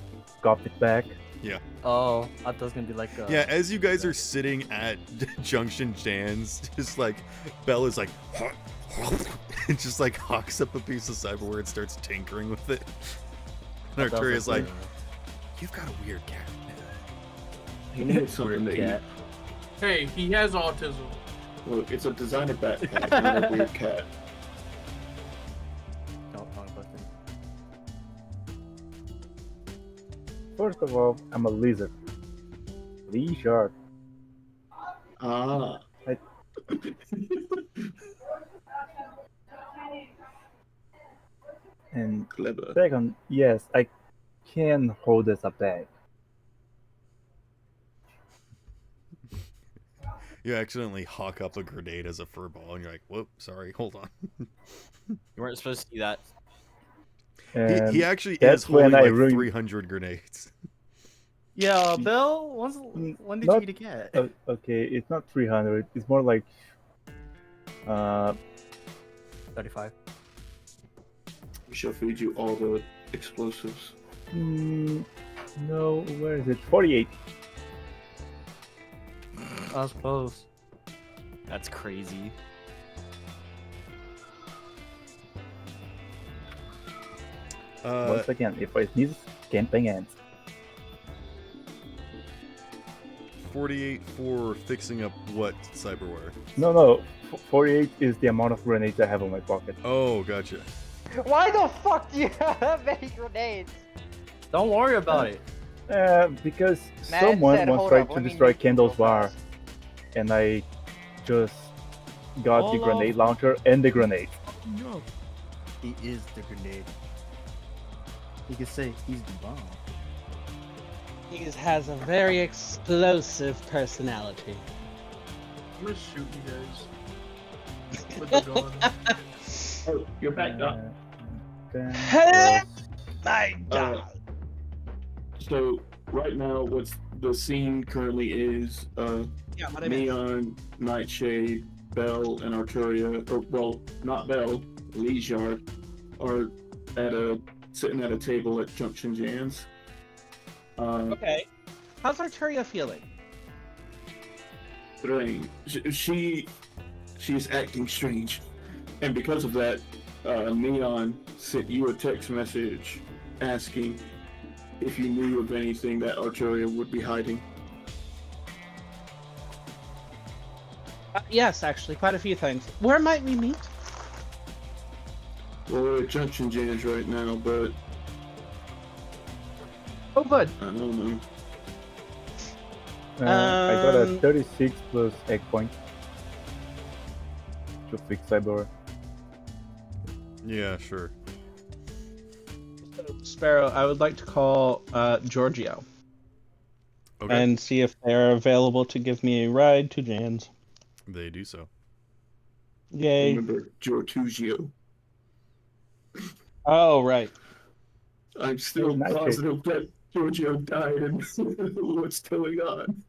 got it back. Yeah. Oh, I thought it was gonna be like. Yeah, as you guys are sitting at Junction Jan's, just, like, Bella's like... and just, like, hawks up a piece of cyberware and starts tinkering with it. And Arturia's like, you've got a weird cat. He needs something to eat. cat. Hey, he has autism. Look, it's a designer backpack, not a weird cat. No, wrong button. First of all, I'm a lizard. Lizard. Ah. And Clever. second, yes, I can hold as a bag. You accidentally hawk up a grenade as a fur ball, and you're like, "Whoop, sorry, hold on." You weren't supposed to see that. He actually is that's when holding I like really- 300 grenades. Yeah, Bill. When did you eat a cat? Okay, it's not 300. It's more like 35. We shall feed you all the explosives. no, where is it? 48. I was close. That's crazy. Once again, if I sneeze, camping ends. 48 for fixing up what cyberware? No, 48 is the amount of grenades I have in my pocket. Oh, gotcha. Why the fuck do you have that many grenades? Don't worry about it. Because Man someone said, once "Hold tried up, to let me destroy make you Kendall's go bar, fast." and I just got the Hold grenade on. launcher and the grenade. No. He is the grenade. You can say he's the bomb. He has a very explosive personality. I'm gonna shoot you guys. With the gun. Oh, you're back up. My God. So right now, what's the scene currently is Yeah, what I meant. Neon, Nightshade, Belle, and Arturia, or well, not Belle, Leisure, are sitting at a table at Junction Jan's. Okay. How's Arturia feeling? Strange. She's acting strange, and because of that, Neon sent you a text message asking if you knew of anything that Arturia would be hiding. Yes, actually, quite a few things. Where might we meet? Well, we're at Junction Jan's right now, but Oh, good. I don't know. I got a 36 plus egg point to fix cyber. Yeah, sure. Sparrow, I would like to call Giorgio Okay. and see if they're available to give me a ride to Jan's. They do so. Yay. Remember Giorgio. Oh, right. I'm still Hey, Nightshade. positive that Giorgio died and what's going on.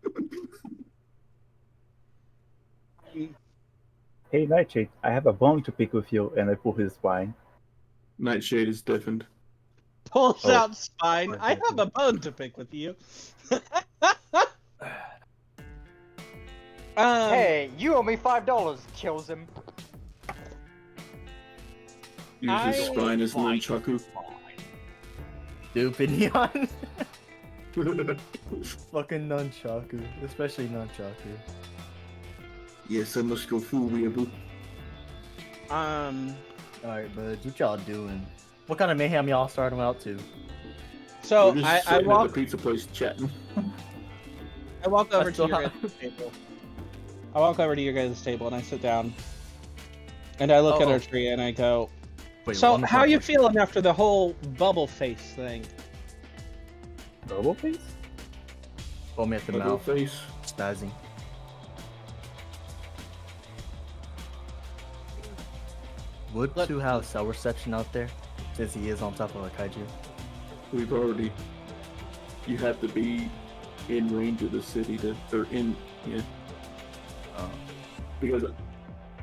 Hey Nightshade, I have a bone to pick with you, and I pull his spine. Nightshade is deafened. Pulls Oh. out spine. I have a bone to pick with you. Hey, you owe me $5. Kills him. Uses spine as nunchaku. Stupid Neon. Fucking nunchaku. Especially nunchaku. Yes, I must go fool weeaboo. Alright, bud. What y'all doing? What kind of mayhem y'all starting out to? So We're just I sitting at walk. the pizza place chatting. I walk over I to still your have- guys' table. I walk over to your guys' table and I sit down. And I look at Uh-oh. our tree and I go, Wait, so one how you question. feeling after the whole bubble face thing? Double face? Hold me at the Double mouth. face. Spazzing. Would Two have cell reception out there? Since he is on top of a kaiju. We've already. You have to be in range of the city yeah. Because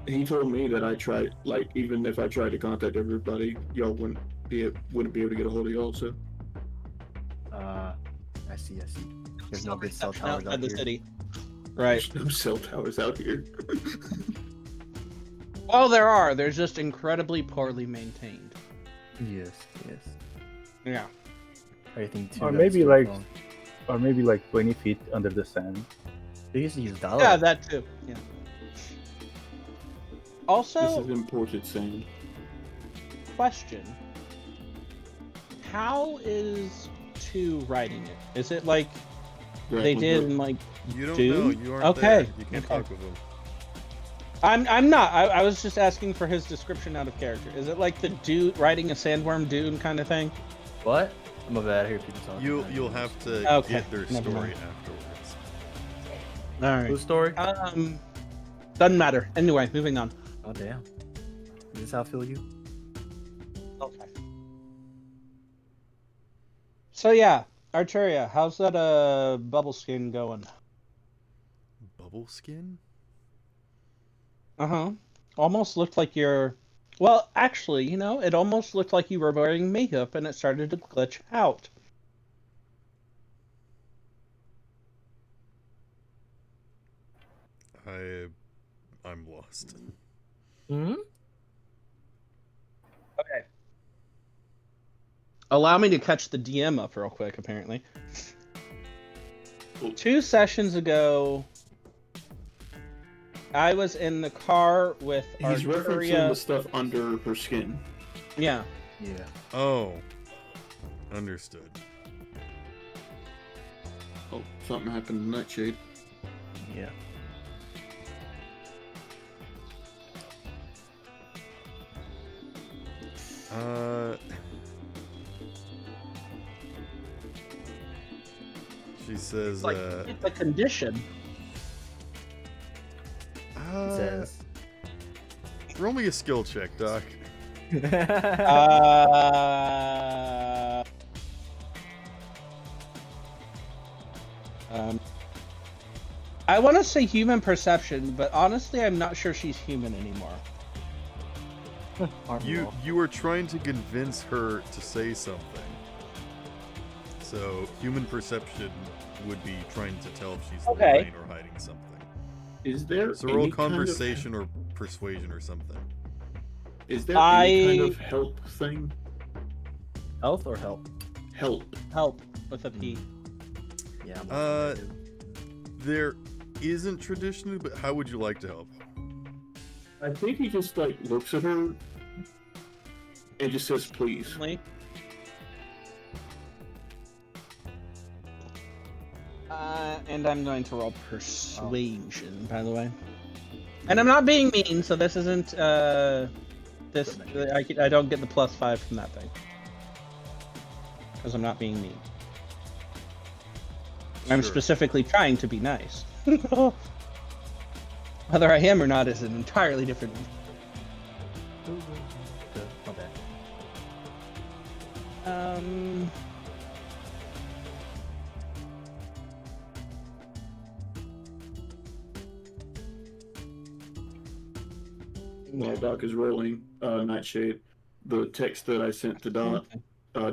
he told me that I tried, like, even if I tried to contact everybody, y'all wouldn't be able to get a hold of y'all. So I see. There's no good cell Reception towers outside out the here. city. Right. there's no cell towers out here. Well, there are. They're just incredibly poorly maintained. Yes. Yeah. Everything too. Or maybe like 20 feet under the sand. They used to use dollars. Yeah, that too. Yeah. This Also, is imported sand. question. How is 2 writing it? Is it like they Grappling did hook. in like You don't Doom? know. You aren't Okay. there. You can't Okay. talk with them. I'm not. I was just asking for his description out of character. Is it like the dude riding a sandworm dune kind of thing? What? I'm bad. I hear people talking. You'll have to get their story afterwards. All right. Whose story? Doesn't matter. Anyway, moving on. Oh damn. Is this how I feel you? Okay. So yeah, Arturia, how's that bubble skin going? Bubble skin? Uh-huh. Almost looked like you're... Well, actually, you know, it almost looked like you were wearing makeup and it started to glitch out. I'm lost. Hmm? Okay. Allow me to catch the DM up real quick, apparently. 2 sessions ago, I was in the car with He's Arturia. referencing the stuff under her skin. Yeah. Yeah. Oh. Understood. Oh, something happened to Nightshade. Yeah. She says, Like, it's a condition. Says. Roll me a skill check, Doc. I want to say human perception, but honestly, I'm not sure she's human anymore. You were trying to convince her to say something. So human perception would be trying to tell if she's lying or hiding something. Is there So roll any conversation or persuasion or something. Is there any kind of help thing? Health or help? Help. Help with a P. Yeah. There isn't traditionally, but how would you like to help? I think he just like looks at her and just says, "Please." And I'm going to roll persuasion, by the way. And I'm not being mean, so this isn't this. I don't get the +5 from that thing because I'm not being mean. I'm specifically trying to be nice. Whether I am or not is an entirely different. While Doc is rolling Nightshade, the text that I sent to Doc,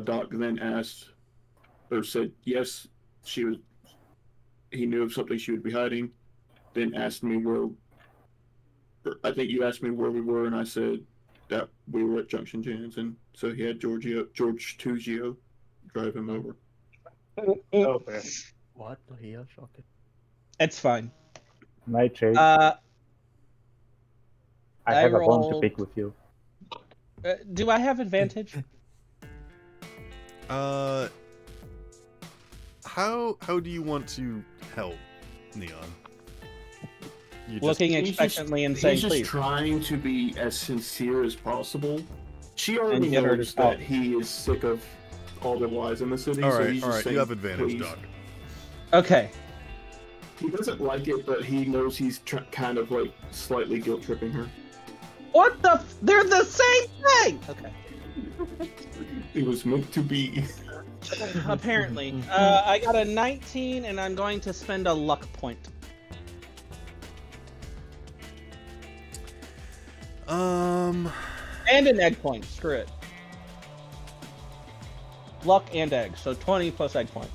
Doc then asked, or said, yes, he knew of something she would be hiding, then asked me where, I think you asked me where we were, and I said that we were at Junction Jams, and so he had George Tugio drive him over. Okay. What the hell? Shocking. It's fine. Nightshade. I have a bone to pick with you. Do I have advantage? How do you want to help, Neon? Looking expectantly and saying, he's just please. trying to be as sincere as possible. She already knows that he is sick of all the lies in the city. All so right, he's all just right. saying, You have advantage, please. Doc. Okay. He doesn't like it, but he knows he's kind of like slightly guilt tripping her. What the? They're the same thing. Okay. It was meant to be. Apparently, I got a 19, and I'm going to spend a luck point. And an egg point. Screw it. Luck and egg, so 20 plus egg point.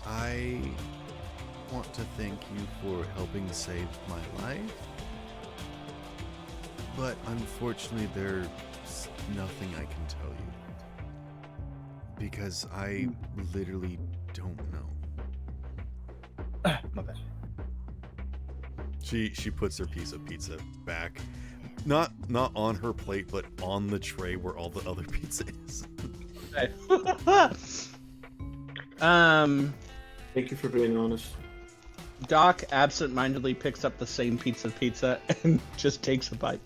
I want to thank you for helping save my life, but unfortunately there's nothing I can tell you because I literally don't know. My bad. She puts her piece of pizza back, not on her plate, but on the tray where all the other pizza is. Thank you for being honest. Doc absentmindedly picks up the same pizza and just takes a bite.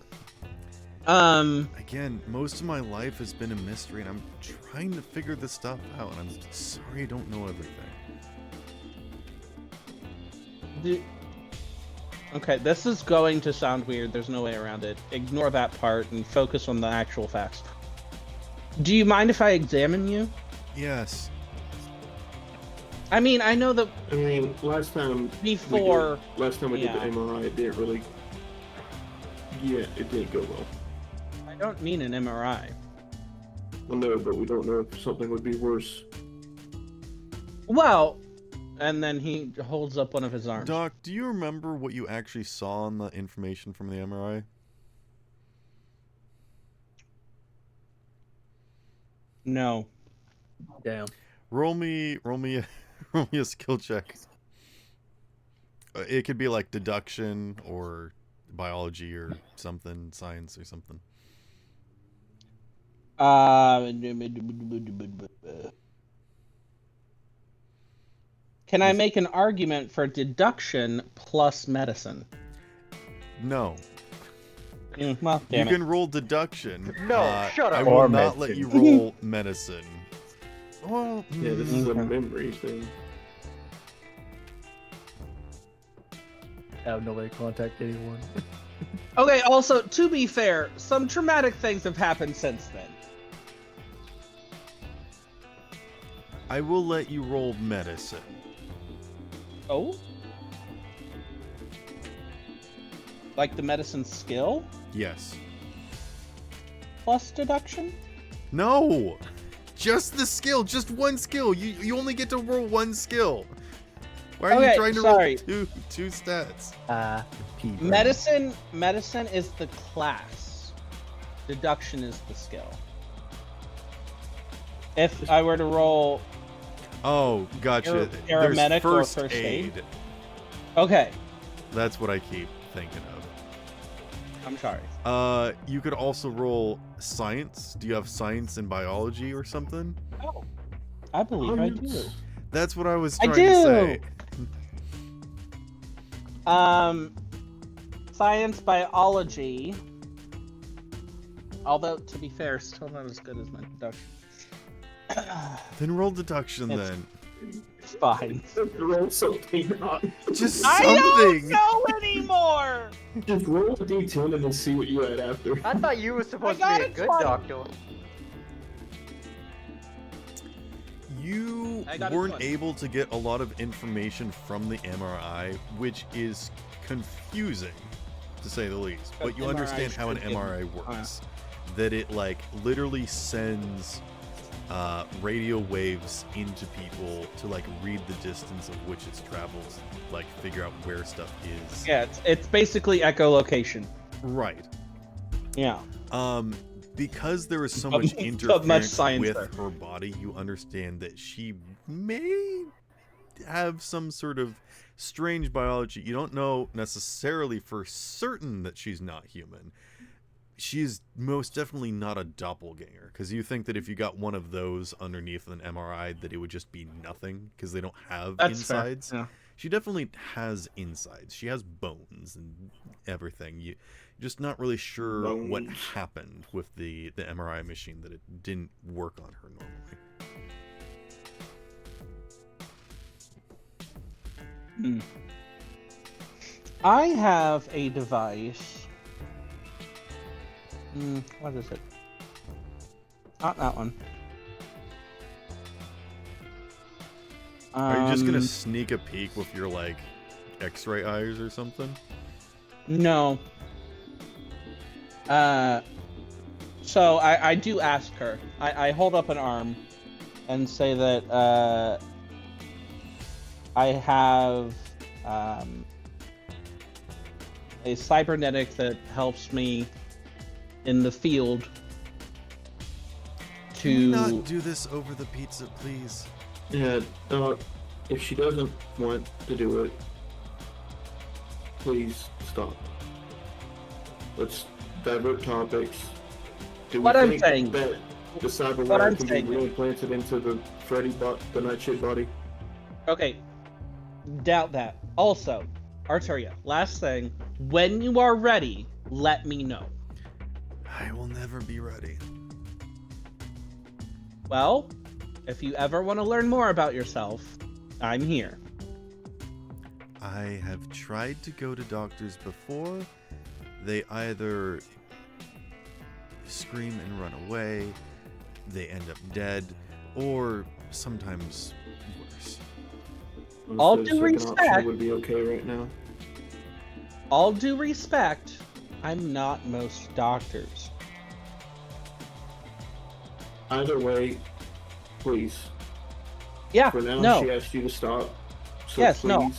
Again, most of my life has been a mystery, and I'm trying to figure this stuff out, and I'm sorry I don't know everything. Okay, this is going to sound weird. There's no way around it. Ignore that part and focus on the actual facts. Do you mind if I examine you? Yes. I mean, I know that. I mean, last time we did the MRI, it didn't really. Yeah, it didn't go well. I don't mean an MRI. Well, no, but we don't know if something would be worse. Well, and then he holds up one of his arms. Doc, do you remember what you actually saw on the information from the MRI? No. Damn. Roll me a skill check. It could be like deduction or biology or something, science or something. Can I make an argument for deduction plus medicine? No. Well, you can roll deduction. No, shut up. I will not let you roll medicine. Well, yeah, this is a memory thing. I have no way to contact anyone. Okay, also, to be fair, some traumatic things have happened since then. I will let you roll medicine. Oh? Like the medicine skill? Yes. Plus deduction? No! Just the skill, just one skill. You only get to roll one skill. Why are you trying to roll two stats? Medicine is the class. Deduction is the skill. If I were to roll... Oh, gotcha. Paramedic There's or first aid. Okay. That's what I keep thinking of. I'm sorry. You could also roll science. Do you have science and biology or something? Oh, I believe I do. That's what I was trying to say. Science, biology. Although, to be fair, still not as good as my deduction. Then roll deduction then. It's fine. Roll something. Just something. I don't know anymore. Just roll a d10 and then see what you had after. I thought you were supposed to be a good doctor. You weren't able to get a lot of information from the MRI, which is confusing, to say the least. But you understand how an MRI works. That it, like, literally sends radio waves into people to, like, read the distance of which it's traveled, like, figure out where stuff is. Yeah, it's basically echolocation. Right. Yeah. Because there is so much interference with her body, you understand that she may have some sort of strange biology. You don't know necessarily for certain that she's not human. She's most definitely not a doppelganger, because you think that if you got one of those underneath an MRI that it would just be nothing, because they don't have insides. Fair. Yeah. She definitely has insides. She has bones and everything. You're just not really sure what happened with the MRI machine, that it didn't work on her normally. I have a device. What is it? Not that one. Are you just gonna sneak a peek with your, like, X-ray eyes or something? No. So I do ask her. I hold up an arm and say that I have a cybernetic that helps me in the field to... Can we not do this over the pizza, please? Yeah, if she doesn't want to do it, please stop. Let's divert topics. Do we think that the cyberwire can be reimplanted into the Freddie the Nightshade body? Okay, doubt that. Also, Arturia, last thing, when you are ready, let me know. I will never be ready. Well, if you ever want to learn more about yourself, I'm here. I have tried to go to doctors before. They either scream and run away, they end up dead, or sometimes worse. All The due second respect. option would be okay right now. All due respect, I'm not most doctors. Either way, please. Yeah, For now, no. she asked you to stop. So Yes, please. no,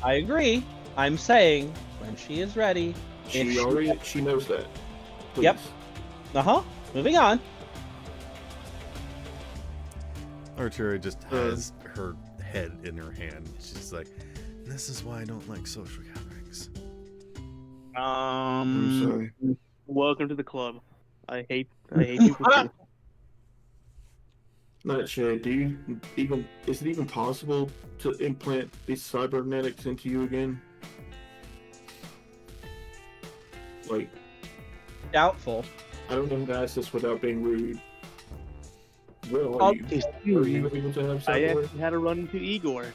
I agree. I'm saying when she is ready. She if she knows that. Please. Yep. Moving on. Artura just has her head in her hand. She's like, this is why I don't like social gatherings. I'm sorry. Welcome to the club. I hate people too. Nightshade, is it even possible to implant these cybernetics into you again? Like, Doubtful. I don't know how to ask this without being rude. Will, I'll- are you able to have I cyber? actually had to run into Igor.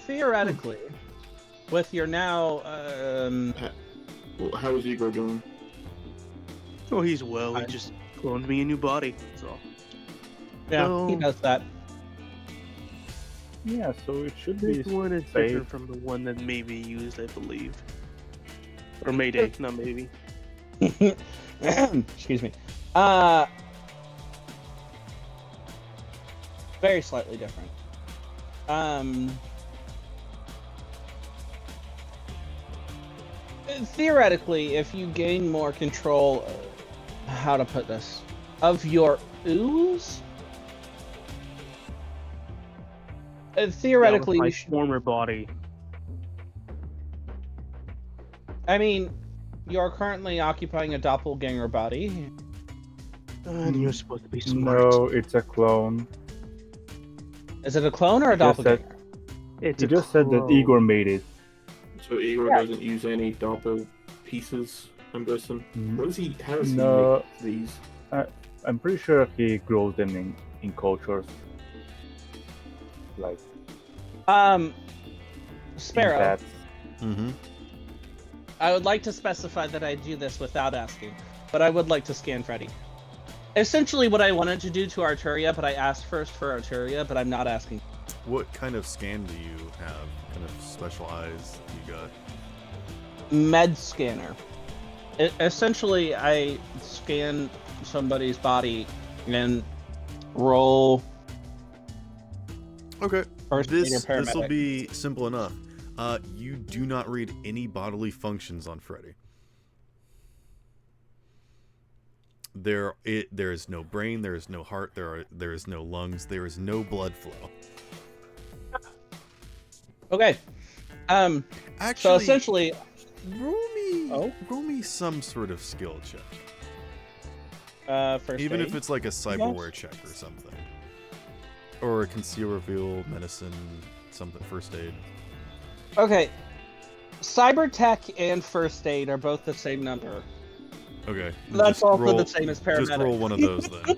Theoretically, with your now, Well, how is Igor doing? Oh, he's well. He just cloned me a new body. That's all. yeah, he does that. Yeah, so it should be This one is safe. different from the one that Maybe used, I believe. Or Mayday, not Maybe. Excuse me. Very slightly different. Theoretically, if you gain more control, how to put this, of your ooze, theoretically, my you should, former body. I mean, you're currently occupying a doppelganger body. And you're supposed to be smart. No, it's a clone. Is it a clone or a You just said- doppelganger? It's You a just said that clone. Igor made it. So Igor doesn't use any doppel pieces, I'm guessing. What does he? How does No. he make these? I'm pretty sure he grows them in cultures. Like Sparrow, bats. Mm-hmm. I would like to specify that I do this without asking, but I would like to scan Freddie. Essentially what I wanted to do to Arturia, but I asked first for Arturia, but I'm not asking. What kind of scan do you have? What kind of special eyes you got? Med scanner. Essentially, I scan somebody's body and roll. Okay. First aid or This will paramedic. be simple enough. You do not read any bodily functions on Freddie. There is no brain, there is no heart, there is no lungs, there is no blood flow. Okay. Actually, So essentially, roll me some sort of skill check. first Even aid. if it's like a cyberware check or something. Or a conceal, reveal, medicine, something, first aid. Okay. Cyber tech and first aid are both the same number. Okay. That's just also roll- the same as paramedic. Just roll one of those then.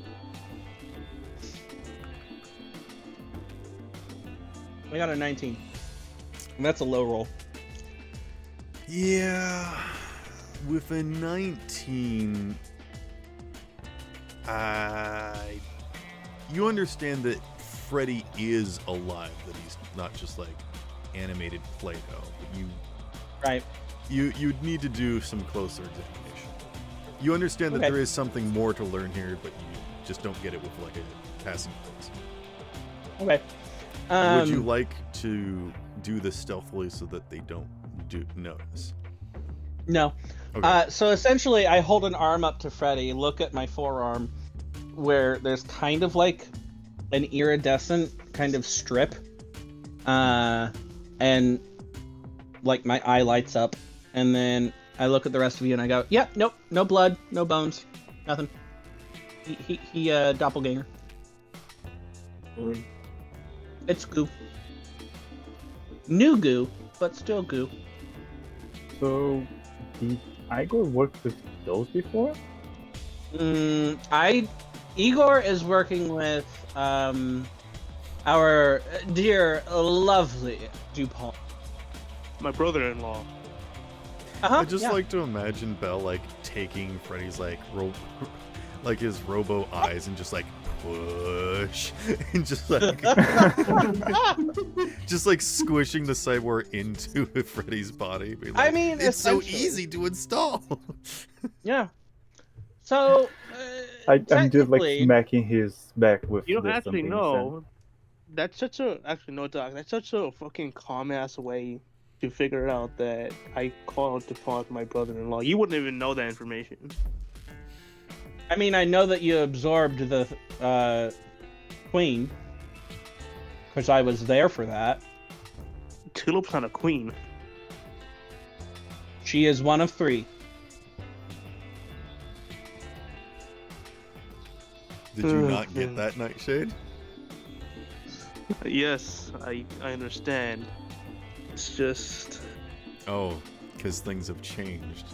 I got a 19. And that's a low roll. Yeah. With a 19, you understand that Freddie is alive, that he's not just like animated Play-Doh. But Right. you'd need to do some closer examination. You understand that Okay. there is something more to learn here, but you just don't get it with like a passing glance. Okay. Would you like to do this stealthily so that they don't notice? No. Okay. So essentially, I hold an arm up to Freddie, look at my forearm, where there's kind of like an iridescent kind of strip, and like my eye lights up, and then I look at the rest of you and I go, "Yep, nope, no blood, no bones, nothing. He doppelganger. It's goo." New goo, but still goo. So, did Igor work with those before? Igor is working with our dear, lovely DuPont. My brother-in-law. I just like to imagine Belle like taking Freddie's like like his robo eyes and just like push and just like just like squishing the cyborg into Freddie's body. Like, I mean, it's so essentially. easy to install. Yeah. So I'm just like technically- smacking his back with You don't this actually something know. That's such a Doc. That's such a fucking calm ass way to figure out that I called DuPont my brother-in-law. You wouldn't even know that information. I mean, I know that you absorbed the queen, because I was there for that. Tulip's not a queen. She is one of 3. Did you not get that, Nightshade? Yes, I understand. It's just Oh, because things have changed.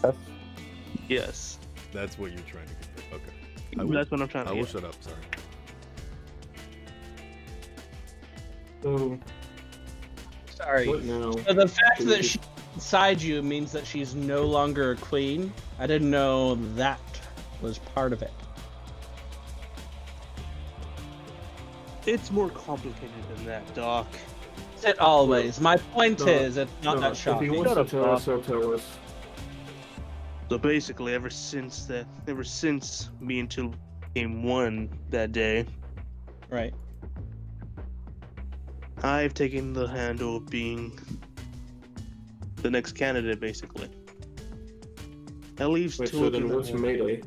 yes. That's what you're trying to get. Okay. That's what I'm trying to I will get. shut up. Sorry. So, Sorry. what now? So the fact that she's inside you means that she's no longer a queen. I didn't know that was part of it. It's more complicated than that, Doc. It always. My point No, is, it's not No, that if he shocking. wants to tell us, he'll tell us. So basically, ever since me and Tulip became one that day, Right. I've taken the handle of being the next candidate, basically. That leaves Wait, so Tulip then in the what's hole. Mayday?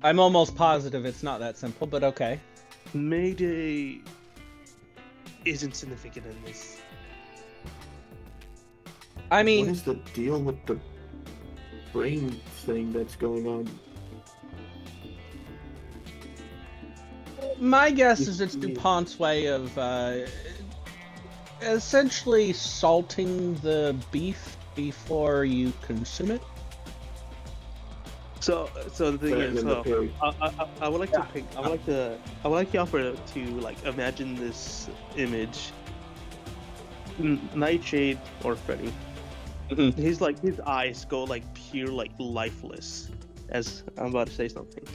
I'm almost positive it's not that simple, but okay. Mayday isn't significant in this. I What mean, is the deal with the brain thing that's going on? my guess is it's DuPont's way of essentially salting the beef before you consume it. So the thing Fatten is, in the pig. I would like to pick. I would like y'all to like imagine this image. Nightshade or Freddie. Mhm. His eyes go like pure like lifeless. As I'm about to say something.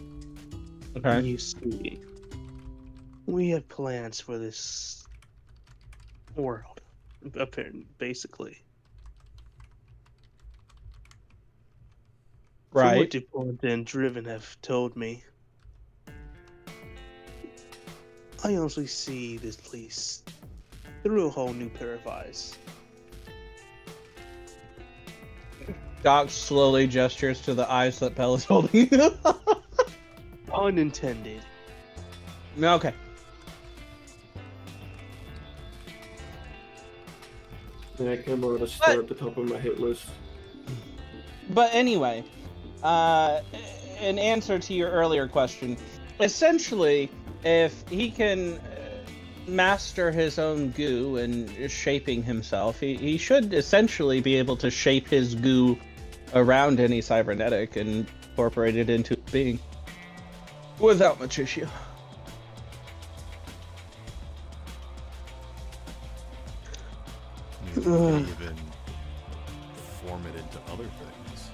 Okay. You see, we have plans for this world, apparently, basically. From what Right. DuPont and Driven have told me, I honestly see this place through a whole new pair of eyes. Doc slowly gestures to the eyes that Belle is holding. Unintended. Okay. And I came out to start at the top of my hit list. But anyway, in answer to your earlier question, essentially, if he can master his own goo and shaping himself, he should essentially be able to shape his goo around any cybernetic and incorporate it into being without much issue. You can even form it into other things.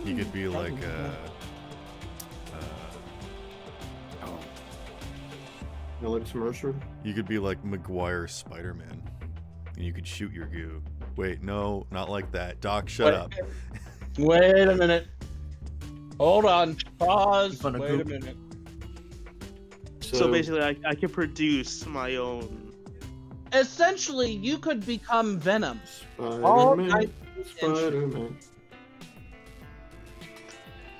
You could be like Alex Mercer. you could be like Maguire Spider-Man, and you could shoot your goo. Wait, no, not like that. Doc, shut up. Wait a minute. Hold on. Pause. On a Wait a group. minute. So basically, I can produce my own. Essentially, you could become Venom. All Spider-Man. I- Spider-Man.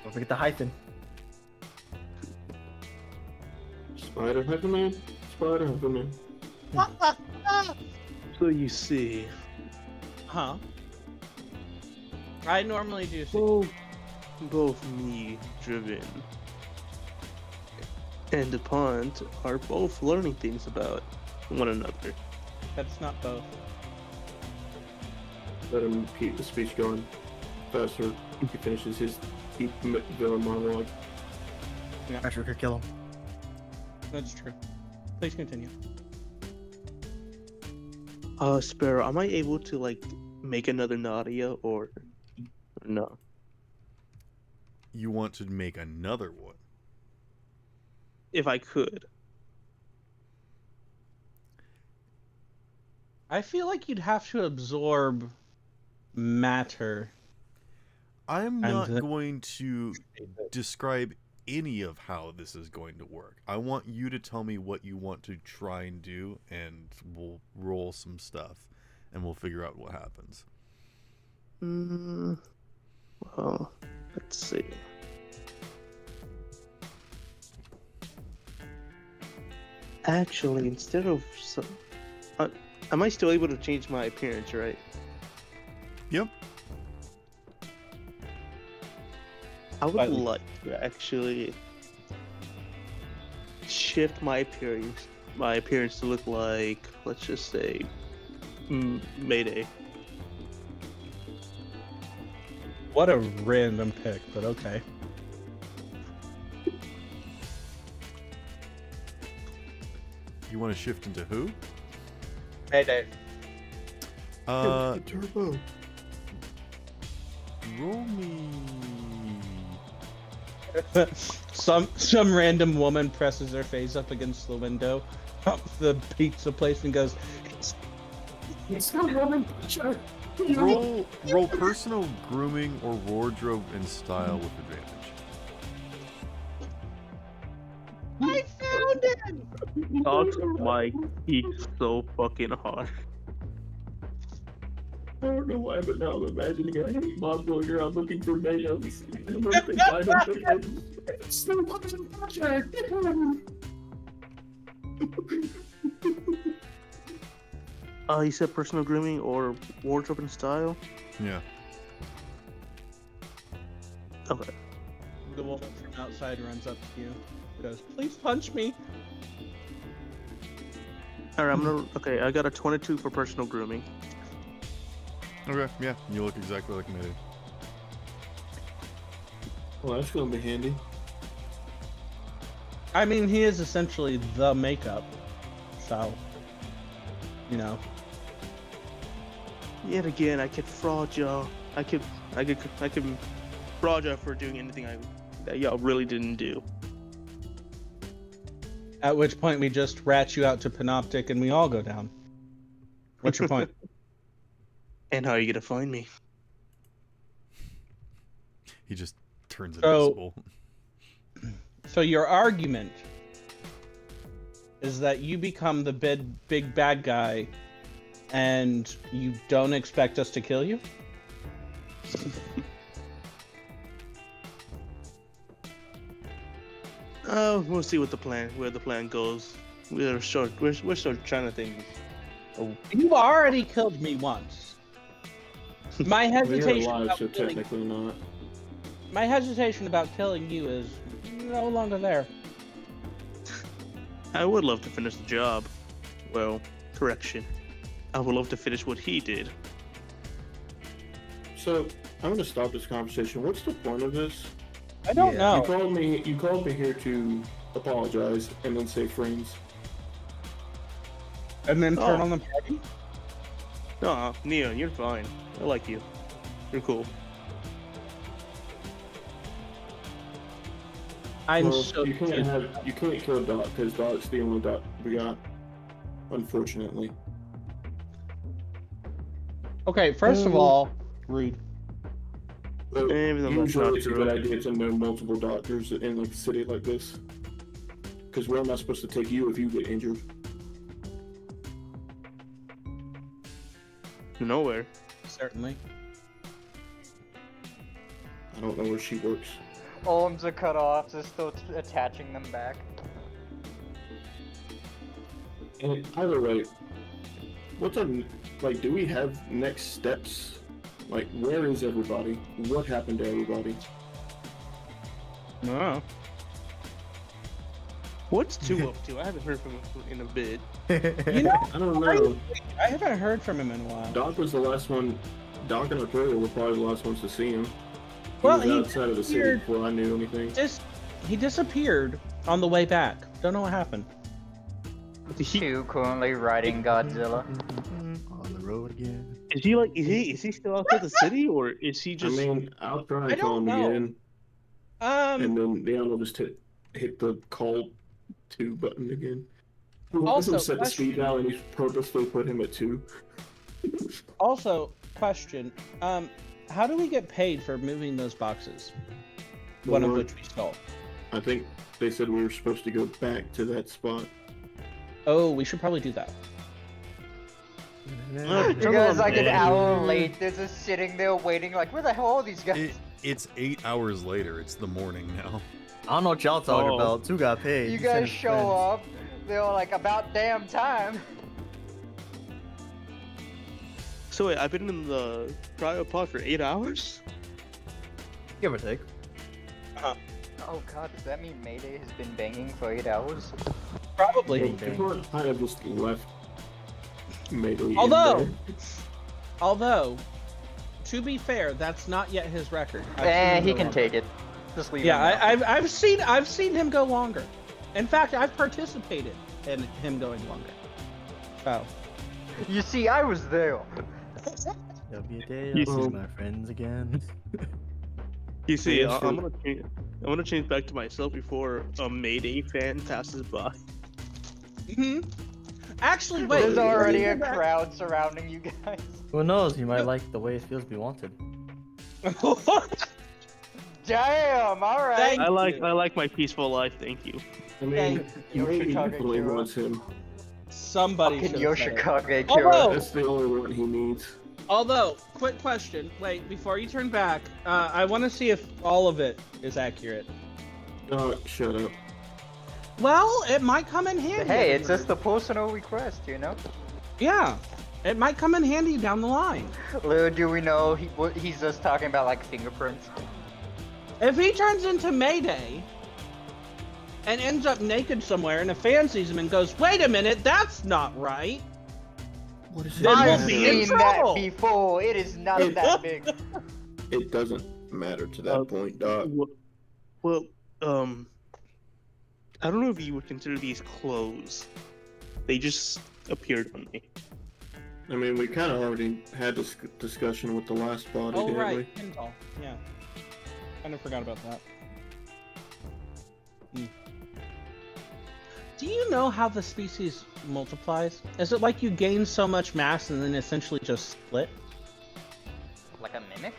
Don't forget the hyphen. Spider-Man. Spider-Man. So you see, Huh? I normally do. both me, Driven, and DuPont are both learning things about one another. That's not both. let him keep the speech going faster. He finishes his deep villain monologue. Yeah, Patrick could kill him. That's true. Please continue. Sparrow, am I able to like make another Nadia or no? You want to make another one? If I could. I feel like you'd have to absorb matter. I'm And not the- going to describe any of how this is going to work. I want you to tell me what you want to try and do, and we'll roll some stuff, and we'll figure out what happens. Well, let's see. Actually, instead of am I still able to change my appearance, right? Yep. I would Slightly. like to actually shift my appearance to look like, let's just say, Mayday. What a random pick, but okay. You want to shift into who? Mayday. Turbo. Roll me. Some random woman presses her face up against the window of the pizza place and goes, It's not Roman picture. Roll personal grooming or wardrobe and style with advantage. I found it! Dog's like, he's so fucking hot. I don't know why, but now I'm imagining a mom going around looking for males. And when they find them, it's the Roman picture. You said personal grooming or wardrobe and style? Yeah. Okay. The woman from outside runs up to you, goes, please punch me. Alright, okay, I got a 22 for personal grooming. Okay, yeah, you look exactly like Mayday. Well, that's gonna be handy. I mean, he is essentially the makeup, so, you know. Yet again, I could fraud y'all. I could fraud y'all for doing anything that y'all really didn't do. At which point we just rat you out to Panoptic and we all go down. What's your point? And how are you gonna find me? He just turns So- invisible. So your argument is that you become the big bad guy and you don't expect us to kill you? We'll see what where the plan goes. We're still trying to think. Oh, You've already killed me once. My We're hesitation alive, about so killing, technically not. my hesitation about killing you is no longer there. I would love to finish the job. Well, correction. I would love to finish what he did. So I'm gonna stop this conversation. What's the point of this? I don't Yeah. You know. called me here to apologize and then say friends. And then turn Oh. on the party? Nah, Neon, you're fine. I like you. You're cool. I'm Well, so you can't kill Dot because Dot's the only Dot we got. Unfortunately. Okay, first of all, rude. But Maybe that's usually not it's a true. good idea to know multiple doctors in like a city like this. Because where am I supposed to take you if you get injured? Nowhere. Certainly. I don't know where she works. Arms are cut off, so still attaching them back. And either way, what's our like? Do we have next steps? Like, where is everybody? What happened to everybody? No. What's two up to? I haven't heard from him in a bit. You know, I don't know. I haven't heard from him in a while. Doc was the last one Doc and Arturo were probably the last ones to see him. Well, He was outside of the city disappeared. before I knew anything. He disappeared on the way back. Don't know what happened. Two currently riding Godzilla. On the road again. Is he like? Is he still outside the city, or is he just? I mean, I'll try I and call don't him know. again, and then Leon will just hit the call 2 button again. Also, set the speed dial, and he's purposely put him at 2. Also, question. How do we get paid for moving those boxes? One of which we stole. I think they said we were supposed to go back to that spot. Oh, we should probably do that. You guys like an hour late. They're just sitting there waiting. Like, where the hell are these guys? It's 8 hours later. It's the morning now. I don't know what y'all talking about. Two got paid. You He sent guys his show friends. up. They're like, about damn time. So wait, I've been in the cryopod for 8 hours. Give or take. Oh god, does that mean Mayday has been banging for 8 hours? Probably. People kind of just left Mayday. Although, to be fair, that's not yet his record. He can take it. Just leave him. Yeah, I've seen him go longer. In fact, I've participated in him going longer. Oh. You see, I was there. There'll be a day I'll see my friends again. You see, I'm gonna change back to myself before a Mayday fan passes by. Actually, wait. There's already a crowd surrounding you guys. Who knows? You might like the way it feels to be wanted. Damn! All right. I like my peaceful life. Thank you. I mean, Mayday definitely wants him. Somebody Fucking should Yoshikage Although- Kira. That's the only one he needs. Although, quick question. Wait, before you turn back, I want to see if all of it is accurate. Shut up. Well, it might come in handy. Hey, it's just a personal request, you know? Yeah, it might come in handy down the line. Little do we know, he's just talking about, like, fingerprints. If he turns into Mayday and ends up naked somewhere and a fan sees him and goes, wait a minute, that's not right. What is Then we'll I've be in seen that trouble. before. It is not that big. It doesn't matter to that point, Doc. Well, I don't know if you would consider these clothes. They just appeared on me. I mean, we kind of already had this discussion with the last body, Oh, didn't right. we? Pinball. Yeah. Kind of forgot about that. Do you know how the species multiplies? Is it like you gain so much mass and then essentially just split? Like a mimic?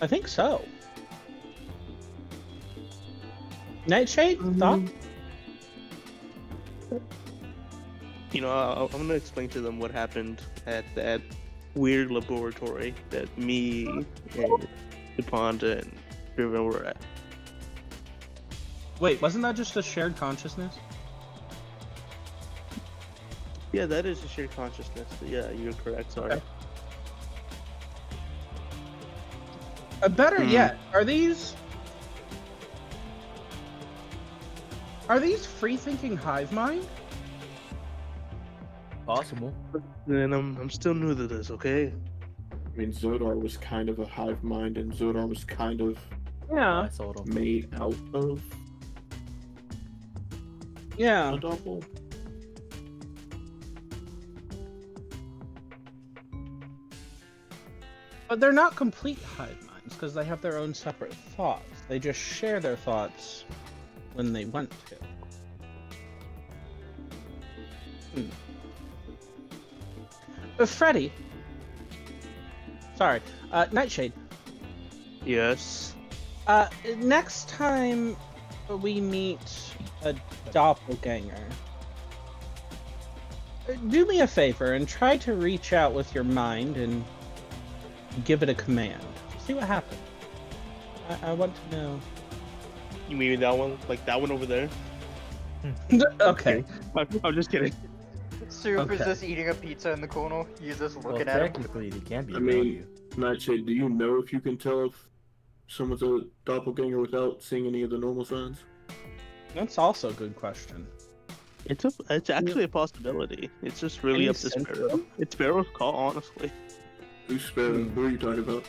I think so. Nightshade, thought? You know, I'm gonna explain to them what happened at that weird laboratory that me and DuPont and River were at. Wait, wasn't that just a shared consciousness? Yeah, that is a shared consciousness. Yeah, you're correct. Sorry. Okay. Better yet, are these free-thinking hive mind? Possible. Then I'm still new to this. Okay. I mean, Zodar was kind of a hive mind, and Zodar was kind of Yeah. made out of Yeah. a double. But they're not complete hive minds because they have their own separate thoughts. They just share their thoughts when they want to. Freddie. Sorry, Nightshade. Yes. Next time we meet a doppelganger, do me a favor and try to reach out with your mind and give it a command. See what happens. I want to know. You mean that one? Like that one over there? Okay. I'm just kidding. Soup is Okay. just eating a pizza in the corner. He's just Well, looking at him. technically, they can be I around mean, you. Nightshade, do you know if you can tell if someone's a doppelganger without seeing any of the normal signs? That's also a good question. It's actually a possibility. It's just really Any up to sense Sparrow. It's Sparrow's call, honestly. Who's Sparrow? Who are you talking about?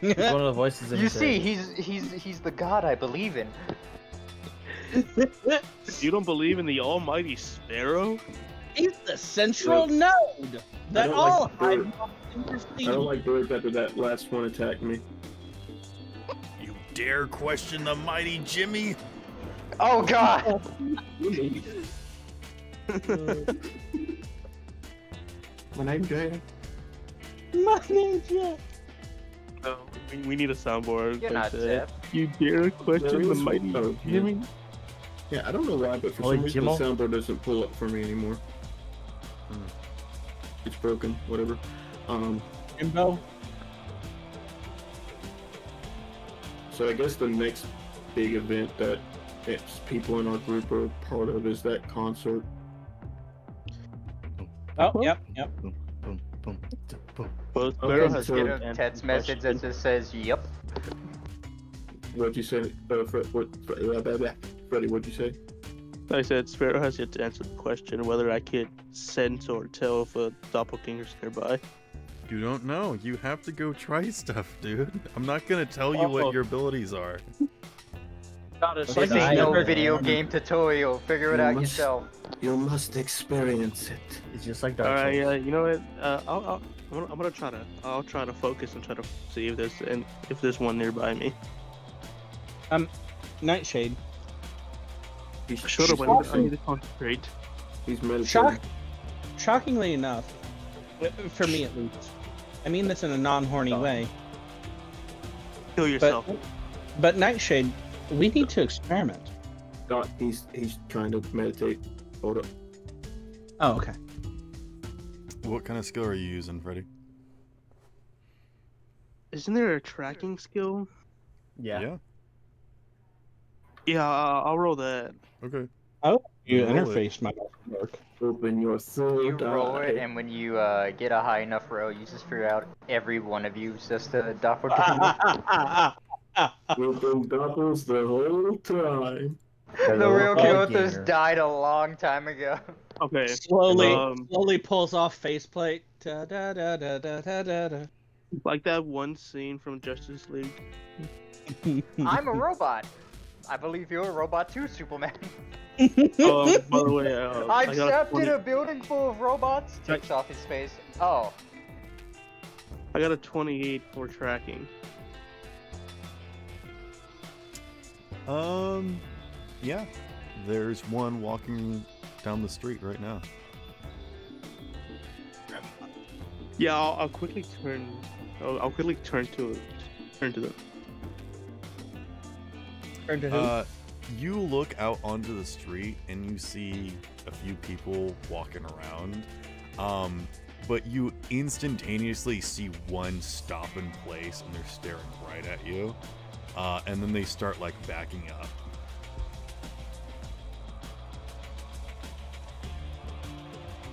He's one of the voices in You his see, head. he's the god I believe in. You don't believe in the almighty Sparrow? He's the central node that all hive I don't like birds after that last one attacked me. You dare question the mighty Jimmy? Oh god! My name's Jay. My name's Jay. No, we need a soundboard. You're not Zep. You dare question the mighty Jimmy? Yeah, I don't know why, but for Oh, some reason the Jimmo? soundboard doesn't pull up for me anymore. It's broken, whatever. Jimbo. So I guess the next big event that people in our group are part of is that concert. Oh, yep. Boom, boom, boom, boom. Well, Sparrow has so- Get good a answer text to the message that question. just says, "Yep." What'd you say? Freddie, what'd you say? I said Sparrow has yet to answer the question whether I could sense or tell if a doppelganger's nearby. You don't know. You have to go try stuff, dude. I'm not gonna tell you what your abilities are. This ain't no video game tutorial. Figure it out yourself. You must experience it. It's just like Dark All right, Souls. you know what? I'm gonna try to. I'll try to focus and try to see if there's one nearby me. Nightshade. He's Should have went. I need to concentrate. He's meditating. Shockingly enough, for me at least, I mean this in a non-horny way, Kill yourself. but Nightshade, we need to experiment. He's trying to meditate. Hold up. Oh, okay. What kind of skill are you using, Freddie? Isn't there a tracking skill? Yeah. Yeah, I'll roll that. Okay. Oh, you Roll it. interfaced my work. Open your third You roll eye. it, and when you get a high enough roll, you just figure out every one of you is just a doppelganger. We've been doubles the whole time. The real Doppelganger. Kyothos died a long time ago. Okay. Slowly pulls off faceplate. Da, da, da, da, da, da, da, da. Like that one scene from Justice League. I'm a robot. I believe you're a robot too, Superman. By the way, I've I got stepped 20 in a building full of robots. Takes off his face. Oh. I got a 28 for tracking. Yeah. There's one walking down the street right now. Yeah, I'll quickly turn. I'll quickly turn to them. Turn to who? You look out onto the street and you see a few people walking around. But you instantaneously see one stop in place and they're staring right at you. And then they start like backing up.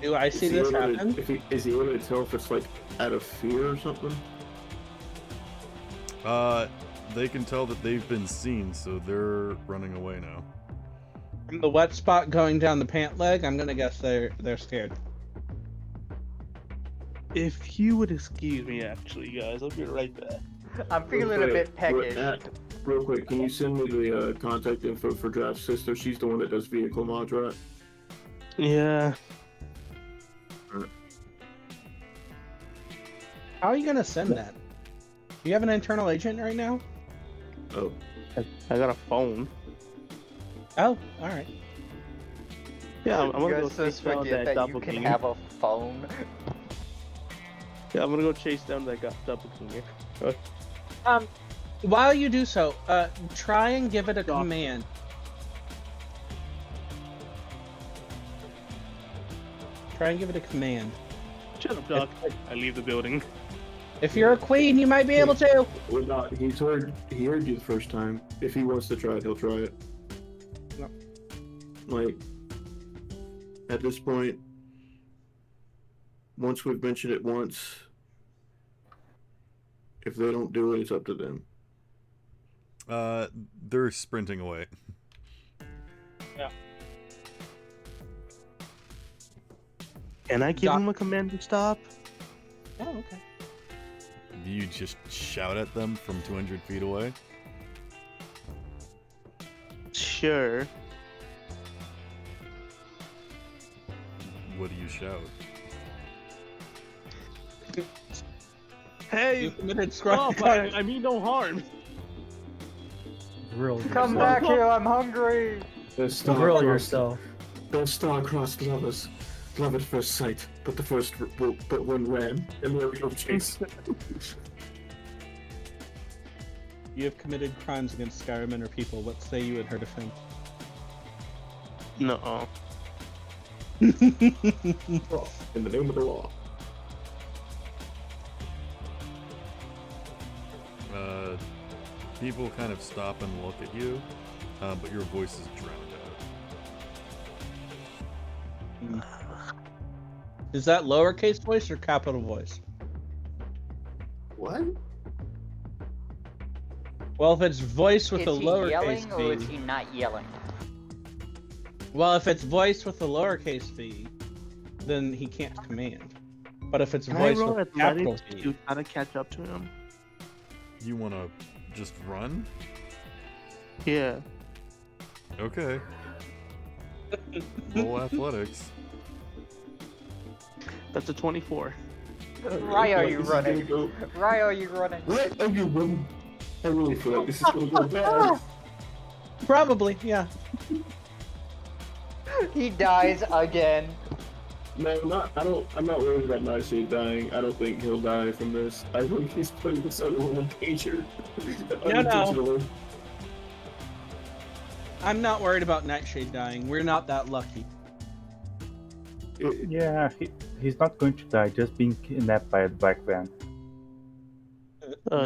Do I see this happen? Is he able to tell if it's like out of fear or something? They can tell that they've been seen, so they're running away now. From the wet spot going down the pant leg, I'm gonna guess they're scared. If you would excuse me, actually, guys, I'll be right back. I'm feeling a bit peckish. Real quick, can you send me the contact info for Draft's sister? She's the one that does vehicle mods, right? Yeah. How are you gonna send that? Do you have an internal agent right now? Oh. I got a phone. Oh, alright. Yeah, I'm You gonna go guys chase just down forget that that you can doppelganger. have a phone. Yeah, I'm gonna go chase down that doppelganger. While you do so, try and give it a command. Try and give it a command. Shut up, Doc. I leave the building. If you're a queen, you might be able to. Well, not. He heard you the first time. If he wants to try it, he'll try it. No. Like, at this point, once we've mentioned it once, if they don't do it, it's up to them. They're sprinting away. Yeah. Can I give him a command to stop? Oh, okay. Do you just shout at them from 200 feet away? Sure. What do you shout? Hey, You committed stop! I mean no harm. Come back here, I'm hungry! The yourself. The star-crossed lovers. Love at first sight, but the first but one ran, and there we go chase. You have committed crimes against Skyrimen or people. What say you had heard of him? No. In the name of the law. People kind of stop and look at you, but your voice is drowned out. Is that lowercase voice or capital voice? What? Well, if it's voice with Is a he lowercase yelling or is v, he not yelling? well, if it's voice with a lowercase v, then he can't command. But if it's Can I voice roll with a capital athletics V, to try to catch up to him? You want to just run? Yeah. Okay. Roll athletics. That's a 24. Why are you This is running? gonna go- Why are you running? What are you running? I really feel like this is gonna go bad. probably, yeah. He dies again. No, I'm not worried about Nightshade dying. I don't think he'll die from this. I think he's putting this other one in danger. No. I'm not worried about Nightshade dying. We're not that lucky. Yeah, he's not going to die, just being kidnapped by a black van.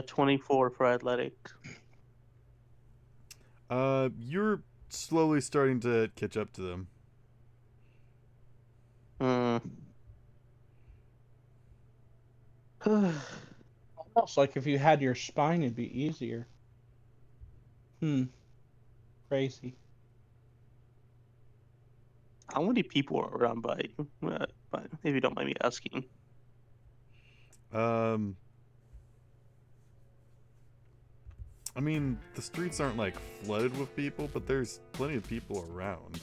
24 for athletics. You're slowly starting to catch up to them. Almost like if you had your spine, it'd be easier. Crazy. How many people are around by you? If you don't mind me asking. I mean, the streets aren't like flooded with people, but there's plenty of people around.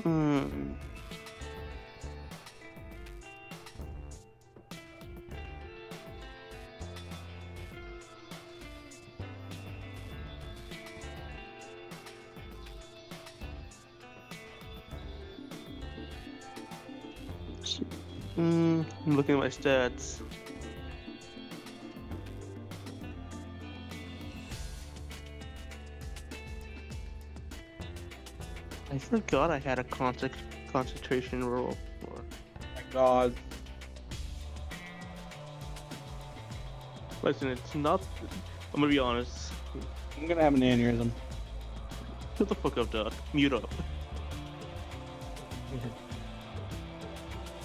I'm looking at my stats. I forgot I had a concentration roll. My God. Listen, it's not. I'm gonna be honest. I'm gonna have an aneurysm. Shut the fuck up, Doc. Mute up.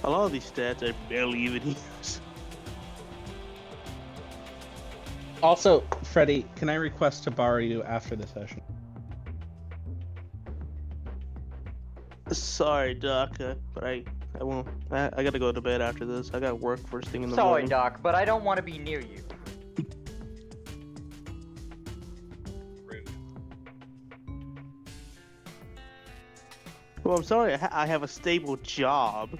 A lot of these stats I barely even use. Also, Freddie, can I request to borrow you after the session? Sorry, Doc, but I won't. I gotta go to bed after this. I got work first thing in the Sorry, morning. Doc, but I don't want to be near you. Well, I'm sorry. I have a stable job.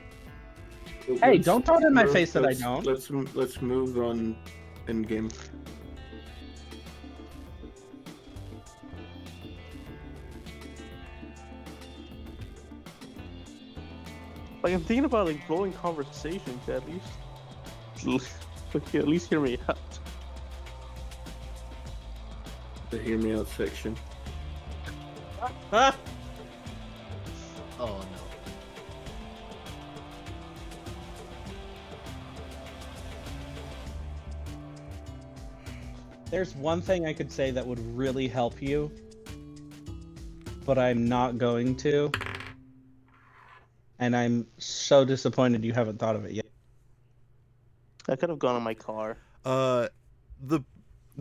Hey, don't throw it in my face that I don't. Let's move on in game. Like, I'm thinking about like blowing conversations at least. Like, at least hear me out. The hear me out section. Oh no. There's one thing I could say that would really help you, but I'm not going to. And I'm so disappointed you haven't thought of it yet. I could have gone in my car. The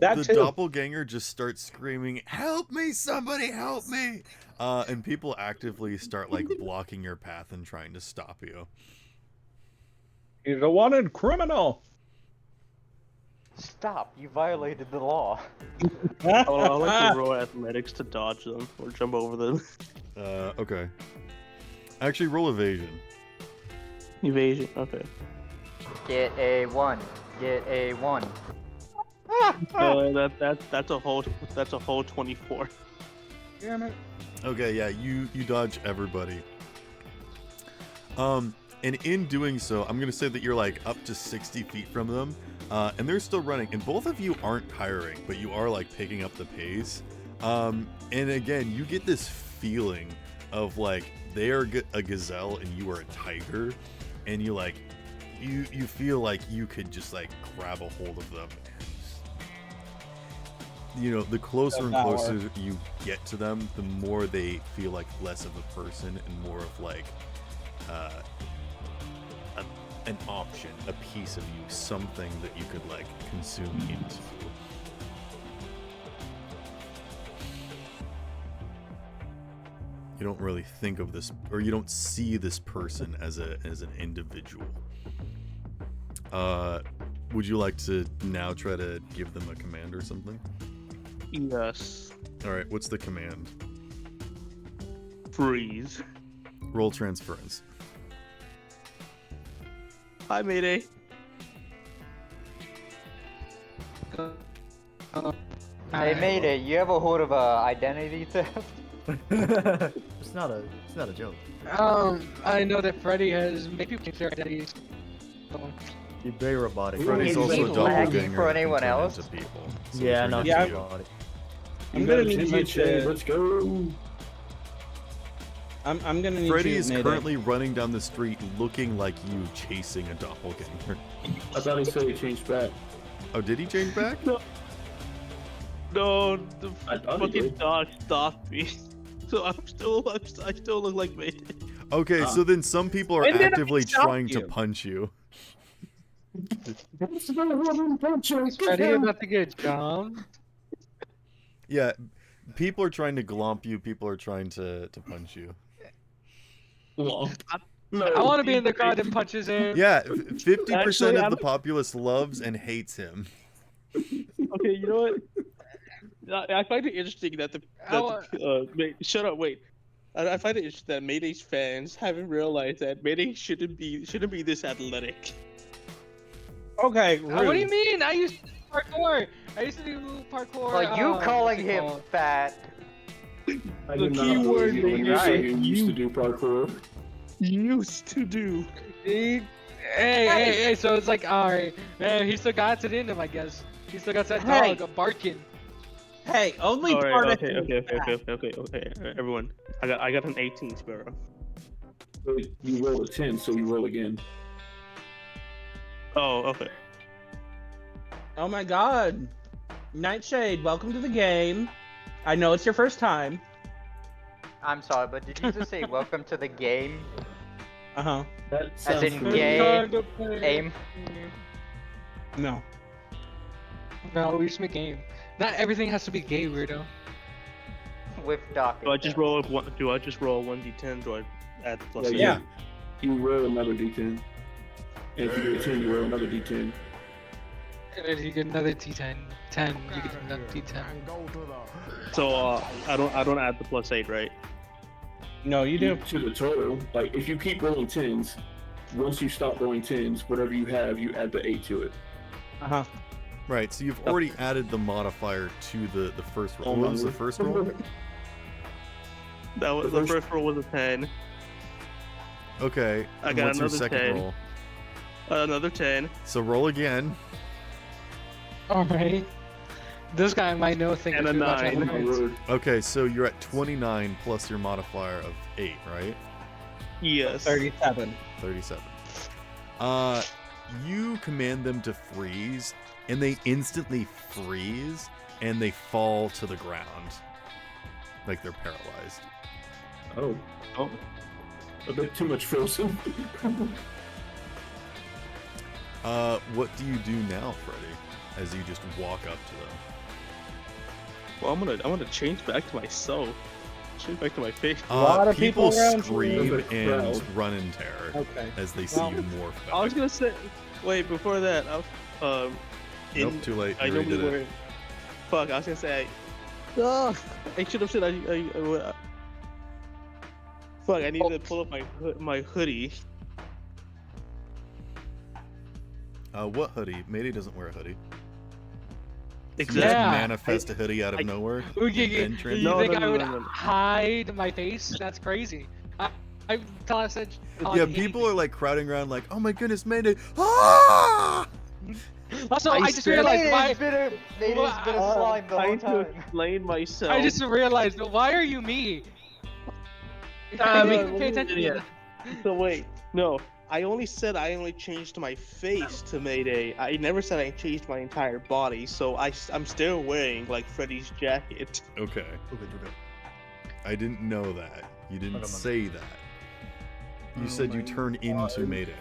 That the too. doppelganger just starts screaming, "Help me! Somebody help me!" And people actively start like blocking your path and trying to stop you. He's a wanted criminal. Stop! You violated the law. I'll like to roll athletics to dodge them or jump over them. Okay. Actually, roll evasion. Evasion. Okay. Get a 1. Get a 1. That's a whole 24. Damn it. Okay, yeah, you dodge everybody. And in doing so, I'm gonna say that you're like up to 60 feet from them, and they're still running. And both of you aren't tiring, but you are like picking up the pace. And again, you get this feeling of like they are a gazelle and you are a tiger, and you like you feel like you could just like grab a hold of them. And, you know, the closer and closer you get to them, the more they feel like less of a person and more of like an option, a piece of you, something that you could like consume into. You don't really think of this, or you don't see this person as an individual. Would you like to now try to give them a command or something? Yes. All right, what's the command? Freeze. Roll transference. Hi, Mayday. Hey, Mayday, you ever heard of identity theft? It's not a joke. I know that Freddie has made people change their identities. You're very robotic. Freddy's also a doppelganger for anyone else? into people. Yeah, it's no, really yeah, cute. robotic. I'm gonna need you to. Let's go. I'm gonna need Freddy you, is Mayday. currently running down the street looking like you, chasing a doppelganger. I thought he said he changed back. Oh, did he change back? No, the I thought he fucking did. dog stopped me. So I still look like Mayday. Okay, so then some people are And then I actively stopped trying to you. punch you. Is Freddie about to get jumped? Yeah, people are trying to glomp you, people are trying to punch you. I want to be in the crowd that punches him. Yeah, 50% Actually, of I'm- the populace loves and hates him. Okay, you know what? I find it interesting that shut up, wait. I find it interesting that Mayday's fans haven't realized that Mayday shouldn't be this athletic. Okay, What do you rude. mean? I used to do parkour. I used to do parkour. Like you what's calling it him called? fat. I The did not keyword believe you when you right. say you used to do parkour. Used to do. Hey, so it's like, alright. Man, he still got it in him, I guess. He still got that Hey. dog barking. Hey, only part Alright, of him is fat. okay. Everyone, I got an 18, Sparrow. Wait, you roll a 10, so you roll again. Oh, okay. Oh my god. Nightshade, welcome to the game. I know it's your first time. I'm sorry, but did you just say welcome to the game? Uh-huh. That As sounds in familiar. gay? Aim? No. No, we just make game. Not everything has to be gay, weirdo. With Doc. Do I just roll a 1d10? Do I add the plus? Yeah, eight? you roll another d10. And if you get a 10, you roll another d10. And then you get another D10. 10, you get another D10. So I don't add the plus 8, right? No, you do. To the total. Like, if you keep rolling 10s, once you stop rolling 10s, whatever you have, you add the 8 to it. Uh-huh. Right, so you've already added the modifier to the first roll. What was the first roll? That was the first roll was a 10. Okay, I and got what's your another second 10. roll? Another 10. So roll again. Alright. This guy might know things. And a we watch 9. Animals. Okay, so you're at 29 plus your modifier of 8, right? Yes. 37. 37. You command them to freeze, and they instantly freeze, and they fall to the ground. Like they're paralyzed. Oh. A bit too much frozen. What do you do now, Freddie? As you just walk up to them. Well, I'm gonna change back to myself. Change back to my face. lot of people around scream you. and Crowd. run in terror Okay. as they see Well, you morph back. I was gonna say, wait, before that, Nope, too late. I You already normally did wear. it. Fuck, I was gonna say. I should have said fuck, I need to pull up my hoodie. What hoodie? Mayday doesn't wear a hoodie. You Exactly. just Yeah. manifest a hoodie out of nowhere. You Then trend- No, think no, I no, would no, no. hide my face? That's crazy. I thought I said. Yeah, people are like crowding around, like, "Oh my goodness, Mayday!" Ah! Also, I just realized why. Mayday's been a slime the whole Trying to time. explain myself. I just realized, why are you me? Uh, I we- pay attention to yeah. that. So wait, no. I only said I only changed my face to Mayday. I never said I changed my entire body. So I'm still wearing like Freddie's jacket. Okay. I didn't know that. You didn't say that. You said you turn into Mayday.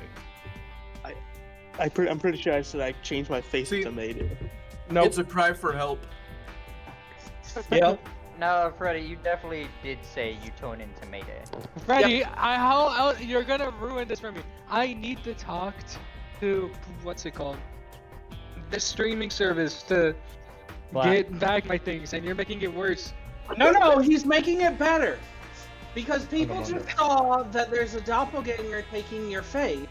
I'm pretty sure I said I changed my face to Mayday. Nope. It's a cry for help. Yep. No, Freddie, you definitely did say you tone into Mayday. Freddie, you're gonna ruin this for me. I need to talk to what's it called? The streaming service to get back my things, and you're making it worse. No, he's making it better. Because people just saw that there's a doppelganger taking your face.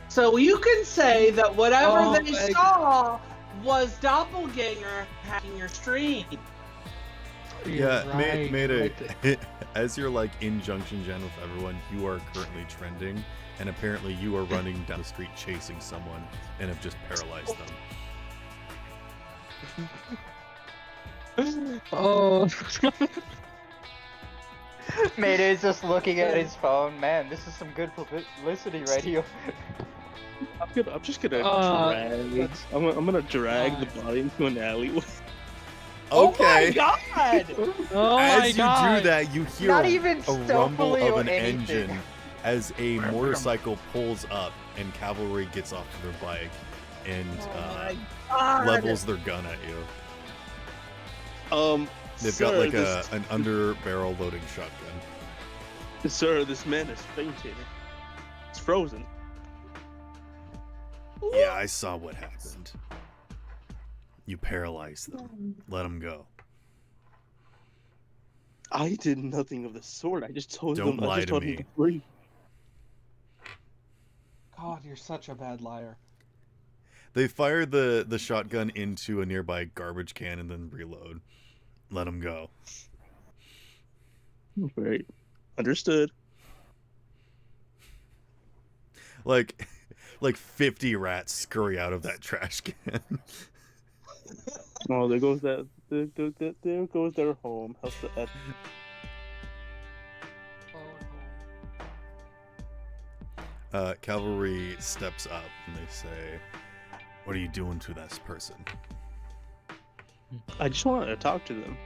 So you can say that whatever they saw was doppelganger hacking your stream. Yeah, right, Mayday. As you're like in Junction Gen with everyone, you are currently trending, and apparently you are running down the street chasing someone and have just paralyzed them. Oh. Mayday's just looking at his phone. Man, this is some good publicity right here. I'm just gonna drag. I'm gonna drag the body into an alleyway. Okay. Oh my god! Oh As my you god! do that, you hear Not even a rumble stealthily of or an anything. engine as a motorcycle pulls up and Cavalry gets off of their bike and levels their gun at you. They've got like an under barrel loading shotgun. Sir, this man is fainted. It's frozen. Yeah, I saw what happened. You paralyzed them. Let them go. I did nothing of the sort. I just told Don't them. lie I just to told me. them to breathe. God, you're such a bad liar. They fire the shotgun into a nearby garbage can and then reload. Let them go. Right. Understood. Like 50 rats scurry out of that trash can. Oh, there goes that. There goes their home. How's that? Cavalry steps up and they say, "What are you doing to this person?" I just wanted to talk to them.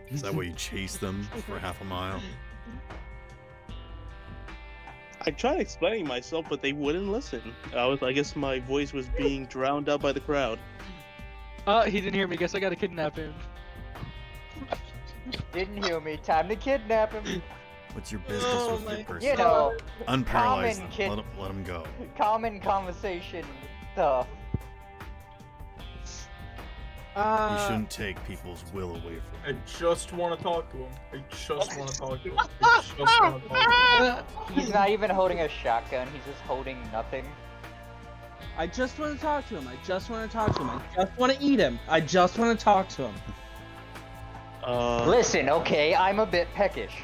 Is that why you chase them for half a mile? I tried explaining myself, but they wouldn't listen. I guess my voice was being drowned out by the crowd. He didn't hear me. Guess I gotta kidnap him. Didn't hear me. Time to kidnap him. What's your business with your person? You know, Unparalyze common them. Let them go. common conversation stuff. You shouldn't take people's will away from I them. just want to talk to him. I just want to talk to him. I just want to talk to him. He's not even holding a shotgun. He's just holding nothing. I just want to talk to him. I just want to talk to him. I just want to eat him. I just want to talk to him. Listen, okay, I'm a bit peckish.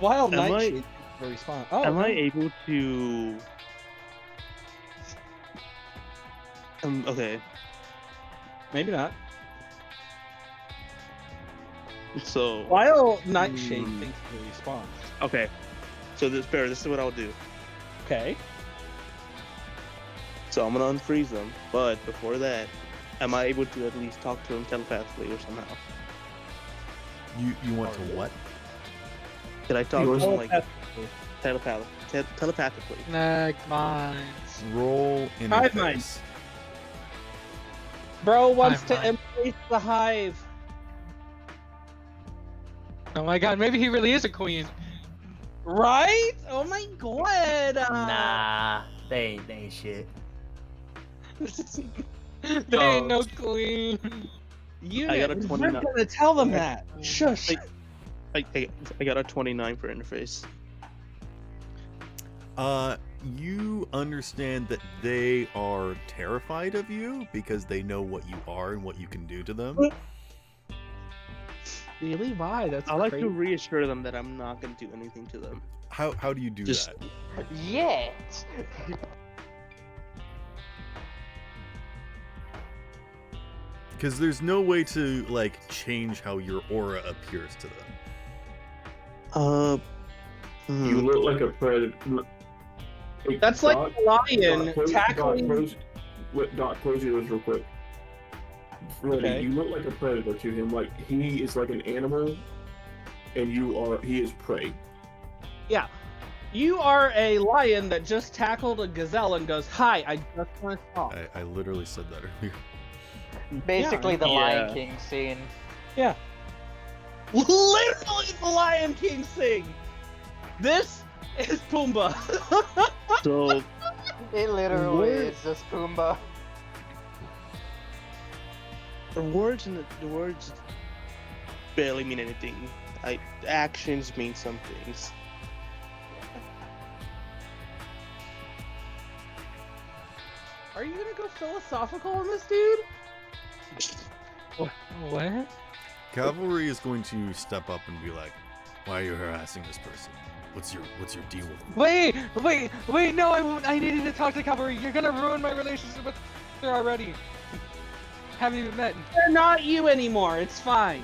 Wild am I- Nightshade for response. Oh, Am I able to? Okay. Maybe not. So. Wild Nightshade thinks of a response. Okay. So this is what I'll do. Okay. So I'm gonna unfreeze them, but before that, am I able to at least talk to him telepathically or somehow? You want to what? Could I talk to him like Telepathically. telepathically? Next mine. Roll Hive interface. mind. Bro wants Hive to mind. embrace the hive. Oh my god, maybe he really is a queen. Right? Oh my god. Nah, they ain't shit. There ain't no queen. You I got a we're 29. gonna tell them that. Shush. I got a 29 for interface. You understand that they are terrified of you because they know what you are and what you can do to them. Really? Why? That's I like crazy. to reassure them that I'm not gonna do anything to them. How do you do Just- that? Yet. Because there's no way to like change how your aura appears to them. You look like a predator. Hey, That's like Doc- a lion tackling. Doc, close your ears real quick. Freddie, Okay. you look like a predator to him. Like he is like an animal, and he is prey. Yeah. You are a lion that just tackled a gazelle and goes, "Hi, I just want to talk." I literally said that earlier. Basically, the Yeah. Lion King scene. Yeah. Literally the Lion King sing. This is Pumbaa. So It literally What? is just Pumbaa. the words barely mean anything. Actions mean some things. Are you gonna go philosophical on this dude? What? Cavalry is going to step up and be like, "Why are you harassing this person? What's your deal with them?" Wait, no, I needed to talk to Cavalry. You're gonna ruin my relationship with her already. Haven't even met. They're not you anymore. It's fine.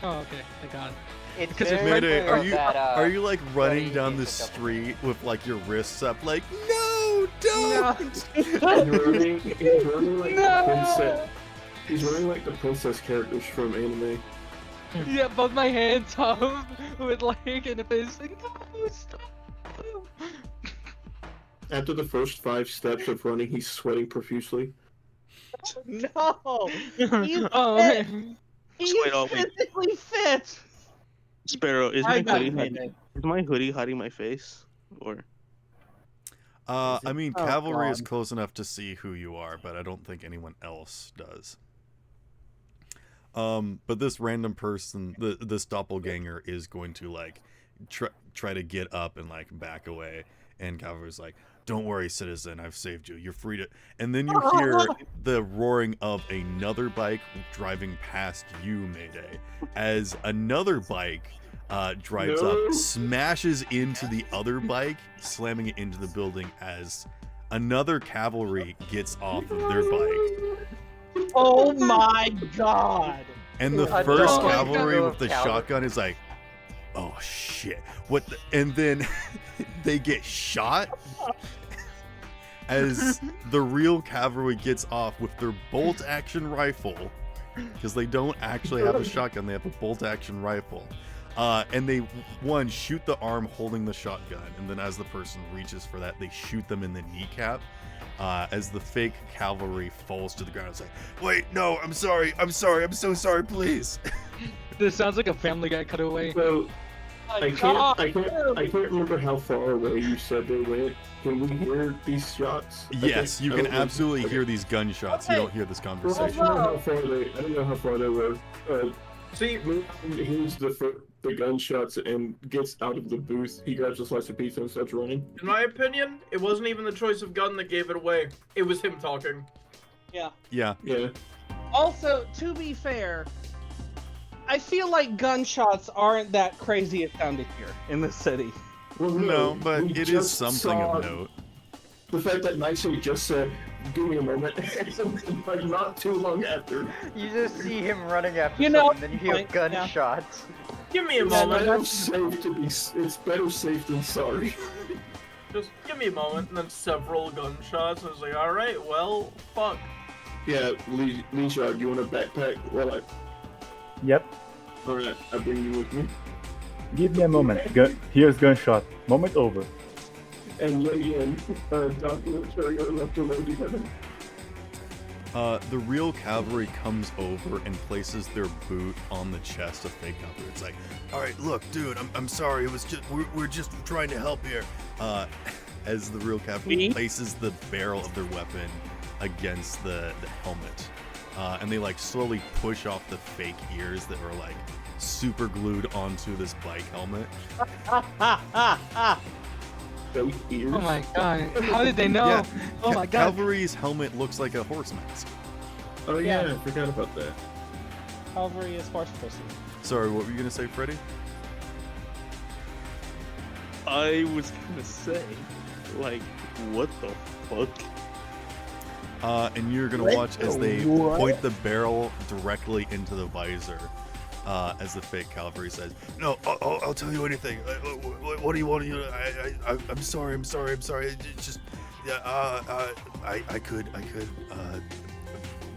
Oh, okay, thank God. It's Because it's very Mayday, clear that, are you like running Freddie down the needs to go. street with like your wrists up, like, "No, don't!" He's running like No! the princess. He's running like the princess characters from anime. Yeah, both my hands up with like in a face. Like, no, stop. After the first 5 steps of running, he's sweating profusely. No. He's Oh fit. man. He's Wait, oh, wait. physically fit. Sparrow, is I my got hoodie it. hiding? Is my hoodie hiding my face? Or I mean, Oh, Cavalry is God. close enough to see who you are, but I don't think anyone else does. But this random person, this doppelganger, is going to like try to get up and like back away, and Cavalry's like, "Don't worry, citizen, I've saved you. You're free to." And then you hear the roaring of another bike driving past you, Mayday, as another bike drives No. up, smashes into the other bike, slamming it into the building as another cavalry gets off of their bike. Oh my God. And the A first dog cavalry of with the cavalry. shotgun is like, "Oh shit. What the?" And then they get shot as the real cavalry gets off with their bolt action rifle, because they don't actually have a shotgun, they have a bolt action rifle. And they shoot the arm holding the shotgun, and then as the person reaches for that, they shoot them in the kneecap. As the fake cavalry falls to the ground, it's like, "Wait, no, I'm sorry, I'm so sorry, please." This sounds like a Family Guy cutaway. So I God. can't remember how far away you said they went. Can we hear these shots? Yes, you can absolutely hear these. these gunshots. You don't hear this I conversation. don't know how far they were. See, when he hears the gunshots and gets out of the booth, he grabs a slice of pizza and starts running. In my opinion, it wasn't even the choice of gun that gave it away. It was him talking. Yeah. Yeah. Yeah. Also, to be fair, I feel like gunshots aren't that crazy it sounded here in the city. Well, No, but we it is just something saw of note. The fact that Nightshade just said, "Give me a moment," like not too long after. You just see him running after You know, someone, then you hear like, yeah. gunshots. Give me a It's moment. better safe to be. It's better safe than sorry. Just give me a moment, and then several gunshots. I was like, all right, well, fuck. Yeah, Leisha, you want a backpack? Well, Yep. Alright, I bring you with me. Give me a moment. Here's gunshot. Moment over. And yet again, Doctor and Cherry are left alone together. The real cavalry comes over and places their boot on the chest of fake cavalry. It's like, all right, look, dude, I'm sorry. It was just we're just trying to help here. As the real cavalry places the barrel of their weapon against the helmet, and they like slowly push off the fake ears that were like super glued onto this bike helmet. Fake ears? Oh my god! How did they know? Yeah, Oh my god! Cavalry's helmet looks like a horse mask. Oh yeah, I forgot about that. Cavalry is horse pussy. Sorry, what were you gonna say, Freddie? I was gonna say, like, what the fuck? And you're gonna watch as they point the barrel directly into the visor, as the fake cavalry says, "No, I'll tell you anything. What do you want? I'm sorry. It's just, I could.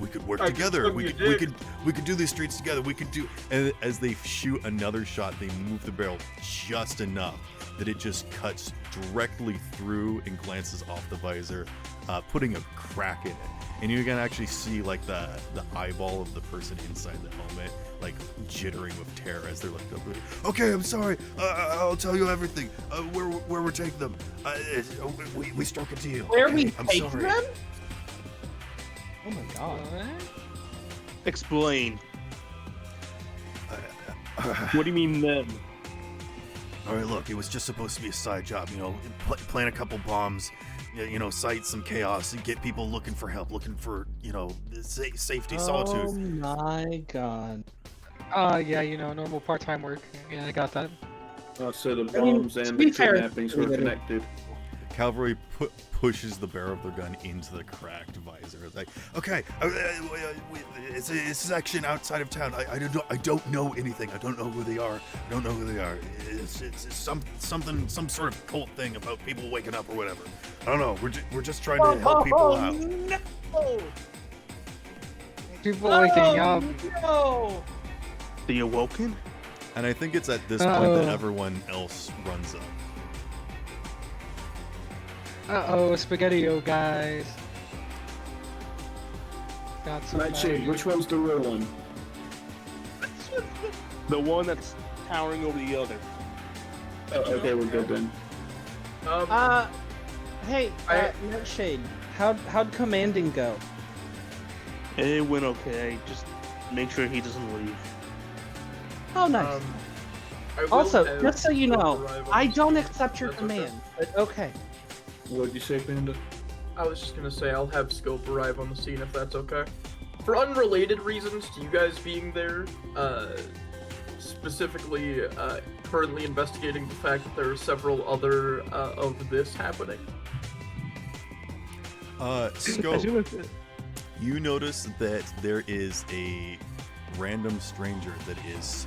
We could work together. We could do these streets together. We could do." And as they shoot another shot, they move the barrel just enough that it just cuts directly through and glances off the visor, putting a crack in it. And you can actually see like the eyeball of the person inside the helmet like jittering with terror as they're like, "Okay, I'm sorry. I'll tell you everything. Where we're taking them. We struck a deal. Where okay? we I'm take sorry." them? Oh my god. Explain. What do you mean them? All right, look, it was just supposed to be a side job, plant a couple bombs, cite some chaos and get people looking for help, looking for, safety, solitude. Oh my god. Yeah, normal part-time work. Yeah, I got that. So the bombs and the kidnappings were connected. Cavalry pushes the barrel of their gun into the cracked visor. It's like, okay, it's a section outside of town. I don't know anything. I don't know who they are. It's some sort of cult thing about people waking up or whatever. I don't know. We're just trying to help people out. No! People waking up. No! The Awoken? And I think it's at this point that everyone else runs up. Spaghetti-O, guys. Got some. Nightshade, which one's the real one? The one that's towering over the other. Oh, okay, we're good then. Hey, Nightshade, how'd commanding go? It went okay. Just make sure he doesn't leave. Oh, nice. Also, just so you know, I don't accept your command, but okay. What'd you say, Panda? I was just gonna say I'll have Scope arrive on the scene if that's okay. For unrelated reasons to you guys being there, specifically currently investigating the fact that there are several other of this happening. Scope, you notice that there is a random stranger that is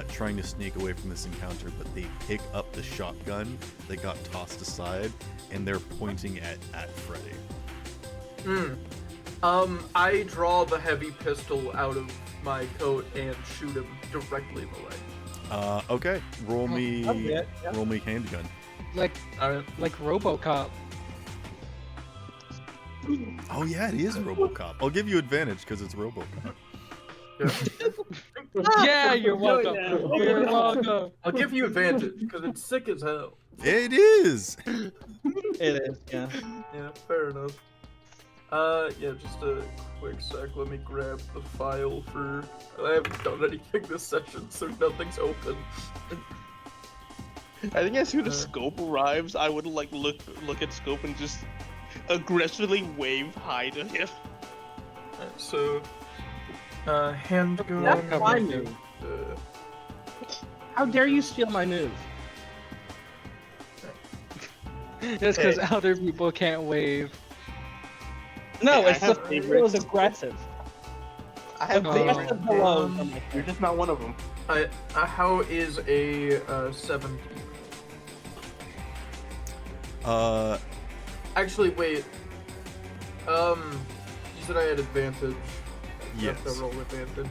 trying to sneak away from this encounter, but they pick up the shotgun that got tossed aside, and they're pointing at Freddie. I draw the heavy pistol out of my coat and shoot him directly in the leg. Okay. Roll me handgun. Like RoboCop. Oh yeah, it is RoboCop. I'll give you advantage because it's RoboCop. Yeah, you're welcome. You're welcome. I'll give you advantage because it's sick as hell. It is. It is, yeah. Yeah, fair enough. Yeah, just a quick sec. Let me grab the file for. I haven't done anything this session, so nothing's open. I think as soon as Scope arrives, I would like look at Scope and just aggressively wave hi to him. Alright, so handgun. That's my move. How dare you steal my move? Just because other people can't wave. No, Hey, it was aggressive. I have favorites. Hello. You're just not one of them. How is a 17? Uh, Actually, wait. You said I had advantage. Yes. I have to roll advantage.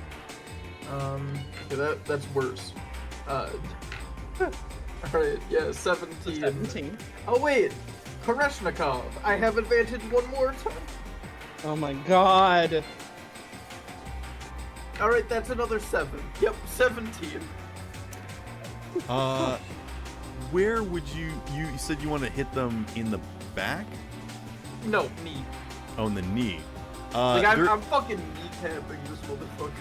Okay, that's worse. Alright, yeah, 17. 17. Oh wait, Koreshnikov. I have advantage one more time. Oh my god. Alright, that's another 7. Yep, 17. Where would you said you want to hit them in the back? No, knee. Oh, in the knee. I'm fucking kneecapping this motherfucker.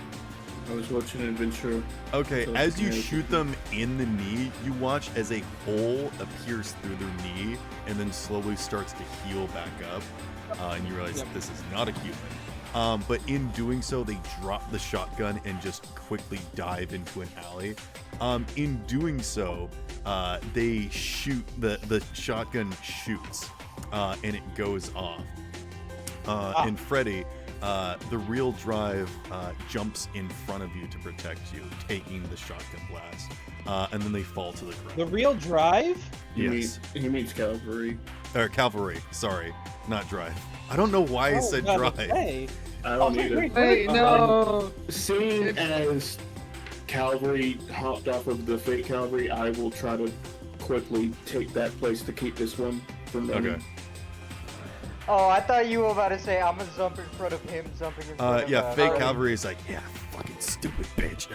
I was watching an adventure. Okay, So as you yeah, shoot them in the knee, you watch as a hole appears through their knee and then slowly starts to heal back up. And you realize that this is not a human. But in doing so, they drop the shotgun and just quickly dive into an alley. In doing so, they shoot, the shotgun shoots, and it goes off. And Freddie, the real drive jumps in front of you to protect you, taking the shotgun blast. And then they fall to the ground. The real drive? Yes. He means Cavalry. Or Cavalry, sorry, not drive. I don't know why I said drive. I don't either. Wait, no. Seeing as Cavalry hopped off of the fake Cavalry, I will try to quickly take that place to keep this one from running. Okay. Oh, I thought you were about to say I'm gonna jump in front of him, jumping in front of Yeah, fake Freddie. Cavalry is like, yeah, fucking stupid bitch.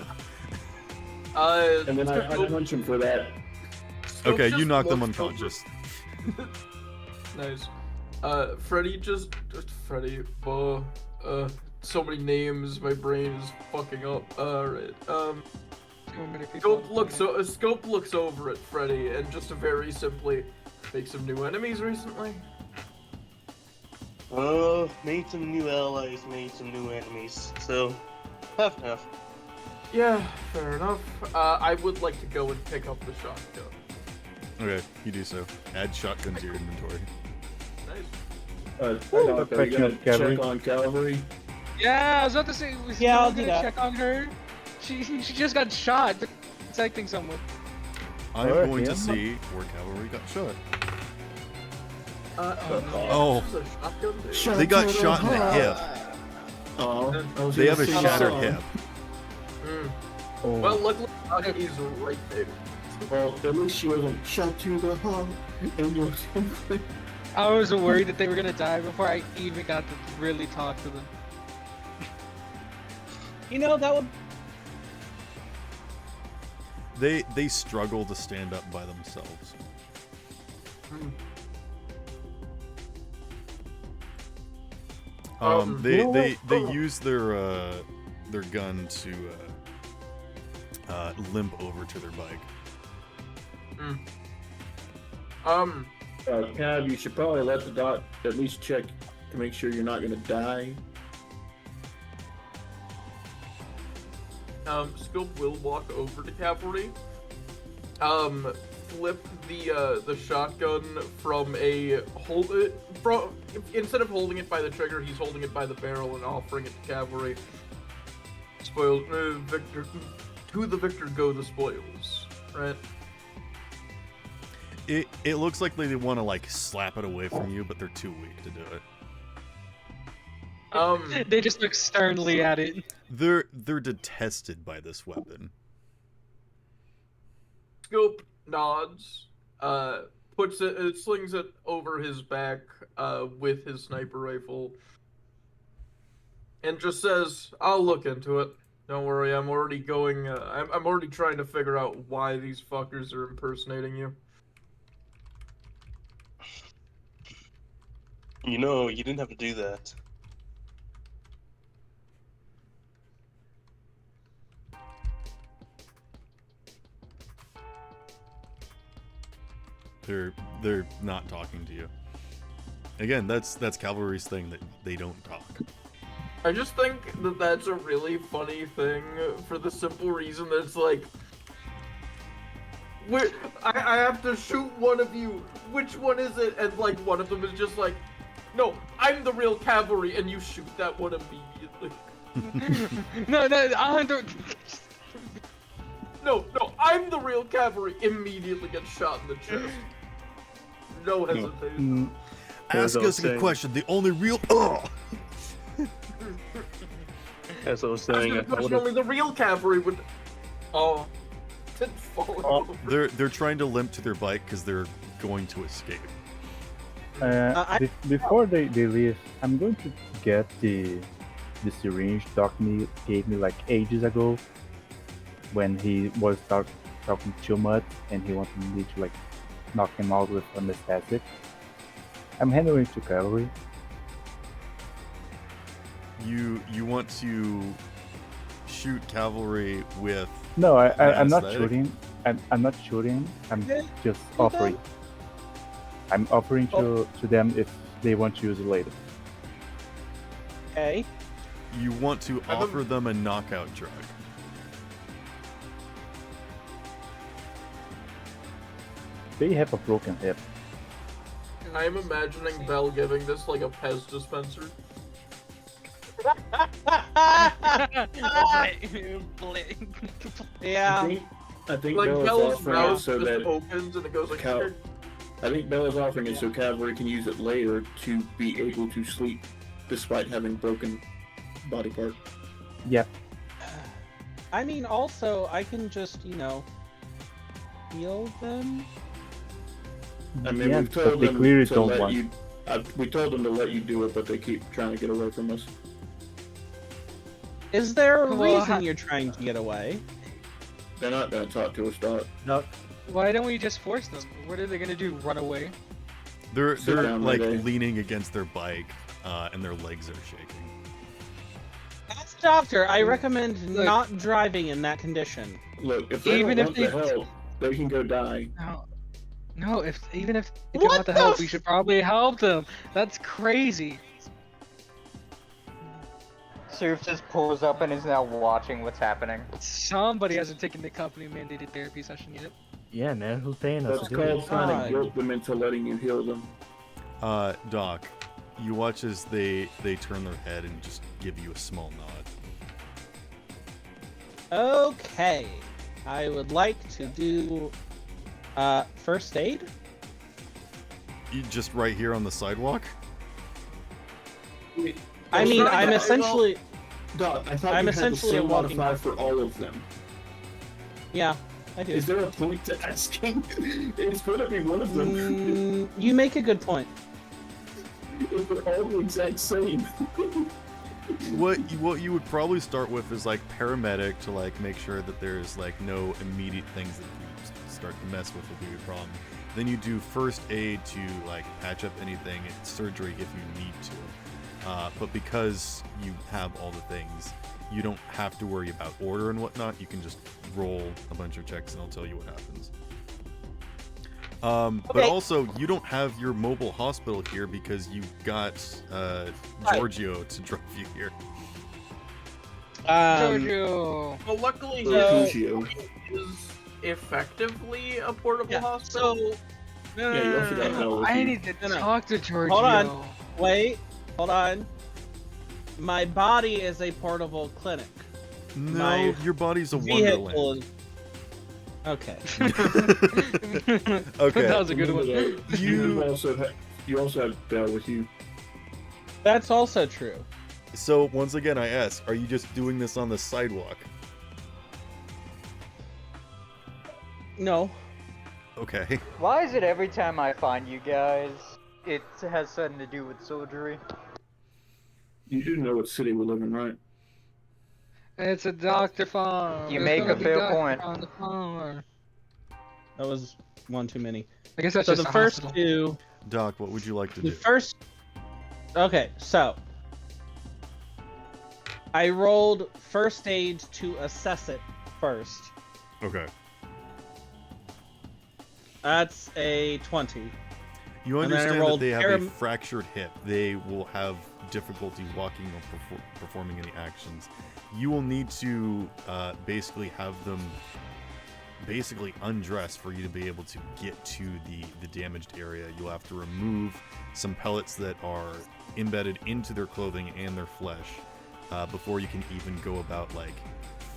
And then I punch him for that. Okay, just you knocked them looks over- unconscious. Nice. Freddie Freddie. So many names, my brain is fucking up. Alright. Scope looks over at Freddie and just very simply make some new enemies recently. Made some new allies, made some new enemies. So, half and half. Yeah, fair enough. I would like to go and pick up the shotgun. Okay, you do so. Add shotgun to your inventory. Nice. Are you gonna check on Cavalry? Yeah, I was about to say, was Yeah, I'll no do gonna that. check on her? She just got shot. Protecting someone. I'm Alright, going yeah. to see where Cavalry got shot. Oh. They got shot in the hip. Oh, They have a shattered hip. Oh. Well, luckily, he's right there. Well, at least she wasn't shot to the heart. And you're I was worried that they were gonna die before I even got to really talk to them. You know, that would... They struggle to stand up by themselves. They use their gun to limp over to their bike. Cav, you should probably let the doc at least check to make sure you're not gonna die. Scope will walk over to Cavalry. Flip the shotgun from instead of holding it by the trigger, he's holding it by the barrel and offering it to Cavalry. Spoils, victor. To the victor go the spoils, right? It looks like they want to like slap it away from you, but they're too weak to do it. They just look sternly at it. They're detested by this weapon. Scope nods, puts it, slings it over his back, with his sniper rifle, and just says, "I'll look into it. Don't worry, I'm already going. I'm already trying to figure out why these fuckers are impersonating you." You know, you didn't have to do that. They're not talking to you. Again, that's Cavalry's thing, that they don't talk. I just think that that's a really funny thing for the simple reason that it's like, I have to shoot one of you. Which one is it? And like one of them is just like, no, I'm the real Cavalry, and you shoot that one immediately. No, I'm the... No, I'm the real Cavalry. Immediately gets shot in the chest. No hesitation. Ask us a question. The only real. As I was saying, I would Only the real cavalry would. Oh, didn't fall over. They're trying to limp to their bike because they're going to escape. Before they leave, I'm going to get the syringe Doc gave me like ages ago when he was talking too much and he wanted me to like knock him out with anesthetic. I'm handing it to Cavalry. You want to shoot Cavalry with? No, I'm not anesthetic? shooting. I'm not shooting. I'm just offering. I'm offering to them if they want to use it later. Okay. You want to offer them a knockout drug. They have a broken hip. I'm imagining Bell giving this like a Pez dispenser. Yeah. I think Like Bell Bell's is offering it mouth so just that opens and it goes like. I think Bell is offering it so Cavalry can use it later to be able to sleep despite having broken body part. Yep. I mean, also, I can just, heal them. I mean, Yeah, we've told but they them clearly to don't let want. you. We told them to let you do it, but they keep trying to get away from us. Is there a Well, reason you're trying to get away? They're not going to talk to us, Doc. No. Why don't we just force them? What are they gonna do? Run away? They're Sit down, like Mayday. leaning against their bike, and their legs are shaking. As a doctor, I recommend not driving in that condition. Look, if they Even don't if want the they- help, they can go die. No, even if they What want the the help, we should probably help them. That's crazy. Surf just pulls up and is now watching what's happening. Somebody hasn't taken the company mandated therapy session yet. Yeah, man, who's paying us That's to do it? called trying God. to guilt them into letting you heal them. Doc, you watch as they turn their head and just give you a small nod. Okay. I would like to do first aid. You just right here on the sidewalk? I mean, Sorry, I'm Doc. essentially Doc, I thought I'm you had the essentially same a walking modifier for all of them. yeah, I do. Is there a point to asking? It's going to be one of them. You make a good point. If they're all the exact same. What you would probably start with is like paramedic to like make sure that there's like no immediate things that you start to mess with will be a problem. Then you do first aid to like patch up anything, and surgery if you need to. But because you have all the things, you don't have to worry about order and whatnot. You can just roll a bunch of checks and I'll tell you what happens. But Okay. also, you don't have your mobile hospital here because you got Giorgio to drive you here. Jojo. Well, luckily, Mercutio. is effectively a portable Yeah, hospital. so No, Yeah, you also gotta know if I you- need to No, no. talk to Giorgio. Hold on. Wait, hold on. My body is a portable clinic. No, My your body's a Vehicle wonderland. is... Okay. Okay. That was a good one. You also have Bell with you. That's also true. So once again, I ask: are you just doing this on the sidewalk? No. Okay. Why is it every time I find you guys, it has something to do with surgery? You do know what city we live in, right? It's a doctor farm. You There's make gonna a be fair doctor point. On the farm. That was one too many. I guess that's So just the a first hospital. two... Doc, what would you like to The do? first... Okay, so... I rolled first aid to assess it first. Okay. That's a 20. You And then I understand that rolled they have a fractured hip. They will have difficulty walking or performing any actions. You will need to basically have them basically undress for you to be able to get to the damaged area. You'll have to remove some pellets that are embedded into their clothing and their flesh before you can even go about like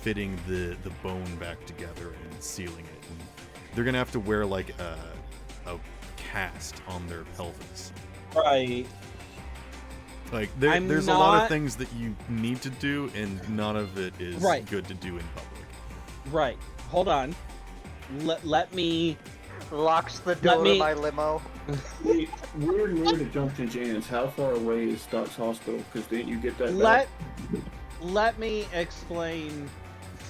fitting the bone back together and sealing it. And they're gonna have to wear like a cast on their pelvis. Right. Like I'm there's a lot of not- things that you need to do, and none of it is Right. good to do in public. Right. Hold on. Let me. Locks the Let door to me- my limo. Wait, we're near the Junction Jans. How far away is Doc's hospital? Because didn't you get that Let back? let me explain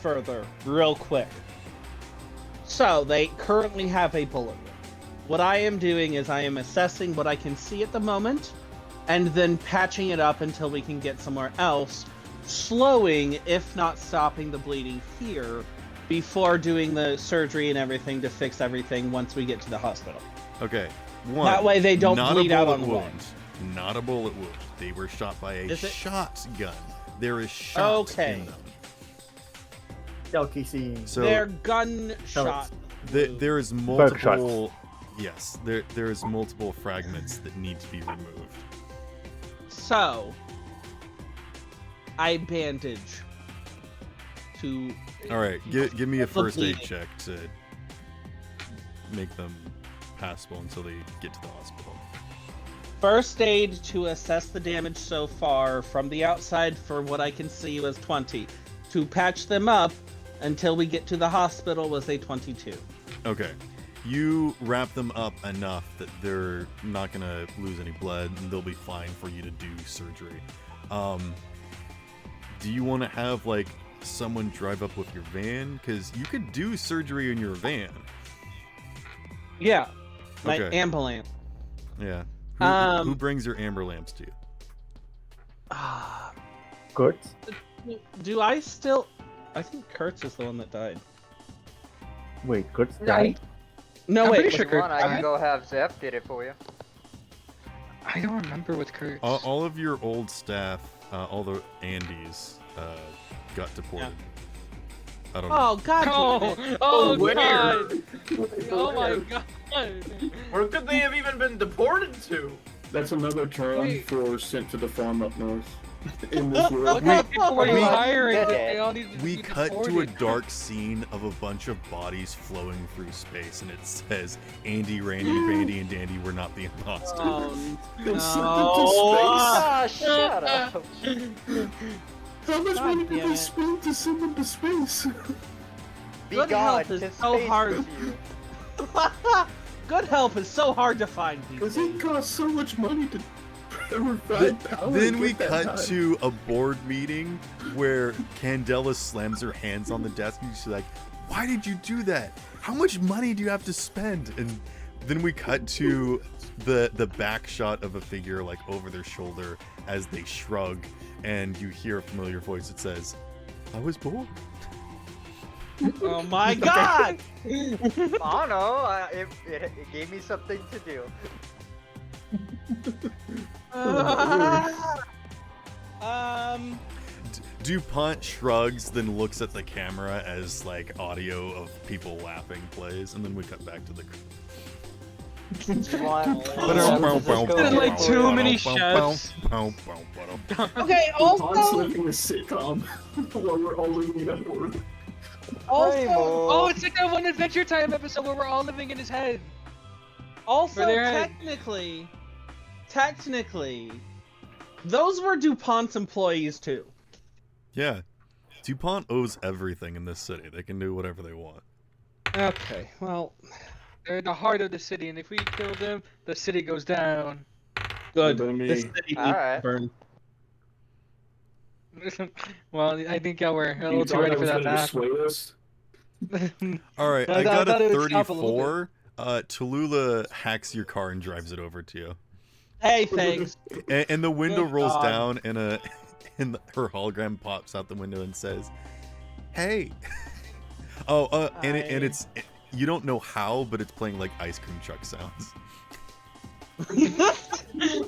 further, real quick. So they currently have a bullet wound. What I am doing is I am assessing what I can see at the moment, and then patching it up until we can get somewhere else, slowing, if not stopping, the bleeding here before doing the surgery and everything to fix everything once we get to the hospital. Okay. One. That way they don't not bleed a out bullet on the way. wound. Not a bullet wound. They were shot by a Is it- shotgun. There is shot Okay. in them. LKC. So They're gunshot. there is multiple. Yes, there is multiple fragments that need to be removed. So I bandage to. All right, give me a The first aid bleeding. check to make them passable until they get to the hospital. First aid to assess the damage so far from the outside for what I can see was 20. To patch them up until we get to the hospital was a 22. Okay. You wrap them up enough that they're not gonna lose any blood and they'll be fine for you to do surgery. Do you want to have like someone drive up with your van? Because you could do surgery in your van. Yeah, my Okay. ambulance. Yeah. Who brings your amber lamps to you? Kurtz? Do I still? I think Kurtz is the one that died. Wait, Kurtz died? No, I'm wait. pretty sure If you want, Kurt I can died. go have Zeph get it for you. I don't remember with Kurt. All of your old staff, all the Andys, got deported. I don't know. Oh God! Oh, damn it. oh where? god! Oh my god! Where could they have even been deported to? That's another term Wait. for sent to the farm up north. In this What world. kind of people were you We- hiring that Dead. they all need to We be cut to a deported? dark scene of a bunch of bodies flowing through space, and it says Andy, Randy, Bandy, and Dandy were not the imposters. Oh They no! sent them to space. Ah, shut up. How much God money did damn they it. spend to send them to space? Be Good gone health is to so space hard. with you. Good help is so hard to find these Because days. it costs so much money to provide power. Then to we get that cut time. to a board meeting where Candela slams her hands on the desk and she's like, "Why did you do that? How much money do you have to spend?" And then we cut to the back shot of a figure like over their shoulder as they shrug, and you hear a familiar voice that says, "I was bored." Oh my God! Oh no, it gave me something to do. DuPont shrugs, then looks at the camera as like audio of people laughing plays, and then we cut back to the. Like too many chefs. Okay. Pon's Also, living a sitcom while we're all living in a world. Oh, it's like that one Adventure Time episode where we're all living in his head. Also, For their head. technically, those were DuPont's employees too. Yeah, DuPont owes everything in this city. They can do whatever they want. Okay, well, They're in the heart of the city, and if we kill them, the city goes down. good. By me. This city needs to Alright. burn. Well, I think y'all were a You little too thought ready I for was that gonna math. dissuade us? All right, I I got thought a it would stop a little 34. Tallulah hacks your car and drives it over to you, Hey, thanks. and the window Good rolls God. down, and her hologram pops out the window and says, "Hey." And it's you don't know how, but it's playing like ice cream truck sounds.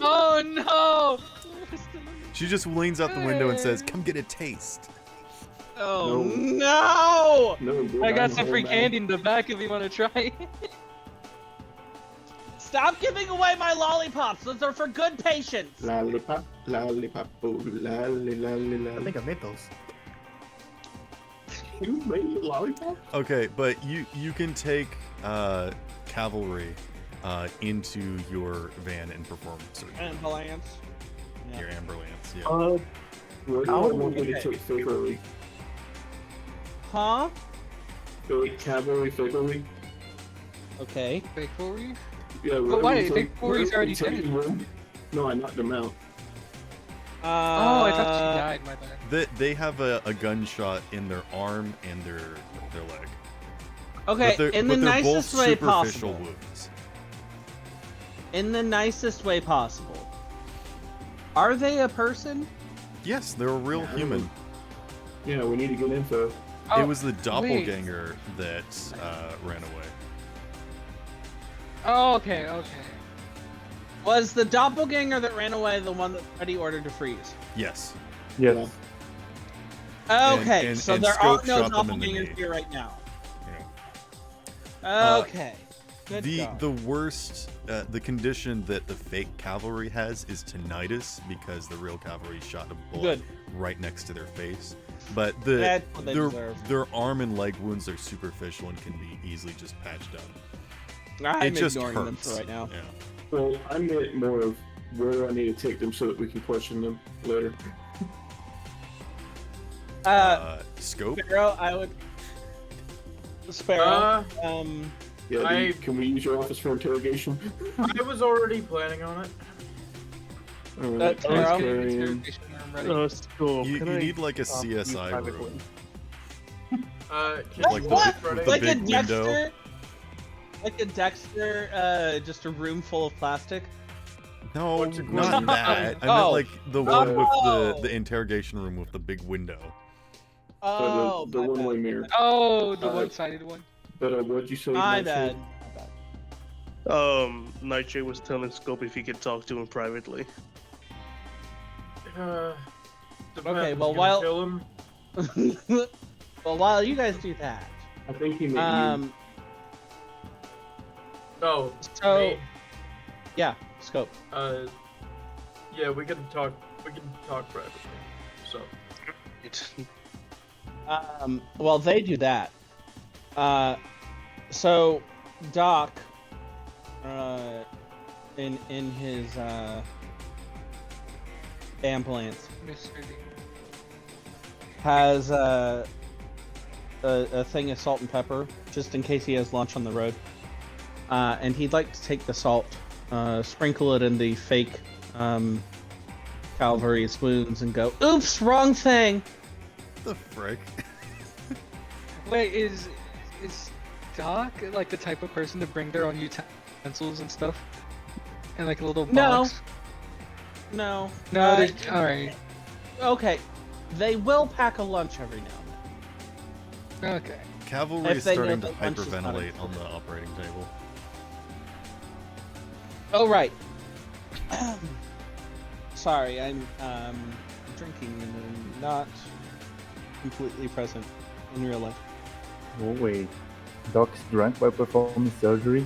Oh no! She just leans out the window and says, "Come get a taste." Oh no! No, dude, I got I'm some free old, candy in the back if you want to try. Stop giving away my lollipops. Those are for good patients. Lollipop, lollipop, oh, lolly, lolly, I lolly. think I made those. You made a lollipop? Okay, but you can take Cavalry into your van and perform surgery. Ambulance. your ambulance. Yeah. Where do I want me to take Favorly? Huh? Cavalry Favorly? Okay. Faithfully? Yeah, But why? Faithfully's already dead. No, I knocked him out. Oh, I thought she died, my bad. They have a gunshot in their arm and their leg. Okay, in the nicest way superficial possible. wounds. In the nicest way possible. Are they a person? Yes, they're a real human. Yeah, we need to get info. It was the doppelganger that ran away. Oh, okay. Was the doppelganger that ran away the one that Freddie ordered to freeze? Yes. Yes. Okay, so there are Scope no shot them in the doppelgangers knee. here right now. Yeah. Okay. Good The God. the worst the condition that the fake cavalry has is tinnitus because the real cavalry shot a bullet right next to their face. But That's what they deserve. their arm and leg wounds are superficial and can be easily just patched up. I'm it just ignoring them hurts. for right now. Yeah. Well, I meant more of where I need to take them so that we can question them later. Scope? Sparrow, I would. Sparrow. Yeah, can we use your office for interrogation? I was already planning on it. Alright, Sparrow. School. You need like a CSI room. Like the Like a big Dexter? window. Like a Dexter, just a room full of plastic? No, not that. I meant like the one with the interrogation room with the big window. Oh, the one-way mirror. Oh, the one-sided one. But what'd you say? My Nightshade? bad. Nightshade was telling Scope if he could talk to him privately. Okay, well, while kill him. well, while you guys do that, I think he made you. Oh, so me? yeah, Scope. Yeah, we can talk. We can talk privately. So. Well, they do that. So Doc, in his ambulance, has a thing of salt and pepper just in case he has lunch on the road. And he'd like to take the salt, sprinkle it in the fake Cavalry's wounds, and go, "Oops, wrong thing." The frick? Wait, is Doc like the type of person to bring their own utensils and stuff? And like a little box? No. No, alright. Okay, they will pack a lunch every now and then. Okay. Cavalry If is they know starting to that lunch is not hyperventilate included. on the operating table. Oh right. Sorry, I'm drinking and I'm not completely present in real life. Oh wait, Doc's drunk while performing surgery?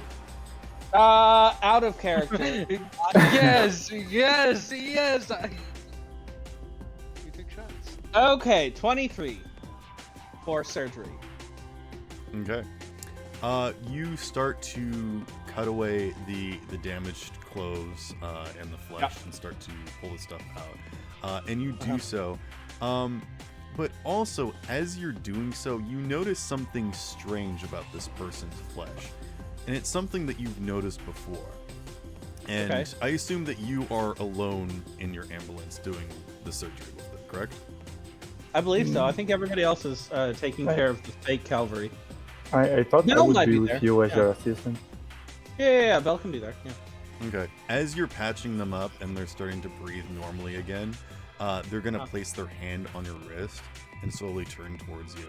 Out of character. yes. You take shots. Okay, 23 for surgery. Okay. You start to cut away the damaged clothes and the flesh and start to pull the stuff out. And you do so. But also, as you're doing so, you notice something strange about this person's flesh. And it's something that you've noticed before. And I assume that you are alone in your ambulance doing the surgery with it, correct? I believe so. I think everybody else is taking care of the fake Cavalry. I thought I Bell would might be be with there. you as Yeah. your assistant. Yeah, Bell can be there. Yeah. Okay. As you're patching them up and they're starting to breathe normally again, they're going to place their hand on your wrist and slowly turn towards you.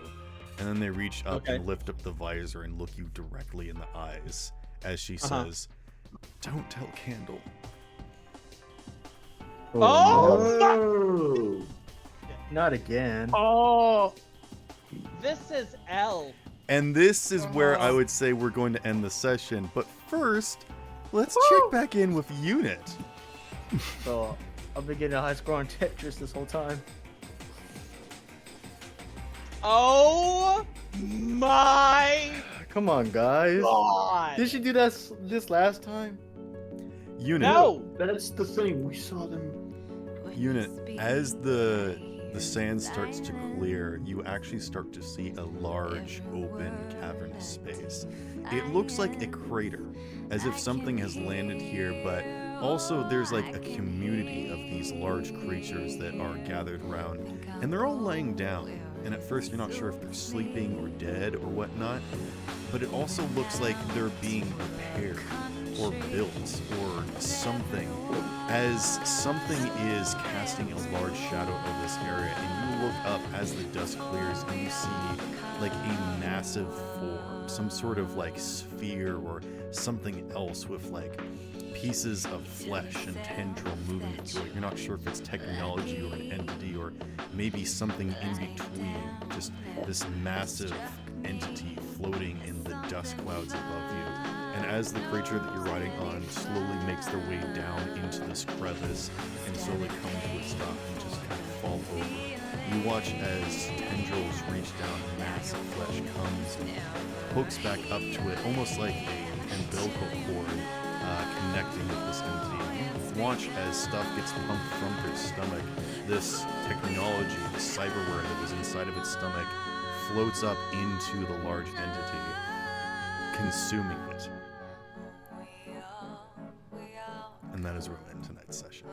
And then they reach up and lift up the visor and look you directly in the eyes as she says, "Don't tell Candle." Oh! Not again. Oh! This is L. And this is where I would say we're going to end the session. But first, let's check back in with Unit. So, I've been getting a high score on Tetris this whole time. Oh my Come on, guys. God. Did she do this last time? Unit. No. That's the thing. We saw them. Unit, as the sand starts to clear, you actually start to see a large, open, cavernous space. It looks like a crater, as if something has landed here, but also there's like a community of these large creatures that are gathered around, and they're all laying down. And at first you're not sure if they're sleeping or dead or whatnot, but it also looks like they're being repaired or built or something, as something is casting a large shadow over this area, and you look up as the dust clears and you see like a massive form, some sort of like sphere or something else with like pieces of flesh and tendril moving through it. You're not sure if it's technology or an entity or maybe something in between, just this massive entity floating in the dust clouds above you. And as the creature that you're riding on slowly makes their way down into this crevice and slowly come to a stop and just kind of fall over, you watch as tendrils reach down, massive flesh comes and hooks back up to it, almost like an umbilical cord connecting with this entity. You watch as stuff gets pumped from their stomach. This technology, the cyberware that was inside of its stomach, floats up into the large entity, consuming it. And that is where we end tonight's session.